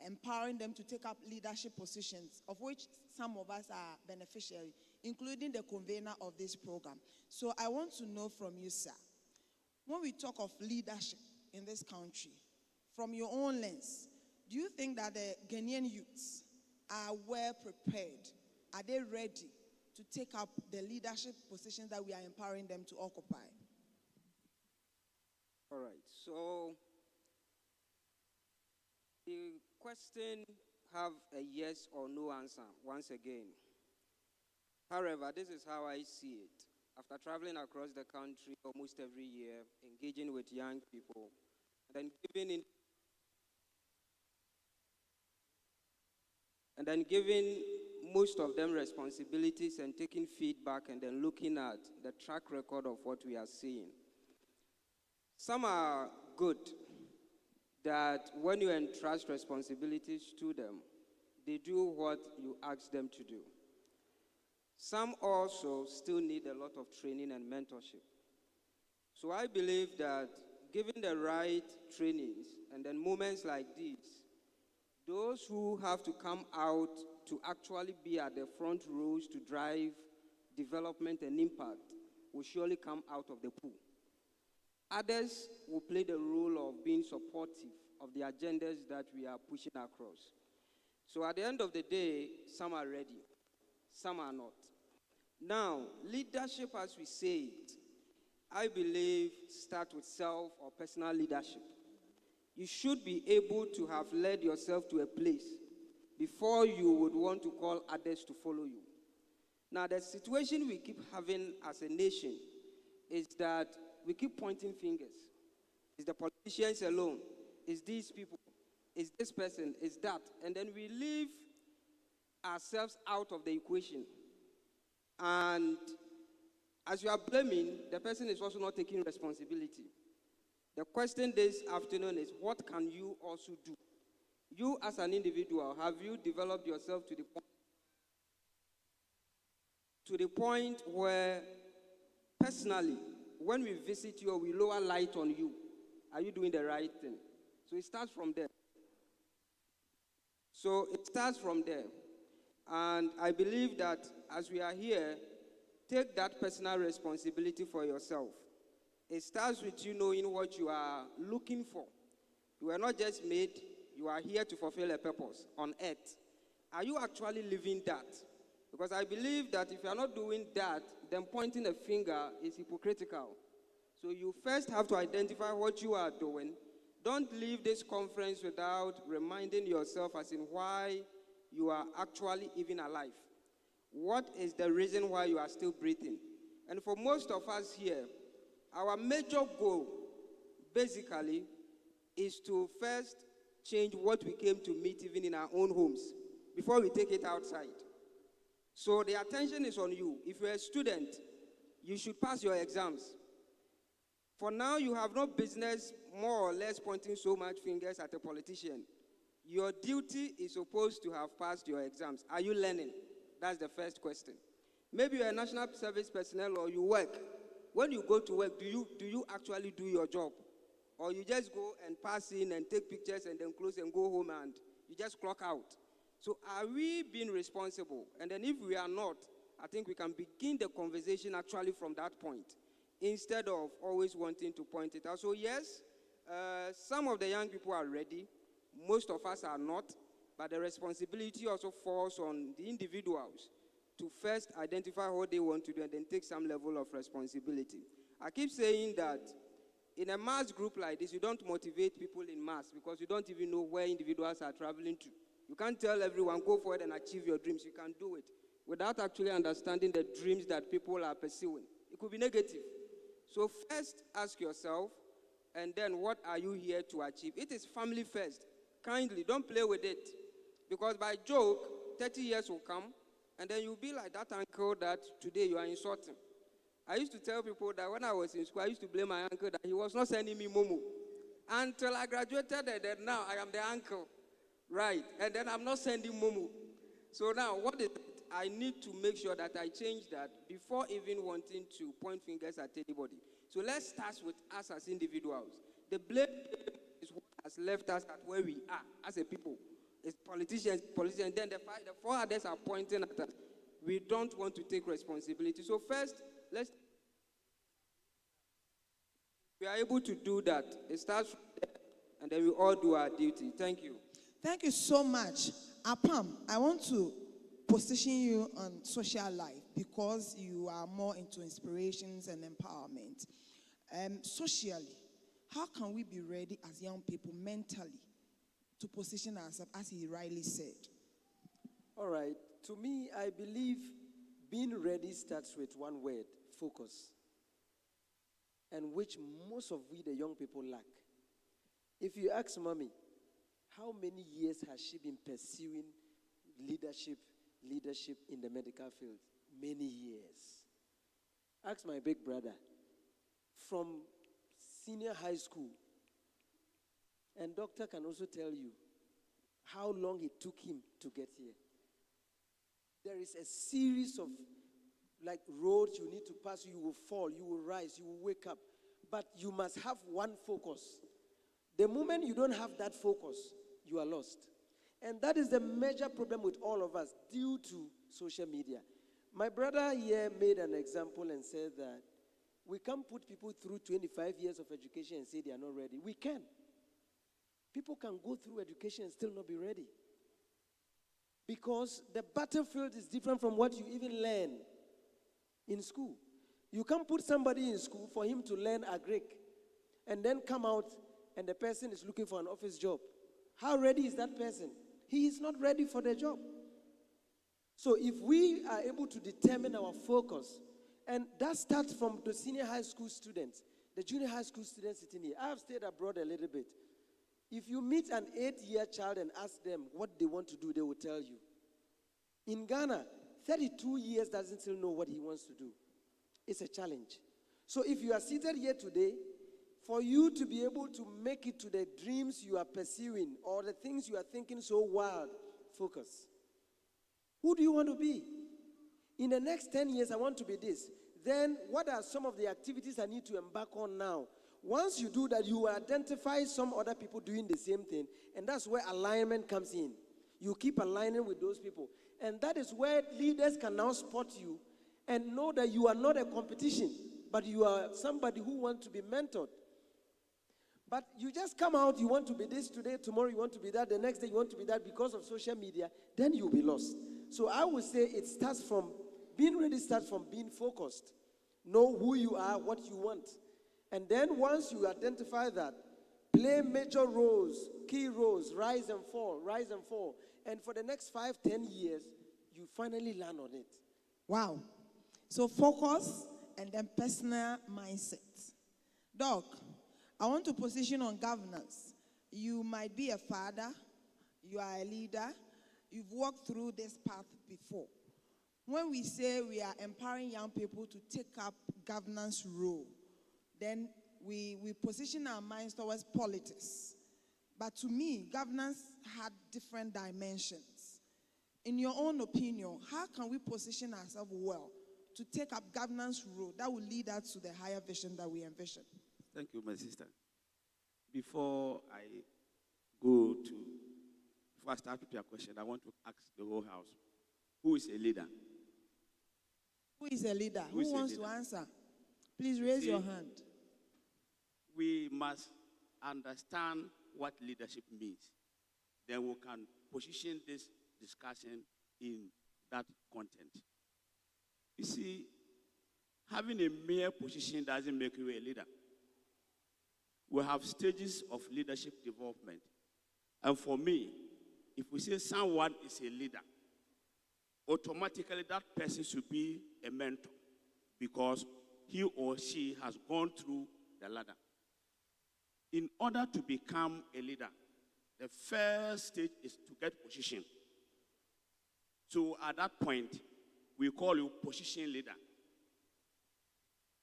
empowering them to take up leadership positions, of which some of us are beneficiaries, including the convener of this program. So I want to know from you, sir, when we talk of leadership in this country, from your own lens, do you think that the Ghanaian youths are well prepared? Are they ready to take up the leadership positions that we are empowering them to occupy? All right, so the question have a yes or no answer once again. However, this is how I see it. After traveling across the country almost every year, engaging with young people, and then giving most of them responsibilities and taking feedback and then looking at the track record of what we are seeing. Some are good, that when you entrust responsibilities to them, they do what you ask them to do. Some also still need a lot of training and mentorship. So I believe that given the right trainings and then moments like these, those who have to come out to actually be at the front rows to drive development and impact will surely come out of the pool. Others will play the role of being supportive of the agendas that we are pushing across. So at the end of the day, some are ready, some are not. Now, leadership, as we say it, I believe starts with self or personal leadership. You should be able to have led yourself to a place before you would want to call others to follow you. Now, the situation we keep having as a nation is that we keep pointing fingers. It's the politicians alone. It's these people. It's this person. It's that. And then we leave ourselves out of the equation. And as you are blaming, the person is also not taking responsibility. The question this afternoon is, what can you also do? You as an individual, have you developed yourself to the point where personally, when we visit you or we lower light on you, are you doing the right thing? So it starts from there. And I believe that as we are here, take that personal responsibility for yourself. It starts with you knowing what you are looking for. You are not just made, you are here to fulfill a purpose on earth. Are you actually living that? Because I believe that if you are not doing that, then pointing a finger is hypocritical. So you first have to identify what you are doing. Don't leave this conference without reminding yourself as in why you are actually even alive. What is the reason why you are still breathing? And for most of us here, our major goal, basically, is to first change what we came to meet even in our own homes before we take it outside. So the attention is on you. If you're a student, you should pass your exams. For now, you have no business more or less pointing so much fingers at a politician. Your duty is supposed to have passed your exams. Are you learning? That's the first question. Maybe you're a national service personnel or you work. When you go to work, do you actually do your job? Or you just go and pass in and take pictures and then close and go home and you just clock out? So are we being responsible? And then if we are not, I think we can begin the conversation actually from that point, instead of always wanting to point it out. So yes, some of the young people are ready. Most of us are not. But the responsibility also falls on the individuals to first identify what they want to do and then take some level of responsibility. I keep saying that in a mass group like this, you don't motivate people in mass because you don't even know where individuals are traveling to. You can't tell everyone, go forward and achieve your dreams. You can't do it without actually understanding the dreams that people are pursuing. It could be negative. So first ask yourself, And then what are you here to achieve? It is family first. Kindly, don't play with it. Because by joke, 30 years will come, and then you'll be like that uncle that today you are insulting. I used to tell people that when I was in school, I used to blame my uncle that he was not sending me momo. Until I graduated, and then now I am the uncle. Right, and then I'm not sending momo. So now, what is it? I need to make sure that I change that before even wanting to point fingers at anybody. So let's start with us as individuals. The blame is what has left us at where we are as a people. It's politicians, then the four others are pointing at us. We don't want to take responsibility. So first, we are able to do that. It starts from there, and then we all do our duty. Thank you. Thank you so much. Apam, I want to position you on social life because you are more into inspirations and empowerment. Socially, how can we be ready as young people mentally to position ourselves, as he rightly said? All right. To me, I believe being ready starts with one word: focus. And which most of we, the young people, lack. If you ask mommy, how many years has she been pursuing leadership in the medical field? Many years. Ask my big brother, from senior high school, and doctor can also tell you how long it took him to get here. There is a series of roads you need to pass. You will fall, you will rise, you will wake up. But you must have one focus. The moment you don't have that focus, you are lost. And that is the major problem with all of us due to social media. My brother here made an example and said that we can't put people through 25 years of education and say they are not ready. We can. People can go through education and still not be ready. Because the battlefield is different from what you even learn in school. You can't put somebody in school for him to learn agric and then come out and the person is looking for an office job. How ready is that person? He is not ready for the job. So if we are able to determine our focus, and that starts from the senior high school students, the junior high school students sitting here. I have stayed abroad a little bit. If you meet an 8-year child and ask them what they want to do, they will tell you. In Ghana, 32 years doesn't still know what he wants to do. It's a challenge. So if you are seated here today, for you to be able to make it to the dreams you are pursuing or the things you are thinking so wild, focus. Who do you want to be? In the next 10 years, I want to be this. Then what are some of the activities I need to embark on now? Once you do that, you will identify some other people doing the same thing, and that's where alignment comes in. You keep aligning with those people. And that is where leaders can now spot you and know that you are not a competition, but you are somebody who wants to be mentored. But you just come out, you want to be this today, tomorrow you want to be that, the next day you want to be that because of social media, then you'll be lost. So I would say it starts from, being ready starts from being focused. Know who you are, what you want. And then once you identify that, play major roles, key roles, rise and fall, rise and fall. And for the next 5, 10 years, you finally land on it. Wow. So focus and then personal mindset. Doc, I want to position on governance. You might be a father, you are a leader, you've walked through this path before. When we say we are empowering young people to take up governance role, then we position our minds towards politics. But to me, governance had different dimensions. In your own opinion, how can we position ourselves well to take up governance role that will lead us to the higher vision that we envision? Thank you, my sister. Before I start with your question, I want to ask the whole house, who is a leader? Who is a leader? Who wants to answer? Please raise your hand. We must understand what leadership means. Then we can position this discussion in that content. You see, having a mere position doesn't make you a leader. We have stages of leadership development. And for me, if we say someone is a leader, automatically that person should be a mentor because he or she has gone through the ladder. In order to become a leader, the first stage is to get position. So at that point, we call you position leader.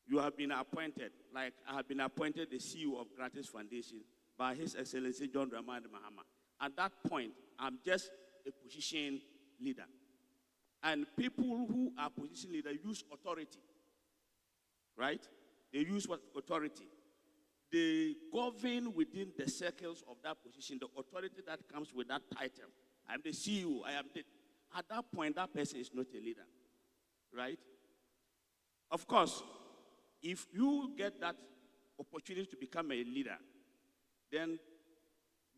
You have been appointed, like I have been appointed the CEO of Gratis Foundation by His Excellency John Dramani Mahama. At that point, I'm just a position leader. And people who are position leader use authority, right? They use what? Authority. They govern within the circles of that position, the authority that comes with that title. I'm the CEO, I am the... At that point, that person is not a leader, right? Of course, if you get that opportunity to become a leader, then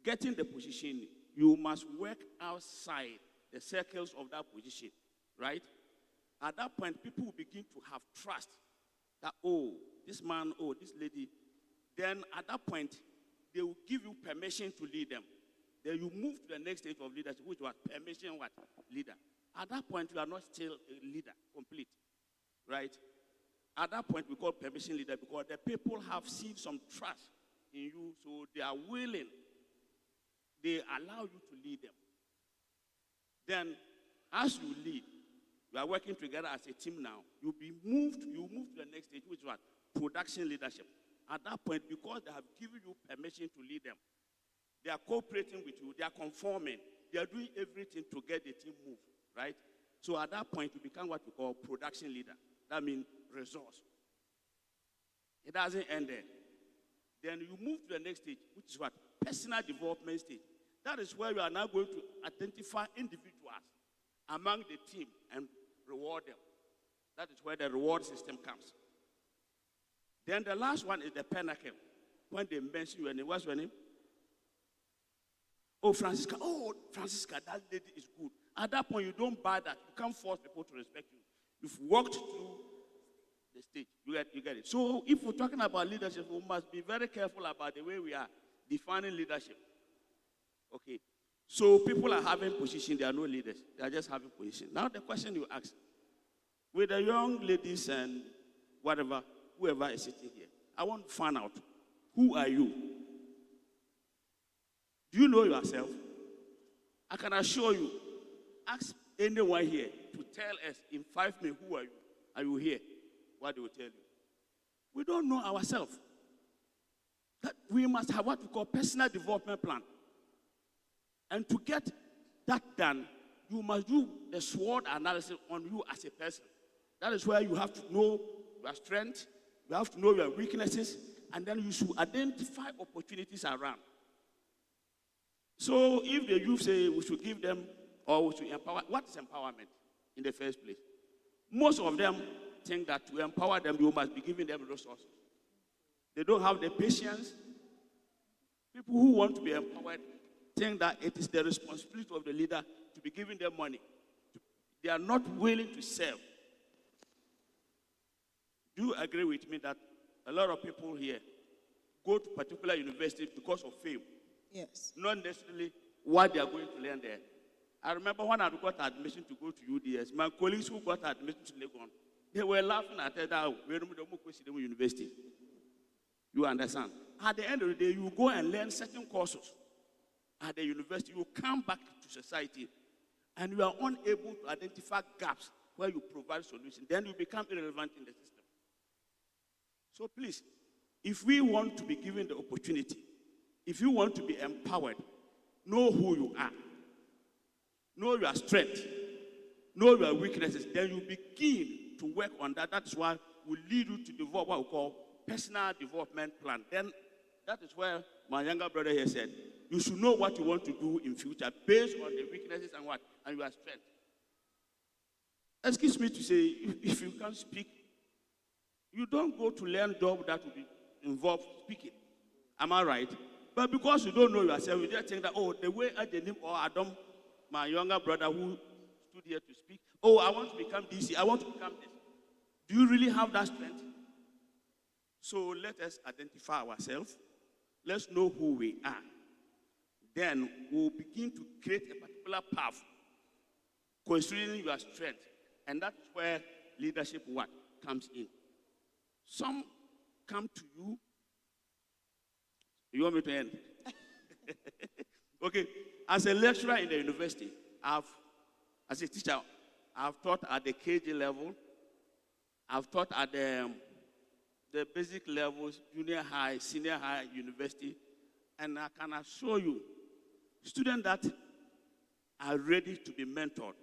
getting the position, you must work outside the circles of that position, right? At that point, people will begin to have trust that, oh, this man, oh, this lady. Then at that point, they will give you permission to lead them. Then you move to the next stage of leadership, which was permission what? Leader. At that point, you are not still a leader, complete, right? At that point, we call permission leader because the people have seen some trust in you, so they are willing. They allow you to lead them. Then, as you lead, you are working together as a team now. You move to the next stage, which is what? Production leadership. At that point, because they have given you permission to lead them, they are cooperating with you, they are conforming, they are doing everything to get the team moved, right? So at that point, you become what we call production leader. That means resource. It doesn't end there. Then you move to the next stage, which is what? Personal development stage. That is where you are now going to identify individuals among the team and reward them. That is where the reward system comes. Then the last one is the pinnacle. When they mention your name, what's your name? Oh, Francisca. Oh, Francisca, that lady is good. At that point, you don't buy that. You can't force people to respect you. You've walked through the stage. You get it. So if we're talking about leadership, we must be very careful about the way we are defining leadership. Okay. So people are having position. They are no leaders. They are just having position. Now the question you ask, with the young ladies and whatever, whoever is sitting here, I want to find out, who are you? Do you know yourself? I can assure you, ask anyone here to tell us in 5 minutes, who are you? Are you here? What they will tell you. We don't know ourselves. That we must have what we call personal development plan. And to get that done, you must do the SWOT analysis on you as a person. That is where you have to know your strengths, you have to know your weaknesses, and then you should identify opportunities around. So if the youth say we should give them or we should empower, what is empowerment in the first place? Most of them think that to empower them, you must be giving them resources. They don't have the patience. People who want to be empowered think that it is the responsibility of the leader to be giving them money. They are not willing to serve. Do you agree with me that a lot of people here go to particular universities because of fame? Yes. Not necessarily what they are going to learn there. I remember when I got admission to go to UDS, my colleagues who got admission to Legon, they were laughing at that university. You understand? At the end of the day, you go and learn certain courses at the university. You come back to society, and you are unable to identify gaps where you provide solutions. Then you become irrelevant in the system. So please, if we want to be given the opportunity, if you want to be empowered, know who you are. Know your strength. Know your weaknesses. Then you begin to work on that. That's why we lead you to develop what we call personal development plan. Then that is where my younger brother here said, you should know what you want to do in future based on the weaknesses and what? And your strength. Excuse me to say, if you can't speak, you don't go to learn job that will be involved speaking. Am I right? But because you don't know yourself, you just think that, oh, the way Adenim or Adam, my younger brother who stood here to speak, oh, I want to become DC, I want to become this. Do you really have that strength? So let us identify ourselves. Let's know who we are. Then we'll begin to create a particular path considering your strength. And that's where leadership work comes in. Some come to you. You want me to end? Okay. As a lecturer in the university, as a teacher, I've taught at the KG level. I've taught at the basic levels, junior high, senior high, university. And I can assure you, students that are ready to be mentored,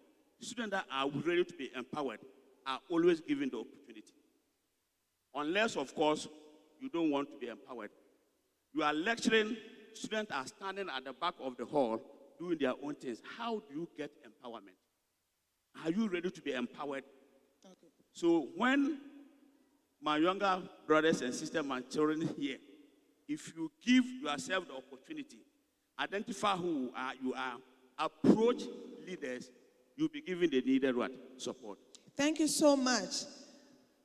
students that are ready to be empowered, are always given the opportunity. Unless, of course, you don't want to be empowered. You are lecturing, students are standing at the back of the hall doing their own things. How do you get empowerment? Are you ready to be empowered? Okay. So when my younger brothers and sisters, my children here, if you give yourself the opportunity, identify who you are, approach leaders, you'll be given the needed support. Thank you so much.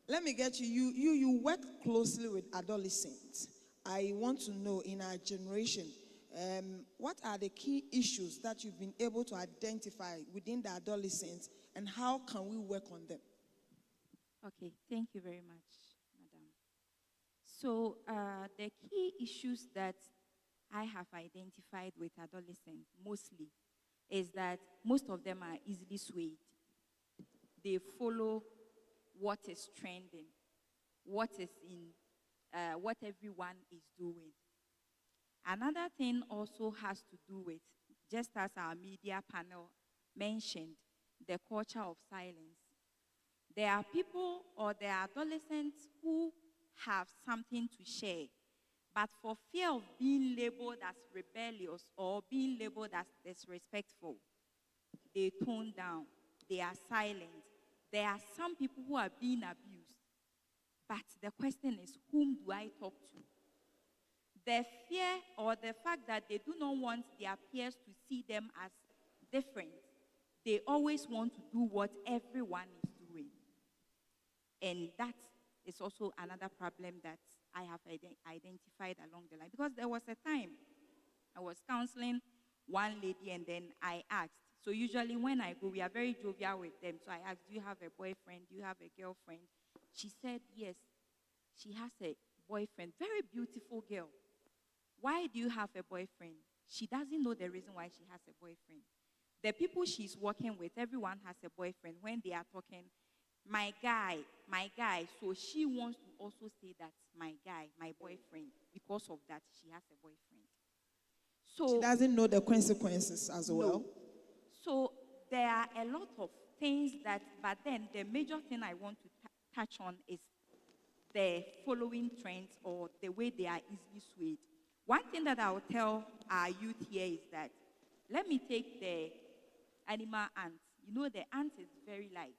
Let me get you. You work closely with adolescents. I want to know, in our generation, what are the key issues that you've been able to identify within the adolescents, and how can we work on them? Okay, thank you very much, Madam. So the key issues that I have identified with adolescents mostly is that most of them are easily swayed. They follow what is trending, what is in, what everyone is doing. Another thing also has to do with, just as our media panel mentioned, the culture of silence. There are people or there are adolescents who have something to share, but for fear of being labeled as rebellious or being labeled as disrespectful, they tone down, they are silent. There are some people who are being abused, but the question is, whom do I talk to? The fear or the fact that they do not want their peers to see them as different, they always want to do what everyone is doing. And that is also another problem that I have identified along the line. Because there was a time I was counseling one lady, and then I asked, so usually when I go, we are very jovial with them. So I asked, do you have a boyfriend? Do you have a girlfriend? She said, yes, she has a boyfriend. Very beautiful girl. Why do you have a boyfriend? She doesn't know the reason why she has a boyfriend. The people she's working with, everyone has a boyfriend. When they are talking, my guy. So she wants to also say that my guy, my boyfriend. Because of that, she has a boyfriend. So she doesn't know the consequences as well. No. So there are a lot of things that, but then the major thing I want to touch on is the following trends or the way they are easily swayed. One thing that I will tell our youth here is that, let me take the animal ant. You know, the ant is very light.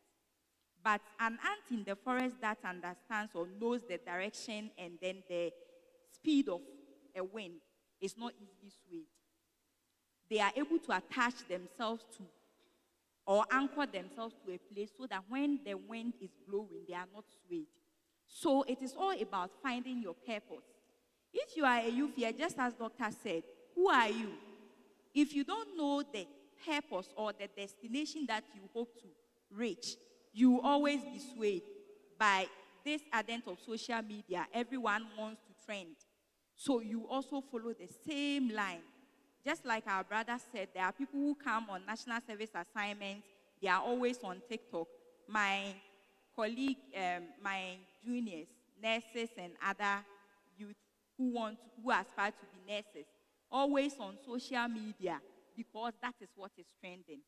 But an ant in the forest that understands or knows the direction and then the speed of a wind is not easily swayed. They are able to attach themselves to or anchor themselves to a place so that when the wind is blowing, they are not swayed. So it is all about finding your purpose. If you are a youth here, just as Doctor said, who are you? If you don't know the purpose or the destination that you hope to reach, you will always be swayed by this advent of social media. Everyone wants to trend. So you also follow the same line. Just like our brother said, there are people who come on national service assignments. They are always on TikTok. My colleague, my juniors, nurses and other youth who aspire to be nurses, always on social media because that is what is trending.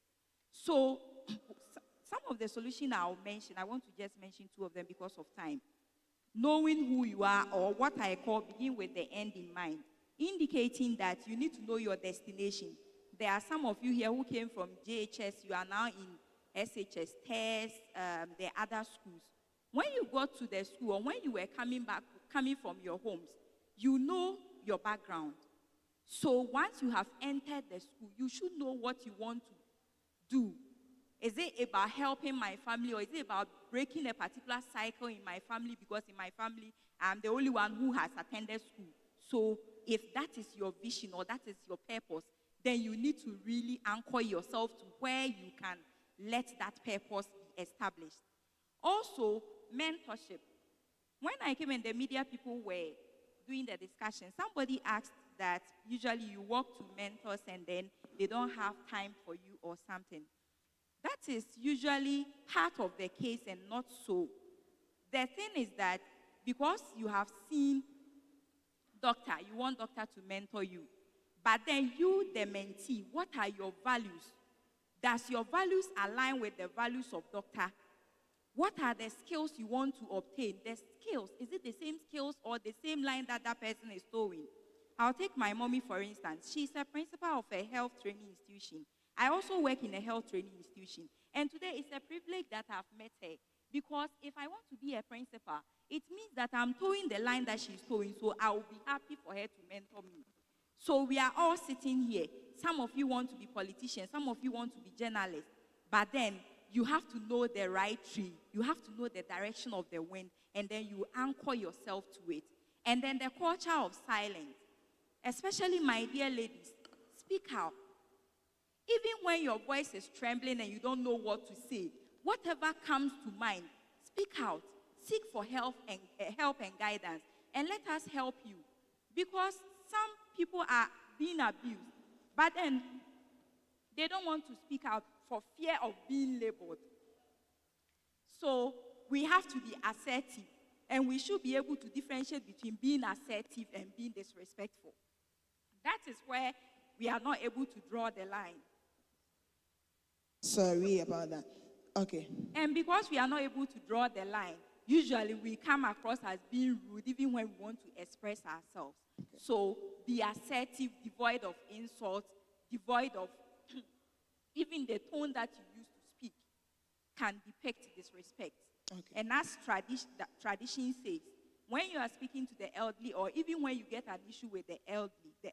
So some of the solutions I'll mention, I want to just mention two of them because of time. Knowing who you are, or what I call begin with the end in mind, indicating that you need to know your destination. There are some of you here who came from JHS, you are now in SHS, TESS, the other schools. When you got to the school, or when you were coming from your homes, you know your background. So once you have entered the school, you should know what you want to do. Is it about helping my family, or is it about breaking a particular cycle in my family? Because in my family, I'm the only one who has attended school. So if that is your vision or that is your purpose, then you need to really anchor yourself to where you can let that purpose be established. Also, mentorship. When I came in, the media people were doing the discussion. Somebody asked that usually you walk to mentors and then they don't have time for you or something. That is usually part of the case and not so. The thing is that because you have seen doctor, you want doctor to mentor you. But then you, the mentee, what are your values? Does your values align with the values of doctor? What are the skills you want to obtain? The skills, is it the same skills or the same line that that person is towing? I'll take my mommy, for instance. She's a principal of a health training institution. I also work in a health training institution. And today it's a privilege that I've met her. Because if I want to be a principal, it means that I'm towing the line that she's towing, so I will be happy for her to mentor me. So we are all sitting here. Some of you want to be politicians, some of you want to be journalists, but then you have to know the right tree. You have to know the direction of the wind, and then you anchor yourself to it. And then the culture of silence, especially my dear ladies, speak out. Even when your voice is trembling and you don't know what to say, whatever comes to mind, speak out. Seek for help and guidance, and let us help you. Because some people are being abused, but then they don't want to speak out for fear of being labeled. So we have to be assertive, and we should be able to differentiate between being assertive and being disrespectful. That is where we are not able to draw the line. Sorry about that. Okay. And because we are not able to draw the line, usually we come across as being rude even when we want to express ourselves. Okay. So be assertive, devoid of insult, devoid of even the tone that you use to speak can depict disrespect. Okay. And as tradition says, when you are speaking to the elderly, or even when you get an issue with the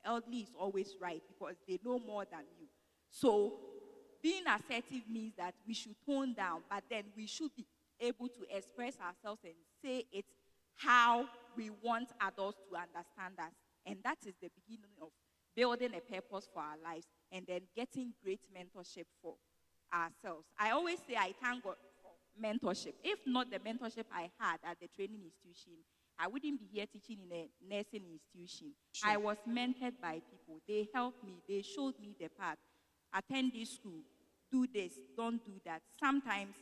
elderly is always right because they know more than you. So being assertive means that we should tone down, but then we should be able to express ourselves and say it how we want adults to understand us. And that is the beginning of building a purpose for our lives and then getting great mentorship for ourselves. I always say I thank God for mentorship. If not the mentorship I had at the training institution, I wouldn't be here teaching in a nursing institution. Sure. I was mentored by people. They helped me. They showed me the path. Attend this school. Do this. Don't do that. Sometimes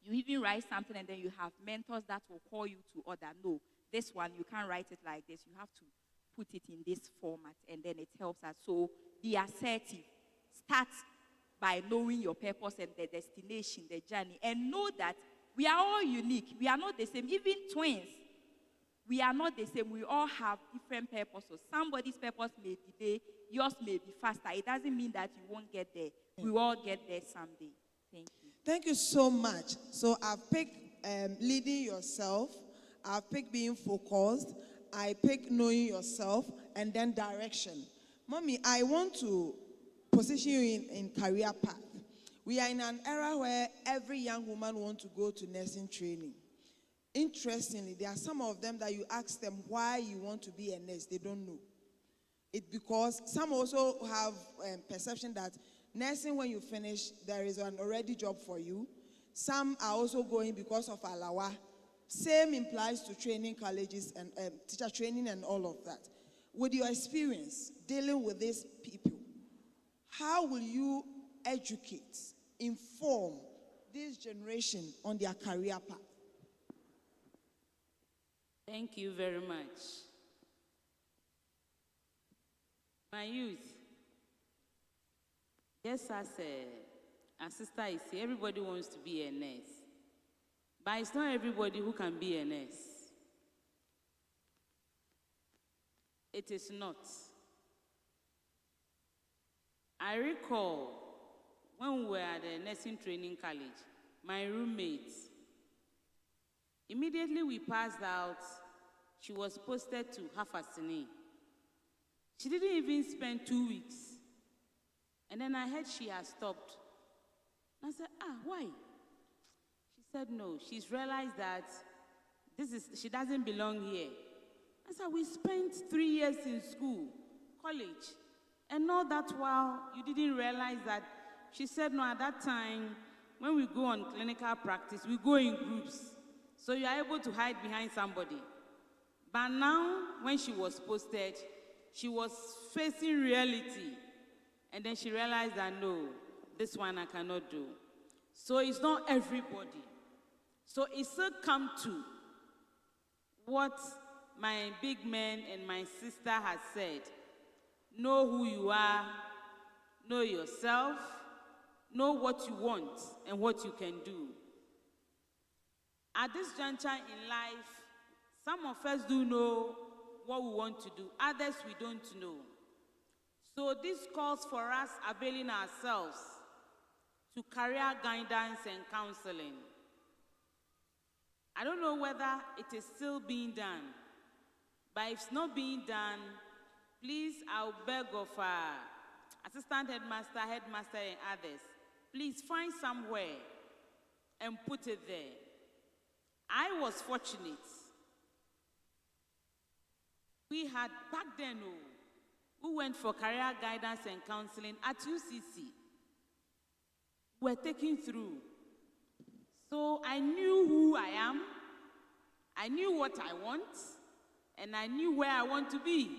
you even write something and then you have mentors that will call you to order. No, this one, you can't write it like this. You have to put it in this format, and then it helps us. So be assertive. Start by knowing your purpose and the destination, the journey, and know that we are all unique. We are not the same. Even twins, we are not the same. We all have different purposes. Somebody's purpose may delay, yours may be faster. It doesn't mean that you won't get there. We will all get there someday. Thank you. Thank you so much. So I've picked leading yourself. I've picked being focused. I picked knowing yourself, and then direction. Mommy, I want to position you in career path. We are in an era where every young woman wants to go to nursing training. Interestingly, there are some of them that you ask them why you want to be a nurse. They don't know. It's because some also have perception that nursing, when you finish, there is an already job for you. Some are also going because of Alawa. Same implies to training colleges and teacher training and all of that. With your experience dealing with these people, how will you educate, inform this generation on their career path? Thank you very much. My youth, just as a sister is here, everybody wants to be a nurse. But it's not everybody who can be a nurse. It is not. I recall when we were at the nursing training college, my roommate, immediately we passed out, she was posted to Hafasini. She didn't even spend 2 weeks. And then I heard she had stopped. I said, why? She said, no, she's realized that she doesn't belong here. I said, we spent 3 years in school, college, and all that while you didn't realize that. She said, no, at that time, when we go on clinical practice, we go in groups. So you are able to hide behind somebody. But now, when she was posted, she was facing reality. And then she realized that no, this one I cannot do. So it's not everybody. So it still come to what my big man and my sister has said. Know who you are, know yourself, know what you want and what you can do. At this juncture in life, some of us do know what we want to do, others we don't know. So this calls for us availing ourselves to career guidance and counseling. I don't know whether it is still being done, but if it's not being done, please, I'll beg of assistant headmaster, and others, please find somewhere and put it there. I was fortunate. We had, back then, we went for career guidance and counseling at UCC. We're taken through. So I knew who I am, I knew what I want, and I knew where I want to be.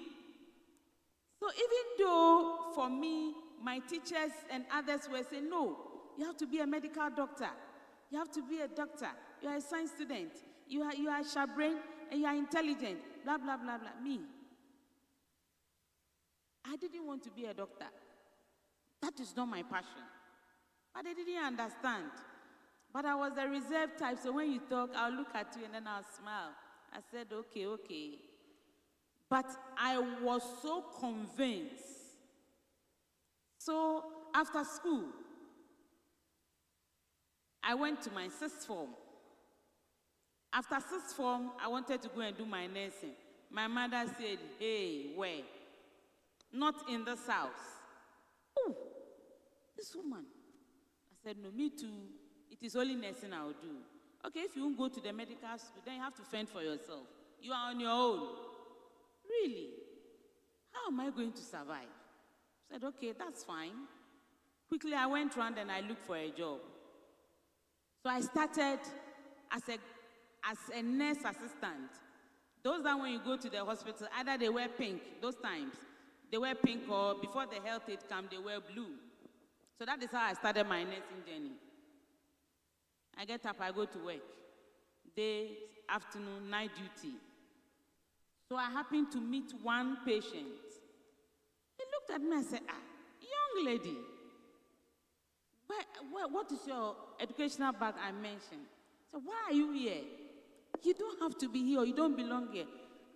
So even though for me, my teachers and others were saying, no, you have to be a medical doctor, you have to be a doctor, you are a science student, you are a sharp brain, and you are intelligent, blah, blah, blah, blah. Me, I didn't want to be a doctor. That is not my passion. But they didn't understand. But I was the reserved type, so when you talk, I'll look at you and then I'll smile. I said, okay, okay. But I was so convinced. So after school, I went to my sixth form. After sixth form, I wanted to go and do my nursing. My mother said, hey, where? Not in this house. Oh, this woman. I said, no, me too. It is only nursing I will do. Okay, if you won't go to the medical school, then you have to fend for yourself. You are on your own. Really? How am I going to survive? I said, okay, that's fine. Quickly, I went around and I looked for a job. So I started as a nurse assistant. Those that when you go to the hospital, either they wear pink, those times, they wear pink, or before the health aid come, they wear blue. So that is how I started my nursing journey. I get up, I go to work. Day, afternoon, night duty. So I happened to meet one patient. He looked at me and said, young lady, what is your educational bag I mentioned? So why are you here? You don't have to be here, or you don't belong here.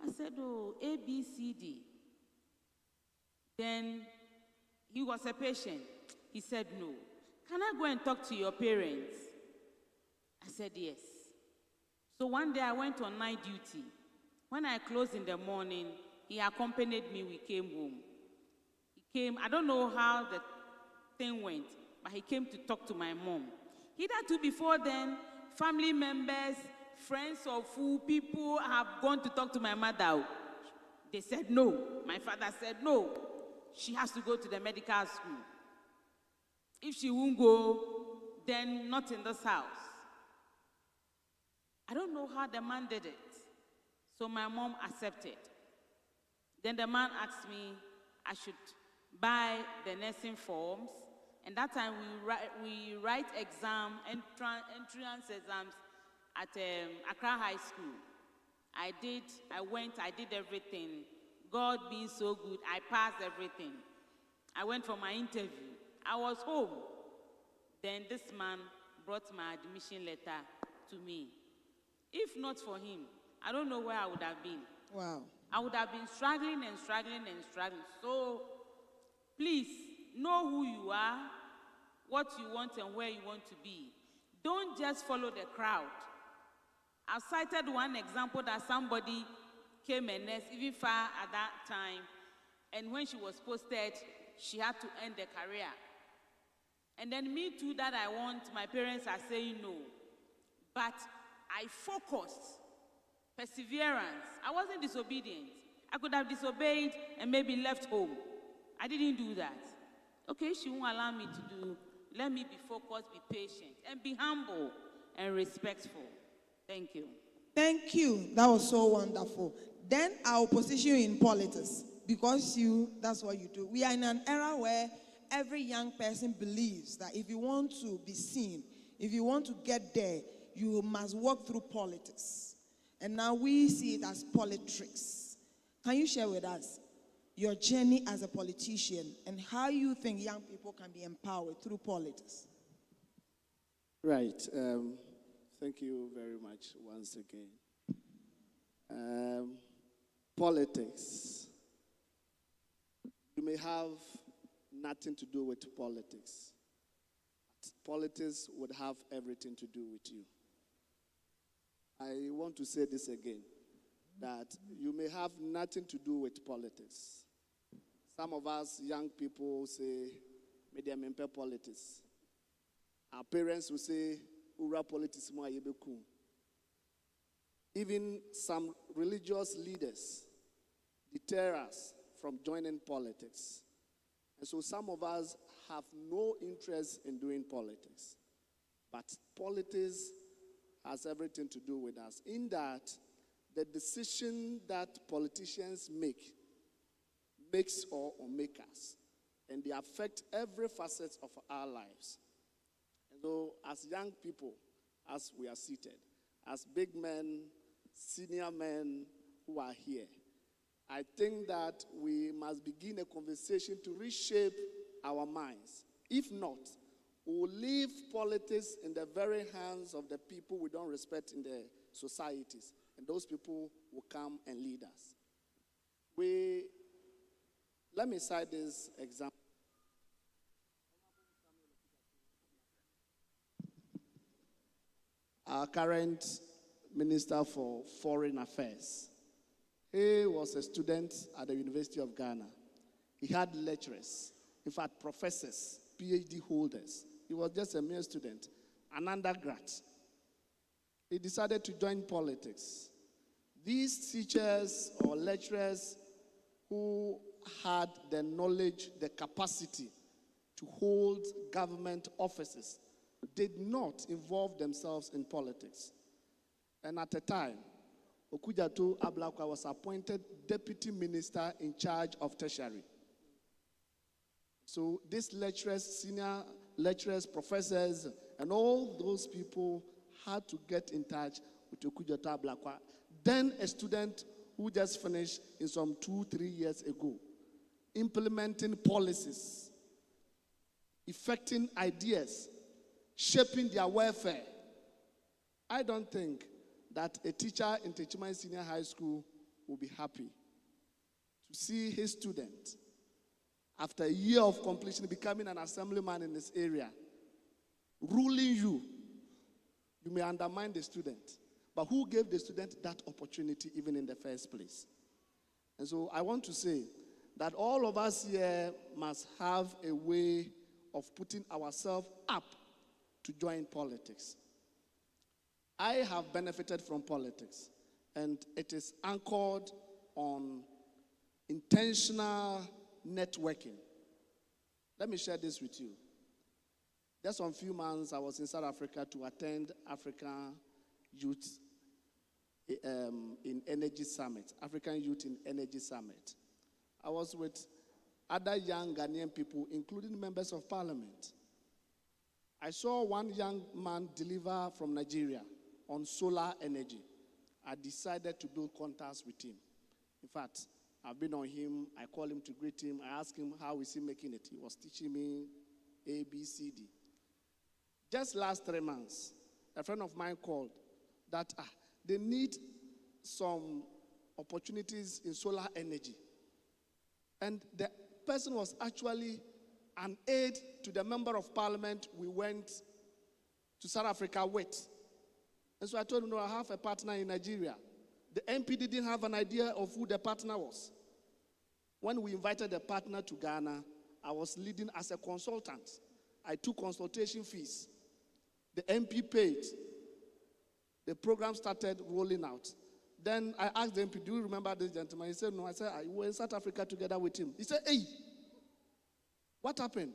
I said, oh, A, B, C, D. Then he was a patient. He said, no. Can I go and talk to your parents? I said, yes. So one day I went on night duty. When I closed in the morning, he accompanied me, we came home. He came, I don't know how the thing went, but he came to talk to my mom. Hitherto before then, family members, friends of who people have gone to talk to my mother. They said no. My father said no. She has to go to the medical school. If she won't go, then not in this house. I don't know how the man did it. So my mom accepted. Then the man asked me I should buy the nursing forms. And that time we write entrance exams at Accra High School. I went, I did everything. God being so good, I passed everything. I went for my interview. I was home. Then this man brought my admission letter to me. If not for him, I don't know where I would have been. Wow. I would have been struggling and struggling and struggling. So please, know who you are, what you want and where you want to be. Don't just follow the crowd. I've cited one example that somebody came a nurse, even far at that time, and when she was posted, she had to end the career. And then me too, that I want, my parents are saying no. But I focused, perseverance. I wasn't disobedient. I could have disobeyed and maybe left home. I didn't do that. Okay, she won't allow me to do, let me be focused, be patient, and be humble and respectful. Thank you. Thank you. That was so wonderful. Then I'll position you in politics. because that's what you do. We are in an era where every young person believes that if you want to be seen, if you want to get there, you must walk through politics. And now we see it as politics. Can you share with us your journey as a politician and how you think young people can be empowered through politics? Right. Thank you very much once again. Politics. You may have nothing to do with politics. Politics would have everything to do with you. I want to say this again, that you may have nothing to do with politics. Some of us young people say, media member politics. Our parents will say, ura politics mo ayebeku. Even some religious leaders deter us from joining politics. And so some of us have no interest in doing politics. But politics has everything to do with us, in that the decision that politicians makes or make us, and they affect every facet of our lives. And so as young people, as we are seated, as big men, senior men who are here, I think that we must begin a conversation to reshape our minds. If not, we will leave politics in the very hands of the people we don't respect in the societies. And those people will come and lead us. Let me cite this example. Our current Minister for Foreign Affairs, he was a student at the University of Ghana. He had lecturers, in fact, professors, PhD holders. He was just a mere student, an undergrad. He decided to join politics. These teachers or lecturers who had the knowledge, the capacity to hold government offices did not involve themselves in politics. And at the time, Okudzato Ablakwa was appointed deputy minister in charge of tertiary. So these lecturers, senior lecturers, professors, and all those people had to get in touch with Okudzato Ablakwa, then a student who just finished in some 2-3 years ago, implementing policies, effecting ideas, shaping their welfare. I don't think that a teacher in Techiman Senior High School will be happy to see his student, after a year of completion, becoming an assemblyman in this area, ruling you. You may undermine the student, but who gave the student that opportunity even in the first place? And so I want to say that all of us here must have a way of putting ourselves up to join politics. I have benefited from politics, and it is anchored on intentional networking. Let me share this with you. Just a few months, I was in South Africa to attend African Youth in Energy Summit, African Youth in Energy Summit. I was with other young Ghanaian people, including members of parliament. I saw one young man deliver from Nigeria on solar energy. I decided to build contacts with him. In fact, I've been on him. I called him to greet him. I asked him how is he making it. He was teaching me A, B, C, D. Just last 3 months, a friend of mine called that they need some opportunities in solar energy. And the person was actually an aide to the member of parliament we went to South Africa with. And so I told him, no, I have a partner in Nigeria. The MP didn't have an idea of who the partner was. When we invited the partner to Ghana, I was leading as a consultant. I took consultation fees. The MP paid. The program started rolling out. Then I asked the MP, do you remember this gentleman? He said, no. I said, we were in South Africa together with him. He said, hey, what happened?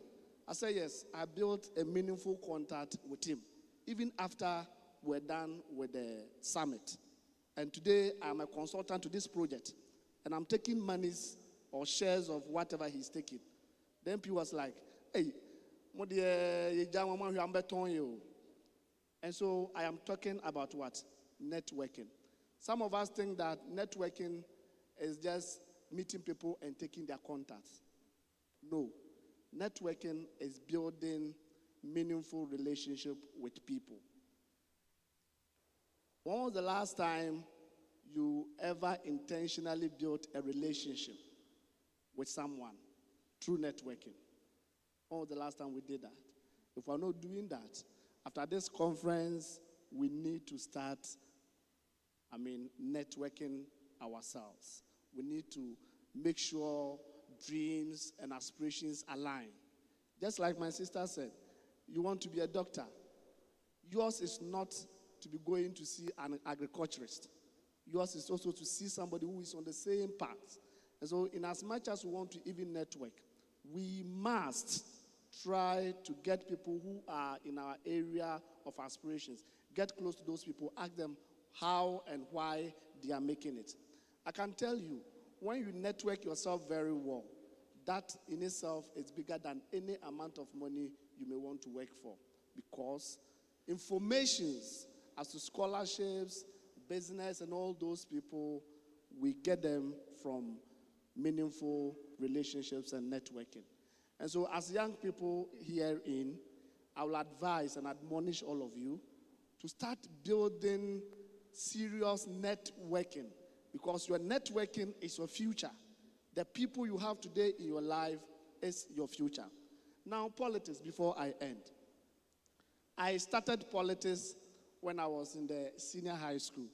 I said, yes, I built a meaningful contact with him, even after we're done with the summit. And today, I'm a consultant to this project. And I'm taking monies or shares of whatever he's taking. Then P was like, hey, and so I am talking about what? Networking. Some of us think that networking is just meeting people and taking their contacts. No. Networking is building meaningful relationship with people. When was the last time you ever intentionally built a relationship with someone through networking? When was the last time we did that? If we're not doing that, after this conference, we need to start, networking ourselves. We need to make sure dreams and aspirations align. Just like my sister said, you want to be a doctor. Yours is not to be going to see an agriculturist. Yours is also to see somebody who is on the same path. And so in as much as we want to even network, we must try to get people who are in our area of aspirations. Get close to those people. Ask them how and why they are making it. I can tell you, when you network yourself very well, that in itself is bigger than any amount of money you may want to work for. Because informations as to scholarships, business, and all those people, we get them from meaningful relationships and networking. And so as young people herein, I will advise and admonish all of you to start building serious networking, because your networking is your future. The people you have today in your life is your future. Now, politics, before I end. I started politics when I was in the senior high school.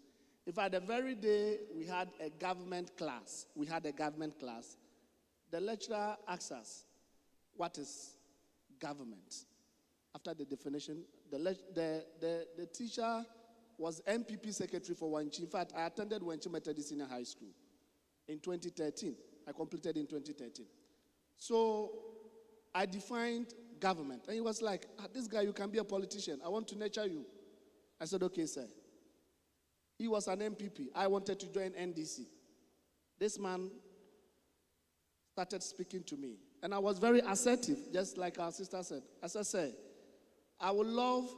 In fact, the very day we had a government class, the lecturer asked us, what is government? After the definition, the teacher was MPP secretary for Wanchi. In fact, I attended Wanchi Methodist Senior High School in 2013. I completed in 2013. So I defined government. And he was like, this guy, you can be a politician. I want to nurture you. I said, okay, sir. He was an MPP. I wanted to join NDC. This man started speaking to me. And I was very assertive, just like our sister said. As I said, I would love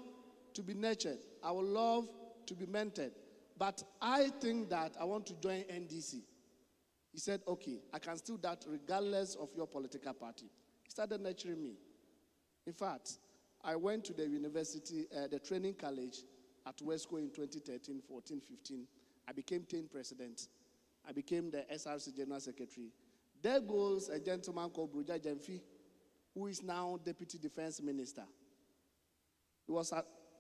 to be nurtured. I would love to be mentored. But I think that I want to join NDC. He said, okay, I can still do that regardless of your political party. He started nurturing me. In fact, I went to the university, the training college at Wesco in 2013, 14, 15. I became 10th president. I became the SRC general secretary. There goes a gentleman called Bruja Jemfi, who is now deputy defense minister. He was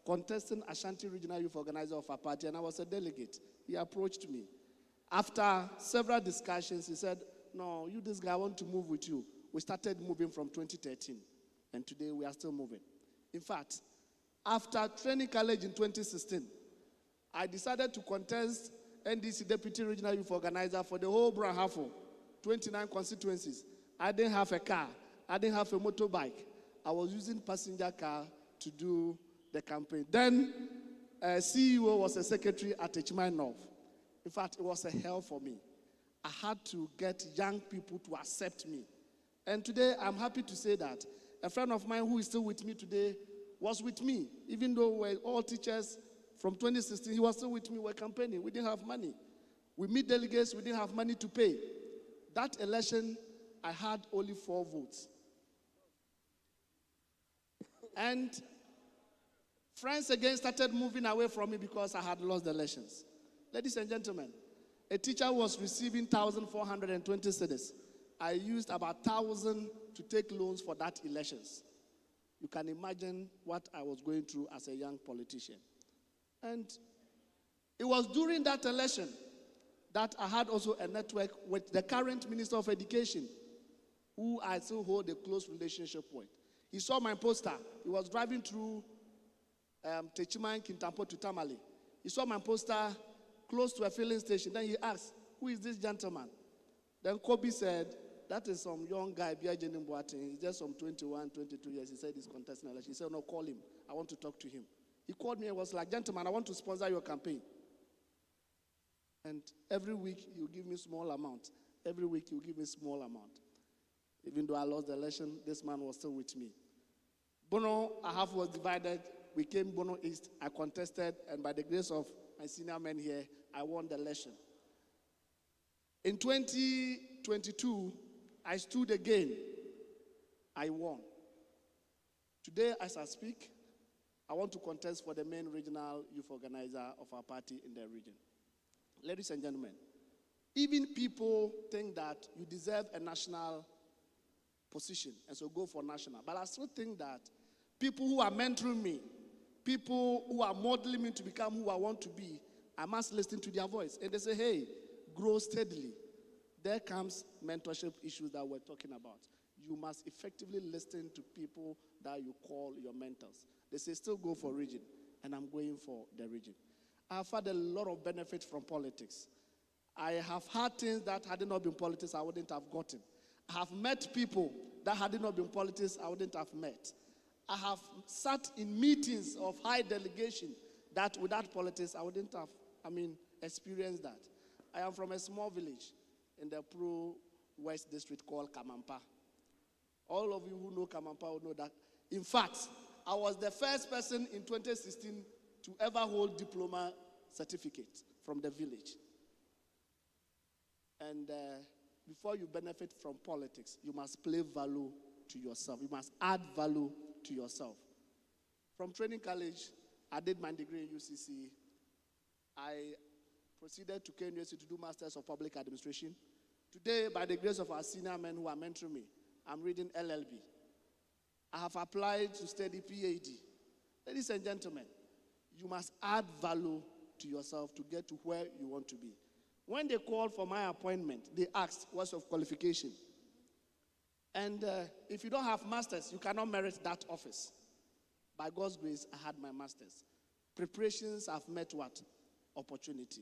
contesting Ashanti Regional Youth Organizer of our party, and I was a delegate. He approached me. After several discussions, he said, no, you, this guy, I want to move with you. We started moving from 2013, and today we are still moving. In fact, after training college in 2016, I decided to contest NDC Deputy Regional Youth Organizer for the whole Brahafo, 29 constituencies. I didn't have a car. I didn't have a motorbike. I was using passenger car to do the campaign. Then, CEO was a secretary at HMI North. In fact, it was a hell for me. I had to get young people to accept me. And today, I'm happy to say that a friend of mine who is still with me today was with me. Even though we're all teachers from 2016, he was still with me. We're campaigning. We didn't have money. We meet delegates. We didn't have money to pay. That election, I had only 4 votes. And friends again started moving away from me because I had lost the elections. Ladies and gentlemen, a teacher was receiving 1,420 cedis. I used about 1,000 to take loans for that elections. You can imagine what I was going through as a young politician. And it was during that election that I had also a network with the current Minister of Education, who I still hold a close relationship with. He saw my poster. He was driving through Techiman, Kintampo to Tamale. He saw my poster close to a filling station. Then he asked, who is this gentleman? Then Kobe said, that is some young guy, Biajenim Boateng. He's just some 21, 22 years. He said he's contesting an election. He said, no, call him. I want to talk to him. He called me and was like, gentleman, I want to sponsor your campaign. And every week, he'll give me a small amount. Every week you give me a small amount. Even though I lost the election, this man was still with me. Bono, a half was divided. We came Bono East. I contested, and by the grace of my senior men here, I won the election. In 2022, I stood again. I won. Today, as I speak, I want to contest for the main regional youth organizer of our party in the region. Ladies and gentlemen, even people think that you deserve a national position, and so go for national. But I still think that people who are mentoring me, people who are modeling me to become who I want to be, I must listen to their voice. And they say, hey, grow steadily. There comes mentorship issues that we're talking about. You must effectively listen to people that you call your mentors. They say, still go for region, and I'm going for the region. I've had a lot of benefits from politics. I have had things that had it not been politics, I wouldn't have gotten. I have met people that had it not been politics, I wouldn't have met. I have sat in meetings of high delegation that without politics, I wouldn't have, experienced that. I am from a small village in the Pro-West district called Kamampa. All of you who know Kamampa will know that. In fact, I was the first person in 2016 to ever hold diploma certificate from the village. And before you benefit from politics, you must play value to yourself. You must add value to yourself. From training college, I did my degree in UCC. I proceeded to KNUST to do Masters of Public Administration. Today, by the grace of our senior men who are mentoring me, I'm reading LLB. I have applied to study PhD. Ladies and gentlemen, you must add value to yourself to get to where you want to be. When they called for my appointment, they asked, what's your qualification? And if you don't have masters, you cannot merit that office. By God's grace, I had my masters. Preparations have met what? Opportunity.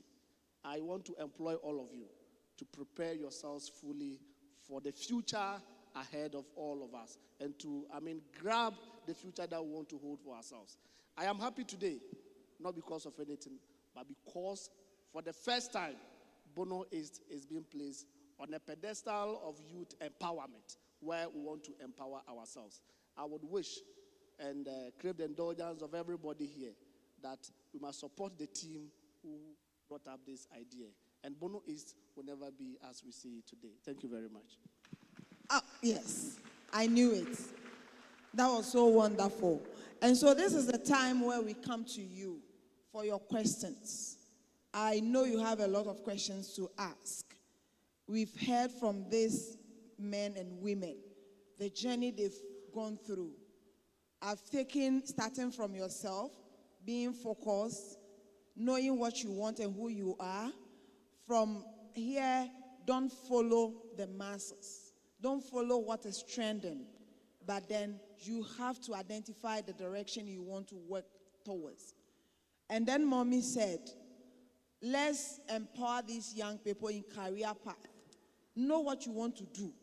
I want to employ all of you to prepare yourselves fully for the future ahead of all of us and to, grab the future that we want to hold for ourselves. I am happy today, not because of anything, but because for the first time, Bono East is being placed on a pedestal of youth empowerment where we want to empower ourselves. I would wish and crave the indulgence of everybody here that we must support the team who brought up this idea. And Bono East will never be as we see it today. Thank you very much. Yes, I knew it. That was so wonderful. And so this is the time where we come to you for your questions. I know you have a lot of questions to ask. We've heard from these men and women, the journey they've gone through. I've taken, starting from yourself, being focused, knowing what you want and who you are. From here, don't follow the masses. Don't follow what is trending. But then you have to identify the direction you want to work towards. And then Mommy said, let's empower these young people in career path. Know what you want to do.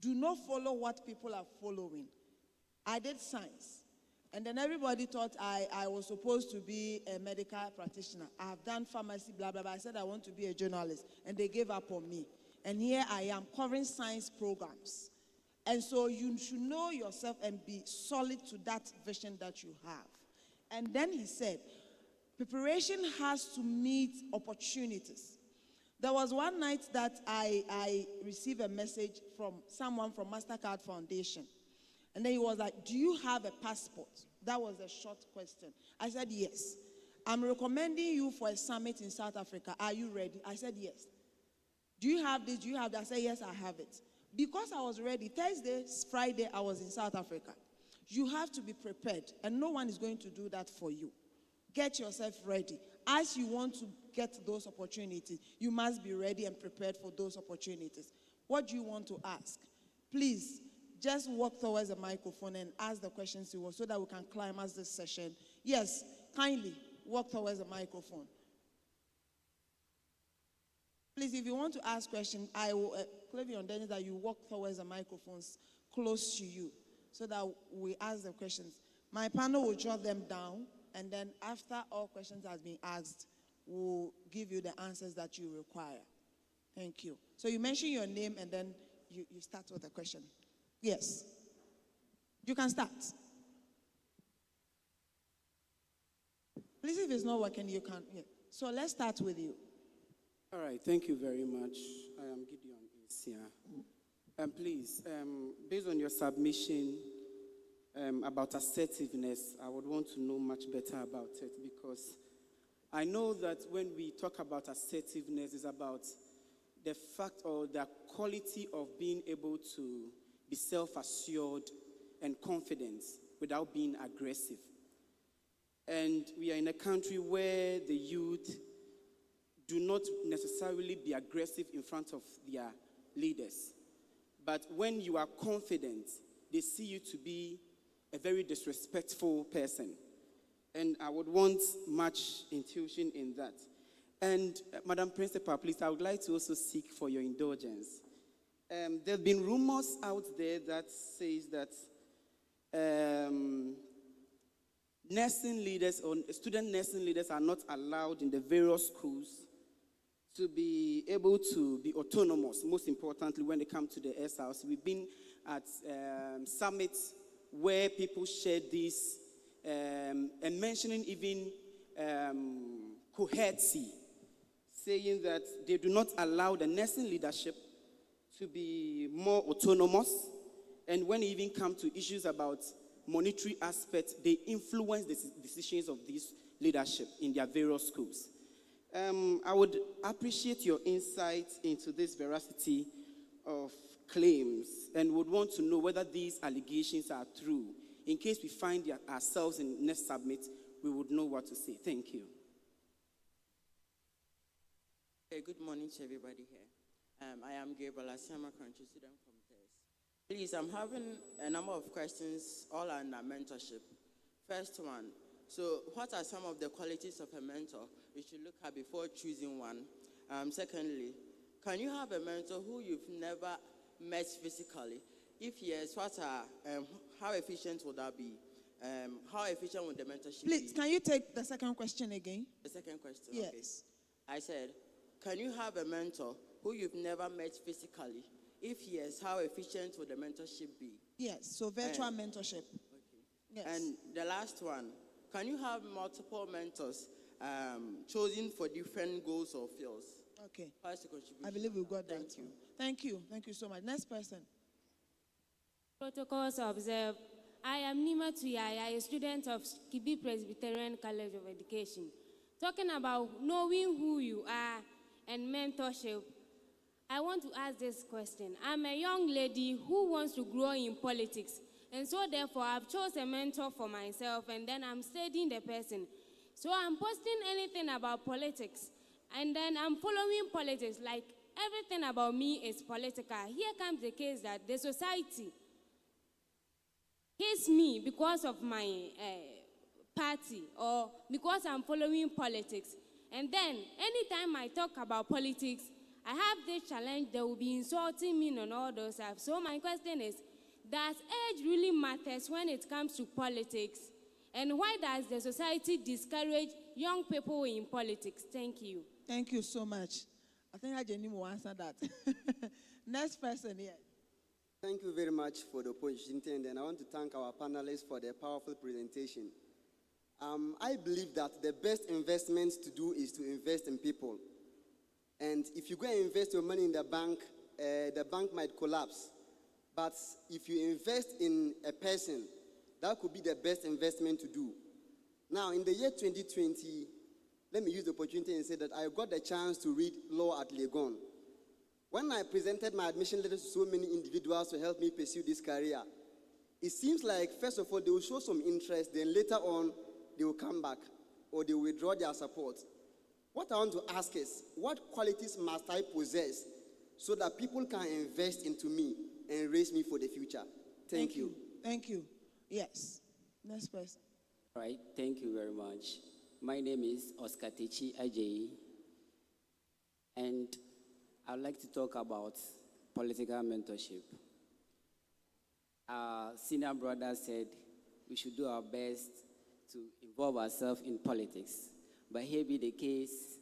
Do not follow what people are following. I did science. And then everybody thought I was supposed to be a medical practitioner. I have done pharmacy, blah, blah, blah. I said I want to be a journalist. And they gave up on me. And here I am covering science programs. And so you should know yourself and be solid to that vision that you have. And then he said, preparation has to meet opportunities. There was one night that I received a message from someone from MasterCard Foundation. And then he was like, do you have a passport? That was a short question. I said, yes. I'm recommending you for a summit in South Africa. Are you ready? I said, yes. Do you have this? Do you have that? I said, yes, I have it. Because I was ready, Thursday, Friday, I was in South Africa. You have to be prepared, and no one is going to do that for you. Get yourself ready. As you want to get those opportunities, you must be ready and prepared for those opportunities. What do you want to ask? Please, just walk towards the microphone and ask the questions you want so that we can climax this session. Yes, kindly walk towards the microphone. Please, if you want to ask questions, I will claim on Dennis that you walk towards the microphones close to you so that we ask the questions. My panel will jot them down, and then after all questions have been asked, we'll give you the answers that you require. Thank you. So you mention your name and then you start with a question. Yes. You can start. Please, if it's not working, you can. Yeah. So let's start with you. All right, thank you very much. I am Gideon Isia. Please, based on your submission about assertiveness, I would want to know much better about it, because I know that when we talk about assertiveness, it's about the fact or the quality of being able to be self-assured and confident without being aggressive. And we are in a country where the youth do not necessarily be aggressive in front of their leaders. But when you are confident, they see you to be a very disrespectful person. And I would want much intuition in that. And Madam Principal, please, I would like to also seek for your indulgence. There have been rumors out there that says that nursing leaders or student nursing leaders are not allowed in the various schools to be able to be autonomous, most importantly when they come to the S-House. We've been at summits where people shared this and mentioning even coherency, saying that they do not allow the nursing leadership to be more autonomous. And when it even comes to issues about monetary aspects, they influence the decisions of this leadership in their various schools. I would appreciate your insight into this veracity of claims and would want to know whether these allegations are true. In case we find ourselves in next summit, we would know what to say. Thank you. Okay, good morning to everybody here. I am Gabriel Asiama, country student from TES. Please, I'm having a number of questions all under mentorship. First one, so what are some of the qualities of a mentor we should look at before choosing one? Secondly, can you have a mentor who you've never met physically? If yes, how efficient would that be? How efficient would the mentorship be? Please, can you take the second question again? The second question, yes. Okay. I said, can you have a mentor who you've never met physically? If yes, how efficient would the mentorship be? Yes, so virtual mentorship. Okay. Yes. And the last one, can you have multiple mentors chosen for different goals or fields? Okay. How's the contribution? I believe we've got that. Thank you. Thank you. Thank you so much. Next person. Protocols observed. I am Nima Tuyaya, a student of Kibi Presbyterian College of Education. Talking about knowing who you are and mentorship, I want to ask this question. I'm a young lady who wants to grow in politics, and so therefore I've chosen a mentor for myself, and then I'm studying the person. So I'm posting anything about politics, and then I'm following politics, like everything about me is political. Here comes the case that the society hates me because of my party or because I'm following politics. And then anytime I talk about politics, I have this challenge, they will be insulting me and all those stuff. So my question is, does age really matters when it comes to politics? And why does the society discourage young people in politics? Thank you. Thank you so much. I think Jenny will answer that. Next person here. Thank you very much for the opportunity, and I want to thank our panelists for their powerful presentation. I believe that the best investment to do is to invest in people. And if you go and invest your money in the bank might collapse. But if you invest in a person, that could be the best investment to do. Now, in the year 2020, let me use the opportunity and say that I got the chance to read law at Legon. When I presented my admission letters to so many individuals to help me pursue this career, it seems like, first of all, they will show some interest, then later on, they will come back or they will withdraw their support. What I want to ask is, what qualities must I possess so that people can invest into me and raise me for the future? Thank you. Thank you. Yes. Next person. All right. Thank you very much. My name is Oscar Techi Ajayi, and I'd like to talk about political mentorship. Our senior brother said we should do our best to involve ourselves in politics. But here be the case,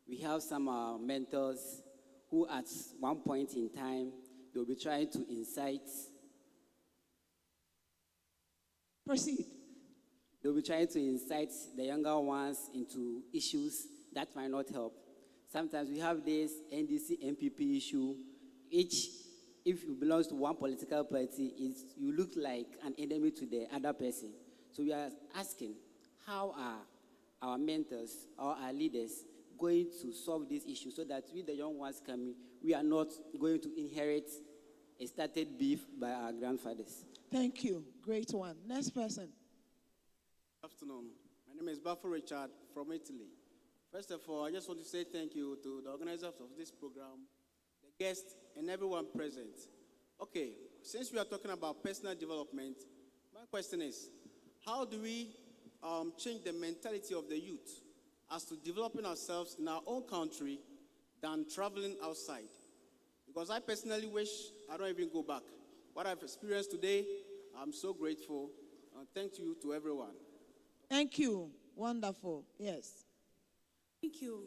we have some mentors who at one point in time, they'll be trying to incite. Proceed. They'll be trying to incite the younger ones into issues that might not help. Sometimes we have this NDC MPP issue, which, if you belong to one political party, you look like an enemy to the other person. So we are asking, how are our mentors or our leaders going to solve this issue so that we, the young ones coming, we are not going to inherit a started beef by our grandfathers? Thank you. Great one. Next person. Good afternoon. My name is Buffalo Richard from Italy. First of all, I just want to say thank you to the organizers of this program, the guests, and everyone present. Okay, since we are talking about personal development, my question is, how do we change the mentality of the youth as to developing ourselves in our own country than traveling outside? Because I personally wish I don't even go back. What I've experienced today, I'm so grateful. Thank you to everyone. Thank you. Wonderful. Yes. Thank you.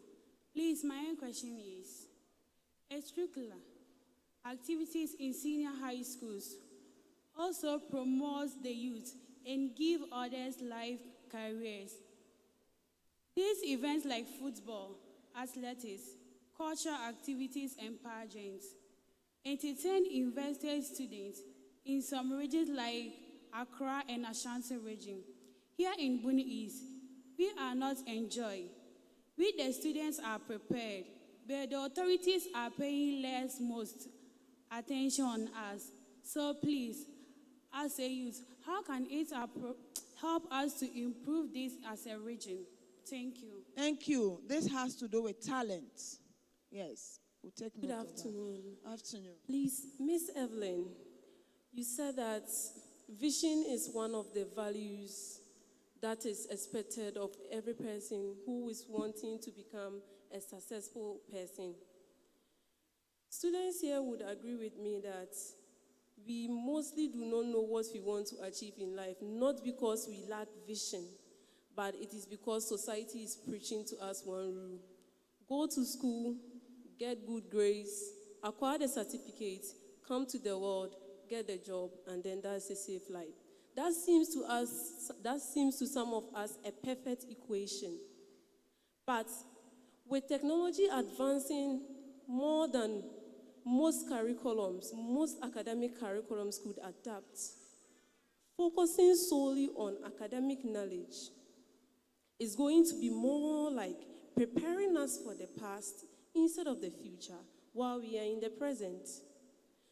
Please, my own question is, extracurricular activities in senior high schools also promotes the youth and give others life careers. These events like football, athletics, cultural activities, and pageants entertain invested students in some regions like Accra and Ashanti region. Here in Bono East, we are not enjoy. We, the students, are prepared, but the authorities are paying less most attention on us. So please, as a youth, how can it help us to improve this as a region? Thank you. Thank you. This has to do with talent. Yes. We'll take Good note afternoon. of that. Afternoon. Please, Miss Evelyn, you said that vision is one of the values that is expected of every person who is wanting to become a successful person. Students here would agree with me that we mostly do not know what we want to achieve in life, not because we lack vision, but it is because society is preaching to us one rule. Go to school, get good grades, acquire the certificate, come to the world, get a job, and then that's a safe life. That seems to some of us a perfect equation. But with technology advancing more than most curriculums, most academic curriculums could adapt, focusing solely on academic knowledge is going to be more like preparing us for the past instead of the future while we are in the present.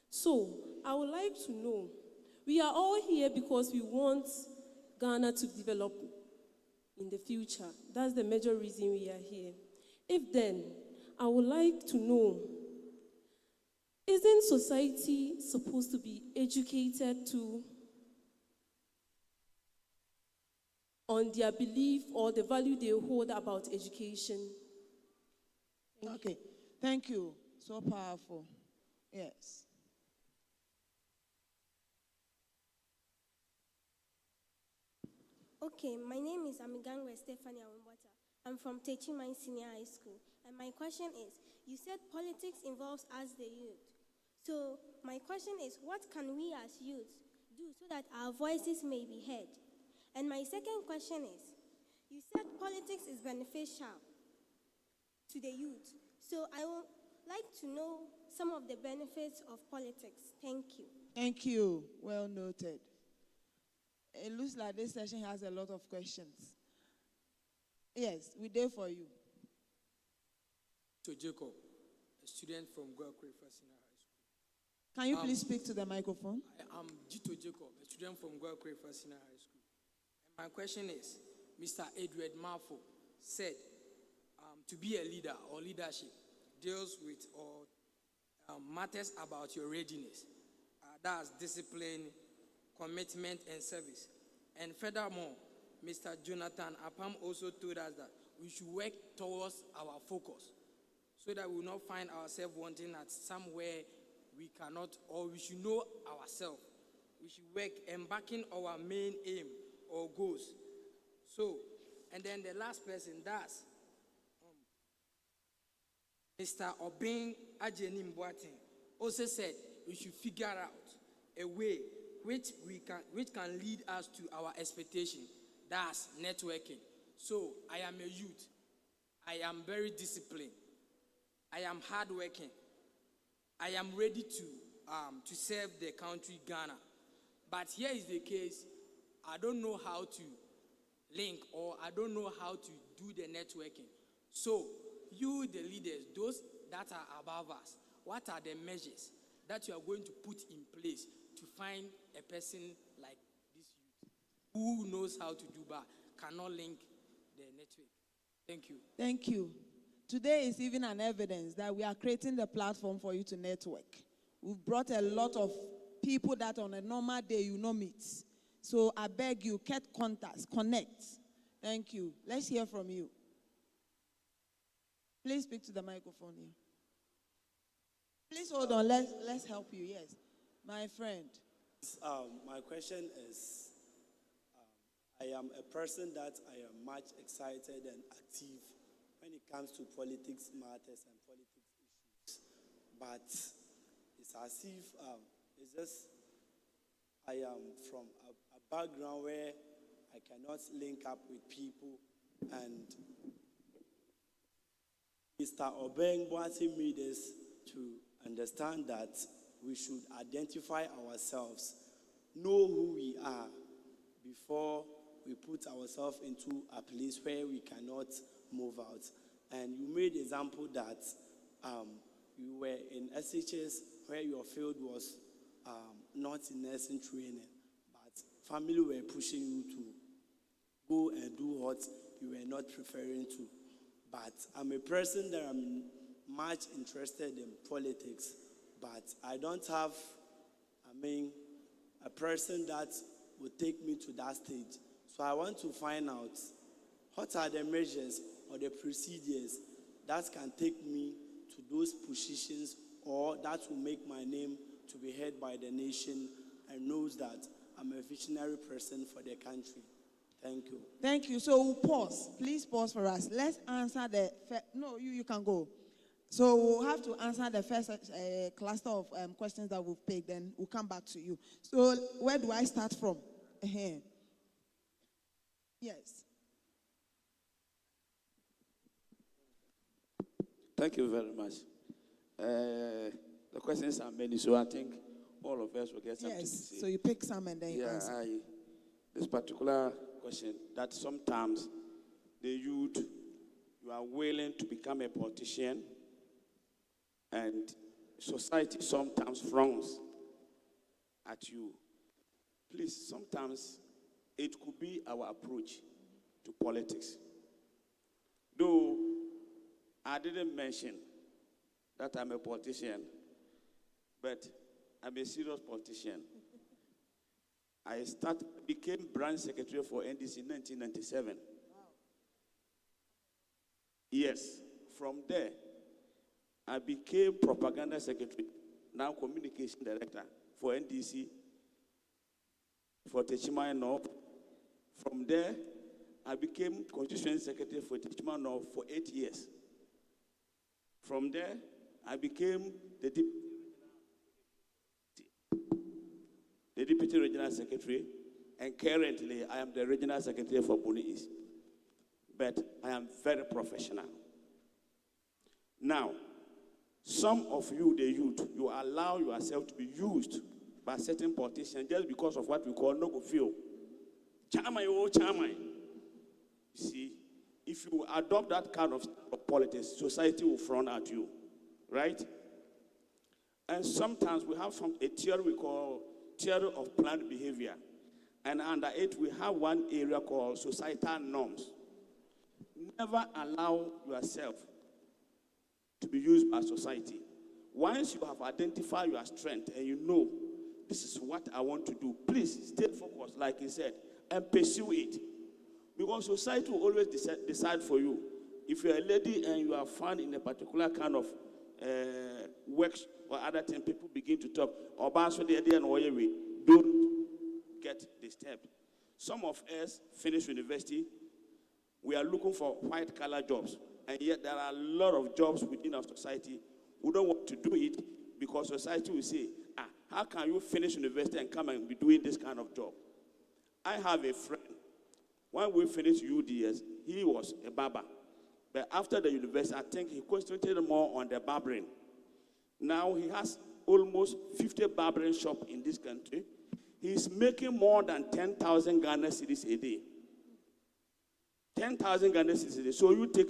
So I would like to know, we are all here because we want Ghana to develop in the future. That's the major reason we are here. If then, I would like to know, isn't society supposed to be educated to on their belief or the value they hold about education? Okay. Thank you. So powerful. Yes. Okay, my name is Amigangwe Stephanie Awimbota. I'm from Techimai Senior High School. And my question is, you said politics involves us, the youth. So my question is, what can we as youth do so that our voices may be heard? And my second question is, you said politics is beneficial to the youth. So I would like to know some of the benefits of politics. Thank you. Thank you. Well noted. It looks like this session has a lot of questions. Yes, we're there for you. To Jacob, a student from Guakwe Senior High School. Can you please speak to the microphone? I'm Jito Jacob, a student from Guakwe Senior High School. And my question is, Mr. Edward Marfo said, to be a leader or leadership deals with or matters about your readiness. That's discipline, commitment, and service. And furthermore, Mr. Jonathan Apam also told us that we should work towards our focus so that we will not find ourselves wanting at somewhere we cannot, or we should know ourselves. We should work embarking our main aim or goals. So, and then the last person, that's Mr. Obeng Ajeni Mbwate also said we should figure out a way which can lead us to our expectation. That's networking. So I am a youth. I am very disciplined. I am hardworking. I am ready to serve the country Ghana. But here is the case. I don't know how to link, or I don't know how to do the networking. So you, the leaders, those that are above us, what are the measures that you are going to put in place to find a person like this youth who knows how to do but cannot link the network? Thank you. Thank you. Today is even an evidence that we are creating the platform for you to network. We've brought a lot of people that on a normal day you know meet. So I beg you, get contacts, connect. Thank you. Let's hear from you. Please speak to the microphone here. Please hold on. Let's help you. Yes, my friend. My question is, I am a person that I am much excited and active when it comes to politics matters and politics issues. But it's as if it's just I am from a background where I cannot link up with people, and Mr. Obeng wanted me this to understand that we should identify ourselves, know who we are before we put ourselves into a place where we cannot move out. And you made example that you were in SHS where your field was not in nursing training, but family were pushing you to go and do what you were not preferring to. But I'm a person that I'm much interested in politics, but I don't have, a person that will take me to that stage. So I want to find out what are the measures or the procedures that can take me to those positions, or that will make my name to be heard by the nation and knows that I'm a visionary person for the country. Thank you. Thank you. So we'll pause. Please pause for us. Let's answer the... No, you can go. So we'll have to answer the first cluster of questions that we've picked, then we'll come back to you. So where do I start from? Yes. Thank you very much. The questions are many, so I think all of us will get something to say. So you pick some and then you answer. This particular question, that sometimes the youth, you are willing to become a politician, and society sometimes frowns at you. Please, sometimes it could be our approach to politics. Though I didn't mention that I'm a politician, but I'm a serious politician. I became branch secretary for NDC in 1997. Wow. Yes, from there, I became propaganda secretary, now communication director for NDC, for Techima North. From there, I became constituency secretary for Techima North for 8 years. From there, I became the deputy regional secretary, and currently I am the regional secretary for Bono East. But I am very professional. Now, some of you, the youth, you allow yourself to be used by certain politicians just because of what we call no go feel. Chamai, oh chamai. You see, if you adopt that kind of politics, society will frown at you, right? And sometimes we have a theory we call theory of planned behavior. And under it, we have one area called societal norms. Never allow yourself to be used by society. Once you have identified your strength and you know this is what I want to do, please stay focused, like he said, and pursue it. Because society will always decide for you. If you're a lady and you are found in a particular kind of work or other thing, people begin to talk. Don't get disturbed. Some of us finish university, We are looking for white-collar jobs, and yet there are a lot of jobs within our society. We don't want to do it because society will say, how can you finish university and come and be doing this kind of job? I have a friend. When we finished UDS, he was a barber. But after the university, I think he concentrated more on the barbering. Now he has almost 50 barbering shops in this country. He's making more than 10,000 Ghana cedis a day. 10,000 Ghana cedis a day. So you take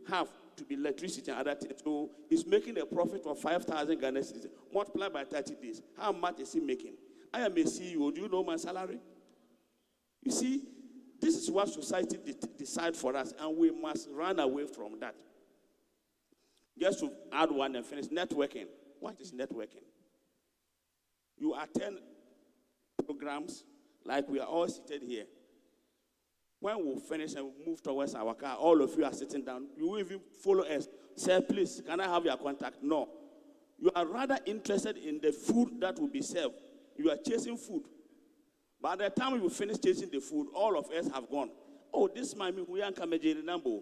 half to be electricity and other things. So he's making a profit of 5,000 Ghana cedis. Multiply by 30 days. How much is he making? I am a CEO. Do you know my salary? You see, this is what society decides for us, and we must run away from that. Just to add one and finish, networking. What is networking? You attend programs like we are all seated here. When we finish and we move towards our car, all of you are sitting down. You will even follow us. Say, please, can I have your contact? No. You are rather interested in the food that will be served. You are chasing food. By the time you finish chasing the food, all of us have gone. Oh, this might mean we are coming number.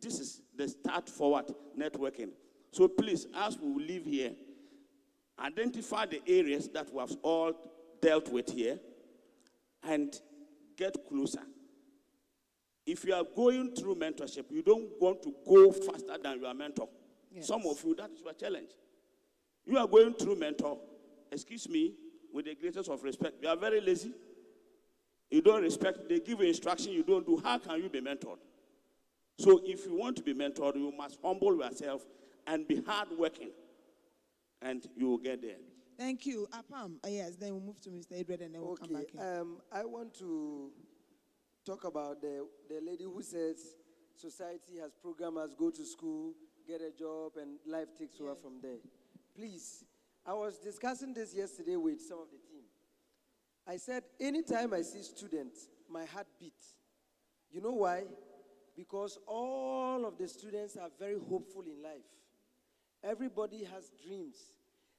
This is the start forward networking. So please, as we live here, identify the areas that we have all dealt with here and get closer. If you are going through mentorship, you don't want to go faster than your mentor. Yes. Some of you, that is your challenge. You are going through mentor, excuse me, with the greatest of respect. You are very lazy. You don't respect. They give you instruction you don't do. How can you be mentored? So if you want to be mentored, you must humble yourself and be hardworking, and you will get there. Thank you. Apam, yes, then we'll move to Mr. Edward and then we'll come back in. I want to talk about the lady who says society has programmed us, go to school, get a job, and life takes over from there. Please, I was discussing this yesterday with some of the team. I said, anytime I see students, my heart beats. You know why? Because all of the students are very hopeful in life. Everybody has dreams,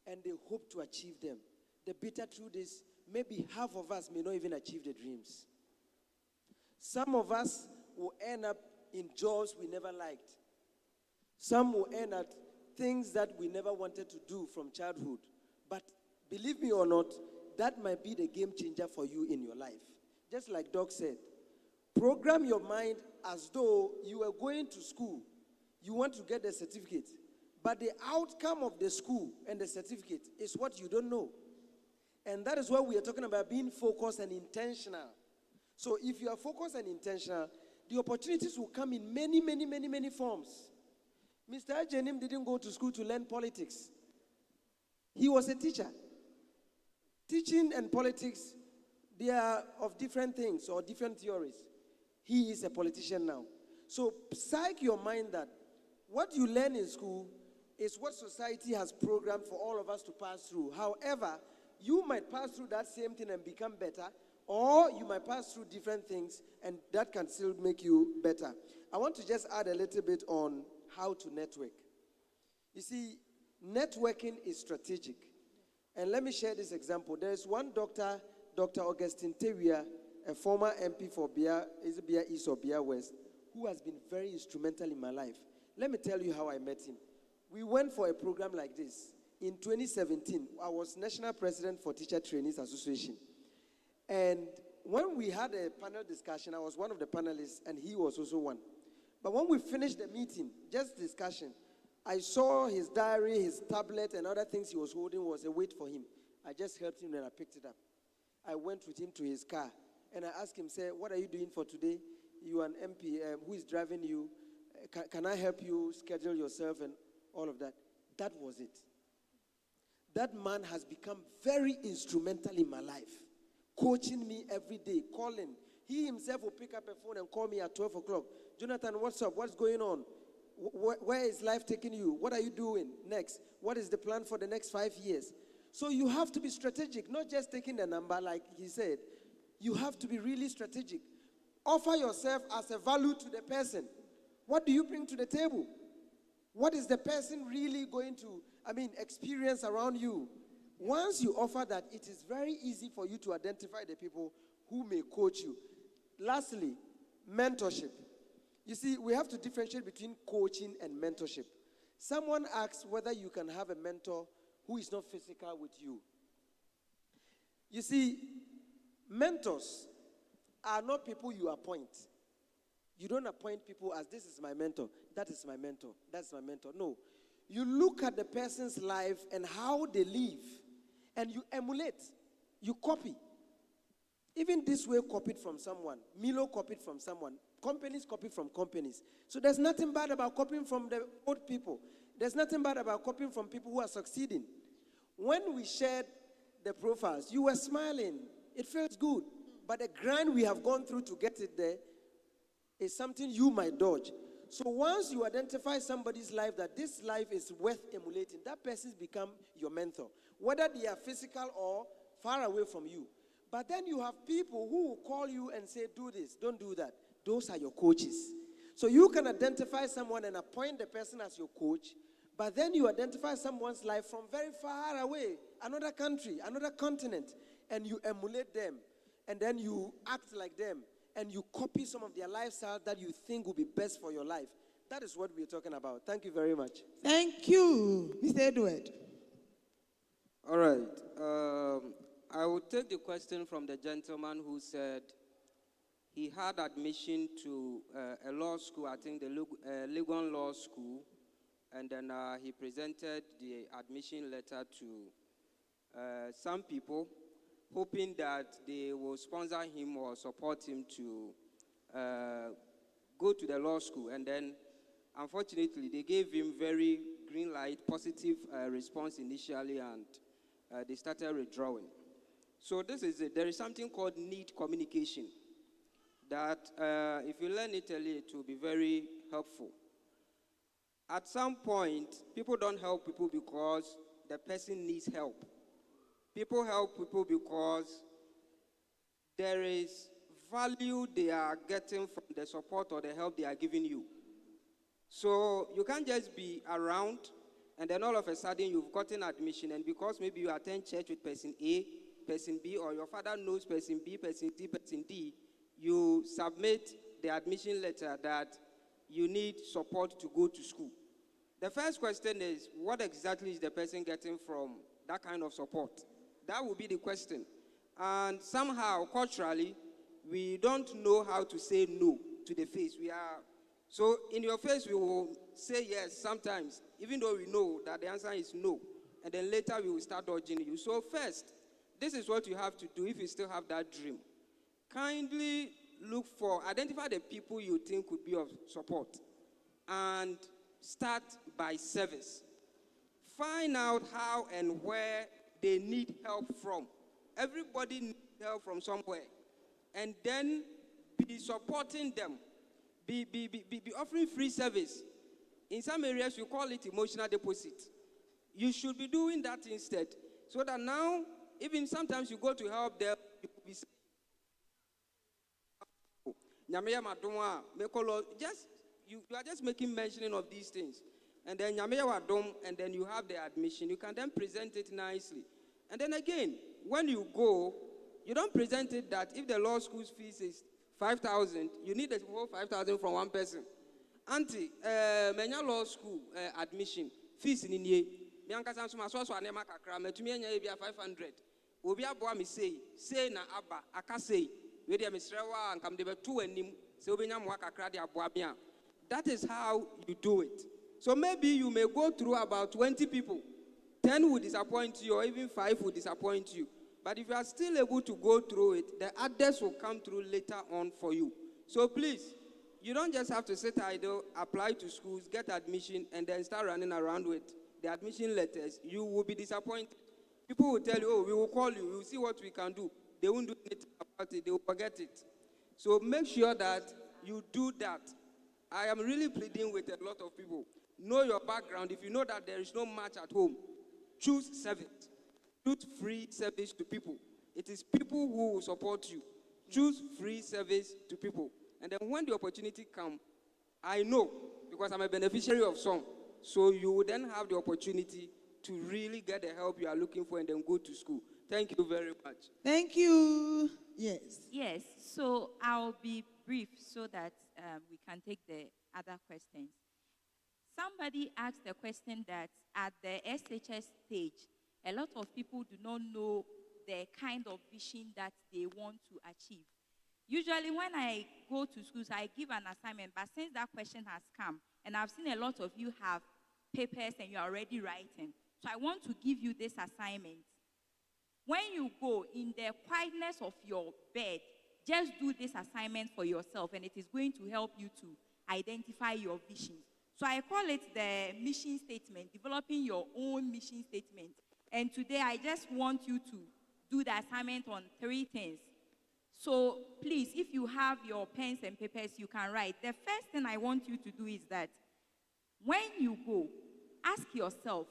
and they hope to achieve them. The bitter truth is, maybe half of us may not even achieve the dreams. Some of us will end up in jobs we never liked. Some will end at things that we never wanted to do from childhood. But believe me or not, that might be the game changer for you in your life. Just like Doc said, program your mind as though you were going to school. You want to get the certificate. But the outcome of the school and the certificate is what you don't know. And that is why we are talking about being focused and intentional. So if you are focused and intentional, the opportunities will come in many, many, many, many forms. Mr. Ajenim didn't go to school to learn politics. He was a teacher. Teaching and politics, they are of different things or different theories. He is a politician now. So psych your mind that what you learn in school is what society has programmed for all of us to pass through. However, you might pass through that same thing and become better, or you might pass through different things and that can still make you better. I want to just add a little bit on how to network. You see, networking is strategic. And let me share this example. There is one doctor, Dr. Augustine Tewia, a former MP for Bia East or Bia West, who has been very instrumental in my life. Let me tell you how I met him. We went for a program like this. In 2017, I was National President for Teacher Trainees Association. And when we had a panel discussion, I was one of the panelists, and he was also one. But when we finished the meeting, just discussion, I saw his diary, his tablet, and other things he was holding was a weight for him. I just helped him and I picked it up. I went with him to his car, and I asked him, say, what are you doing for today? You are an MP, who is driving you? Can I help you schedule yourself and all of that? That was it. That man has become very instrumental in my life, coaching me every day, calling. He himself will pick up a phone and call me at 12 o'clock. Jonathan, what's up? What's going on? Where is life taking you? What are you doing next? What is the plan for the next 5 years? So you have to be strategic, not just taking the number like he said. You have to be really strategic. Offer yourself as a value to the person. What do you bring to the table? What is the person really going to, experience around you? Once you offer that, it is very easy for you to identify the people who may coach you. Lastly, mentorship. You see, we have to differentiate between coaching and mentorship. Someone asks whether you can have a mentor who is not physical with you. You see, mentors are not people you appoint. You don't appoint people as this is my mentor, that is my mentor, that's my mentor. No. You look at the person's life and how they live, and you emulate, you copy. Even this way copied from someone. Milo copied from someone. Companies copy from companies. So there's nothing bad about copying from the old people. There's nothing bad about copying from people who are succeeding. When we shared the profiles, you were smiling. It feels good. But the grind we have gone through to get it there is something you might dodge. So once you identify somebody's life that this life is worth emulating, that person's become your mentor, whether they are physical or far away from you. But then you have people who will call you and say, do this, don't do that. Those are your coaches. So you can identify someone and appoint the person as your coach, but then you identify someone's life from very far away, another country, another continent, and you emulate them, and then you act like them, and you copy some of their lifestyle that you think will be best for your life. That is what we're talking about. Thank you very much. Thank you, Mr. Edward. All right. I will take the question from the gentleman who said he had admission to a law school, I think the Legon Law School, and then he presented the admission letter to some people, hoping that they will sponsor him or support him to go to the law school. And then, unfortunately, they gave him very green light, positive response initially, and they started withdrawing. So this is it. There is something called need communication that if you learn Italy, it will be very helpful. At some point, people don't help people because the person needs help. People help people because there is value they are getting from the support or the help they are giving you. So you can't just be around and then all of a sudden you've gotten admission, and because maybe you attend church with person A, person B, or your father knows person B, person C, person D, you submit the admission letter that you need support to go to school. The first question is, what exactly is the person getting from that kind of support? That would be the question. And somehow, culturally, we don't know how to say no to the face. So in your face, we will say yes sometimes, even though we know that the answer is no. And then later, we will start dodging you. So first, this is what you have to do if you still have that dream. Kindly identify the people you think could be of support, and start by service. Find out how and where they need help from. Everybody needs help from somewhere. And then be supporting them. Be offering free service. In some areas, you call it emotional deposit. You should be doing that instead. So that now, even sometimes you go to help them, you will be saying, you are just making mentioning of these things. And then and then you have the admission. You can then present it nicely. And then again, when you go, you don't present it that if the law school's fees is 5,000, you need the whole 5,000 from one person. Auntie, menya law school admission fees in ye. Mianka Sansuma so anema kakra metumi enya e bia 500. Obi aboa me say na aba aka say we dey misrewa ankam de betu anim say obenya mo kakra de aboa bia. That is how you do it. So maybe you may go through about 20 people. 10 will disappoint you, or even 5 will disappoint you. But if you are still able to go through it, the others will come through later on for you. So please, you don't just have to sit idle, apply to schools, get admission, and then start running around with the admission letters. You will be disappointed. People will tell you, oh, we will call you, we will see what we can do. They won't do anything about it, they will forget it. So make sure that you do that. I am really pleading with a lot of people. Know your background. If you know that there is no match at home, choose service. Choose free service to people. It is people who will support you. Choose free service to people. And then when the opportunity comes, I know, because I'm a beneficiary of some, so you will then have the opportunity to really get the help you are looking for and then go to school. Thank you very much. Thank you. Yes. Yes, so I'll be brief so that we can take the other questions. Somebody asked a question that at the SHS stage, a lot of people do not know the kind of vision that they want to achieve. Usually when I go to schools, I give an assignment, but since that question has come, and I've seen a lot of you have papers and you're already writing, so I want to give you this assignment. When you go in the quietness of your bed, just do this assignment for yourself, and it is going to help you to identify your visions. So I call it the mission statement, developing your own mission statement. And today I just want you to do the assignment on 3 things. So please, if you have your pens and papers, you can write. The first thing I want you to do is that when you go, ask yourself,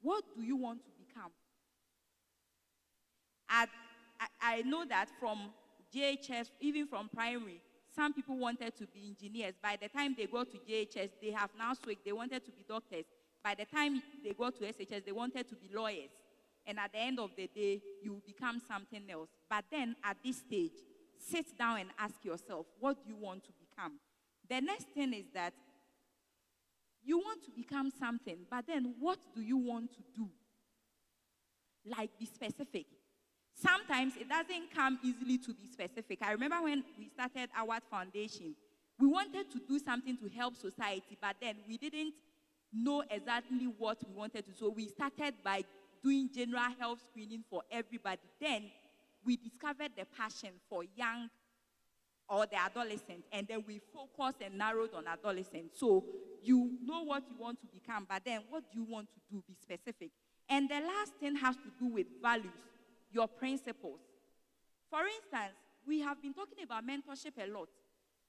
what do you want to become? I know that from JHS, even from primary, some people wanted to be engineers. By the time they go to JHS, they have now switched. They wanted to be doctors. By the time they go to SHS, they wanted to be lawyers. And at the end of the day, you become something else. But then at this stage, sit down and ask yourself, what do you want to become? The next thing is that you want to become something, but then what do you want to do? Like, be specific. Sometimes it doesn't come easily to be specific. I remember when we started our foundation, we wanted to do something to help society, but then we didn't know exactly what we wanted to. So we started by doing general health screening for everybody. Then we discovered the passion for young or the adolescent, and then we focused and narrowed on adolescents. So you know what you want to become, but then what do you want to do? Be specific. And the last thing has to do with values, your principles. For instance, we have been talking about mentorship a lot.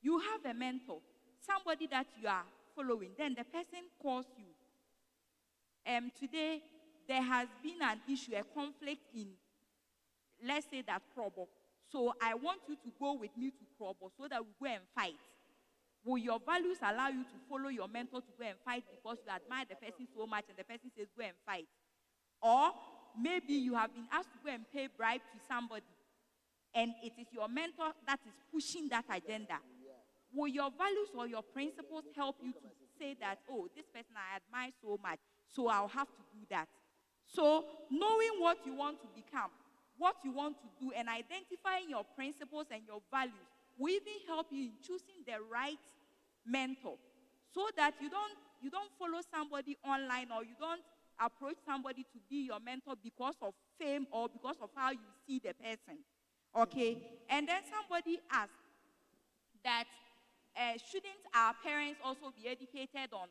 You have a mentor, somebody that you are following, then the person calls you. Today, there has been an issue, a conflict in, let's say that Krobo. So I want you to go with me to Krobo so that we go and fight. Will your values allow you to follow your mentor to go and fight because you admire the person so much and the person says go and fight? Or maybe you have been asked to go and pay bribe to somebody and it is your mentor that is pushing that agenda. Will your values or your principles help you to say that, oh, this person I admire so much, so I'll have to do that? So knowing what you want to become, what you want to do, and identifying your principles and your values will even help you in choosing the right mentor so that you don't follow somebody online or you don't approach somebody to be your mentor because of fame or because of how you see the person. Okay? And then somebody asked that shouldn't our parents also be educated on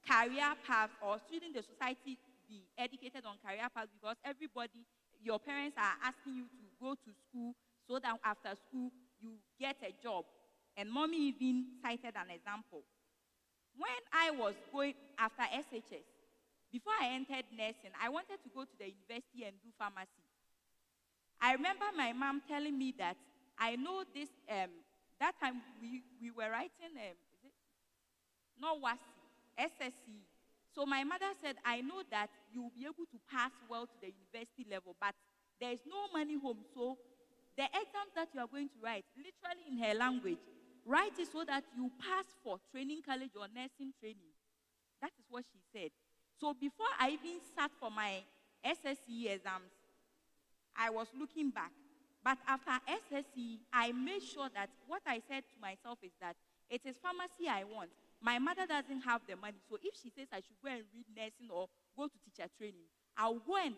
career paths, or shouldn't the society be educated on career paths because everybody, your parents are asking you to go to school so that after school you get a job. And mommy even cited an example. When I was going after SHS, before I entered nursing, I wanted to go to the university and do pharmacy. I remember my mom telling me that I know this, that time we were writing, is it? Not WASI, SSC. So my mother said, I know that you will be able to pass well to the university level, but there is no money home. So the exams that you are going to write, literally in her language, write it so that you pass for training college or nursing training. That is what she said. So before I even sat for my SSC exams, I was looking back. But after SSC, I made sure that what I said to myself is that it is pharmacy I want. My mother doesn't have the money. So if she says I should go and read nursing or go to teacher training, I'll go and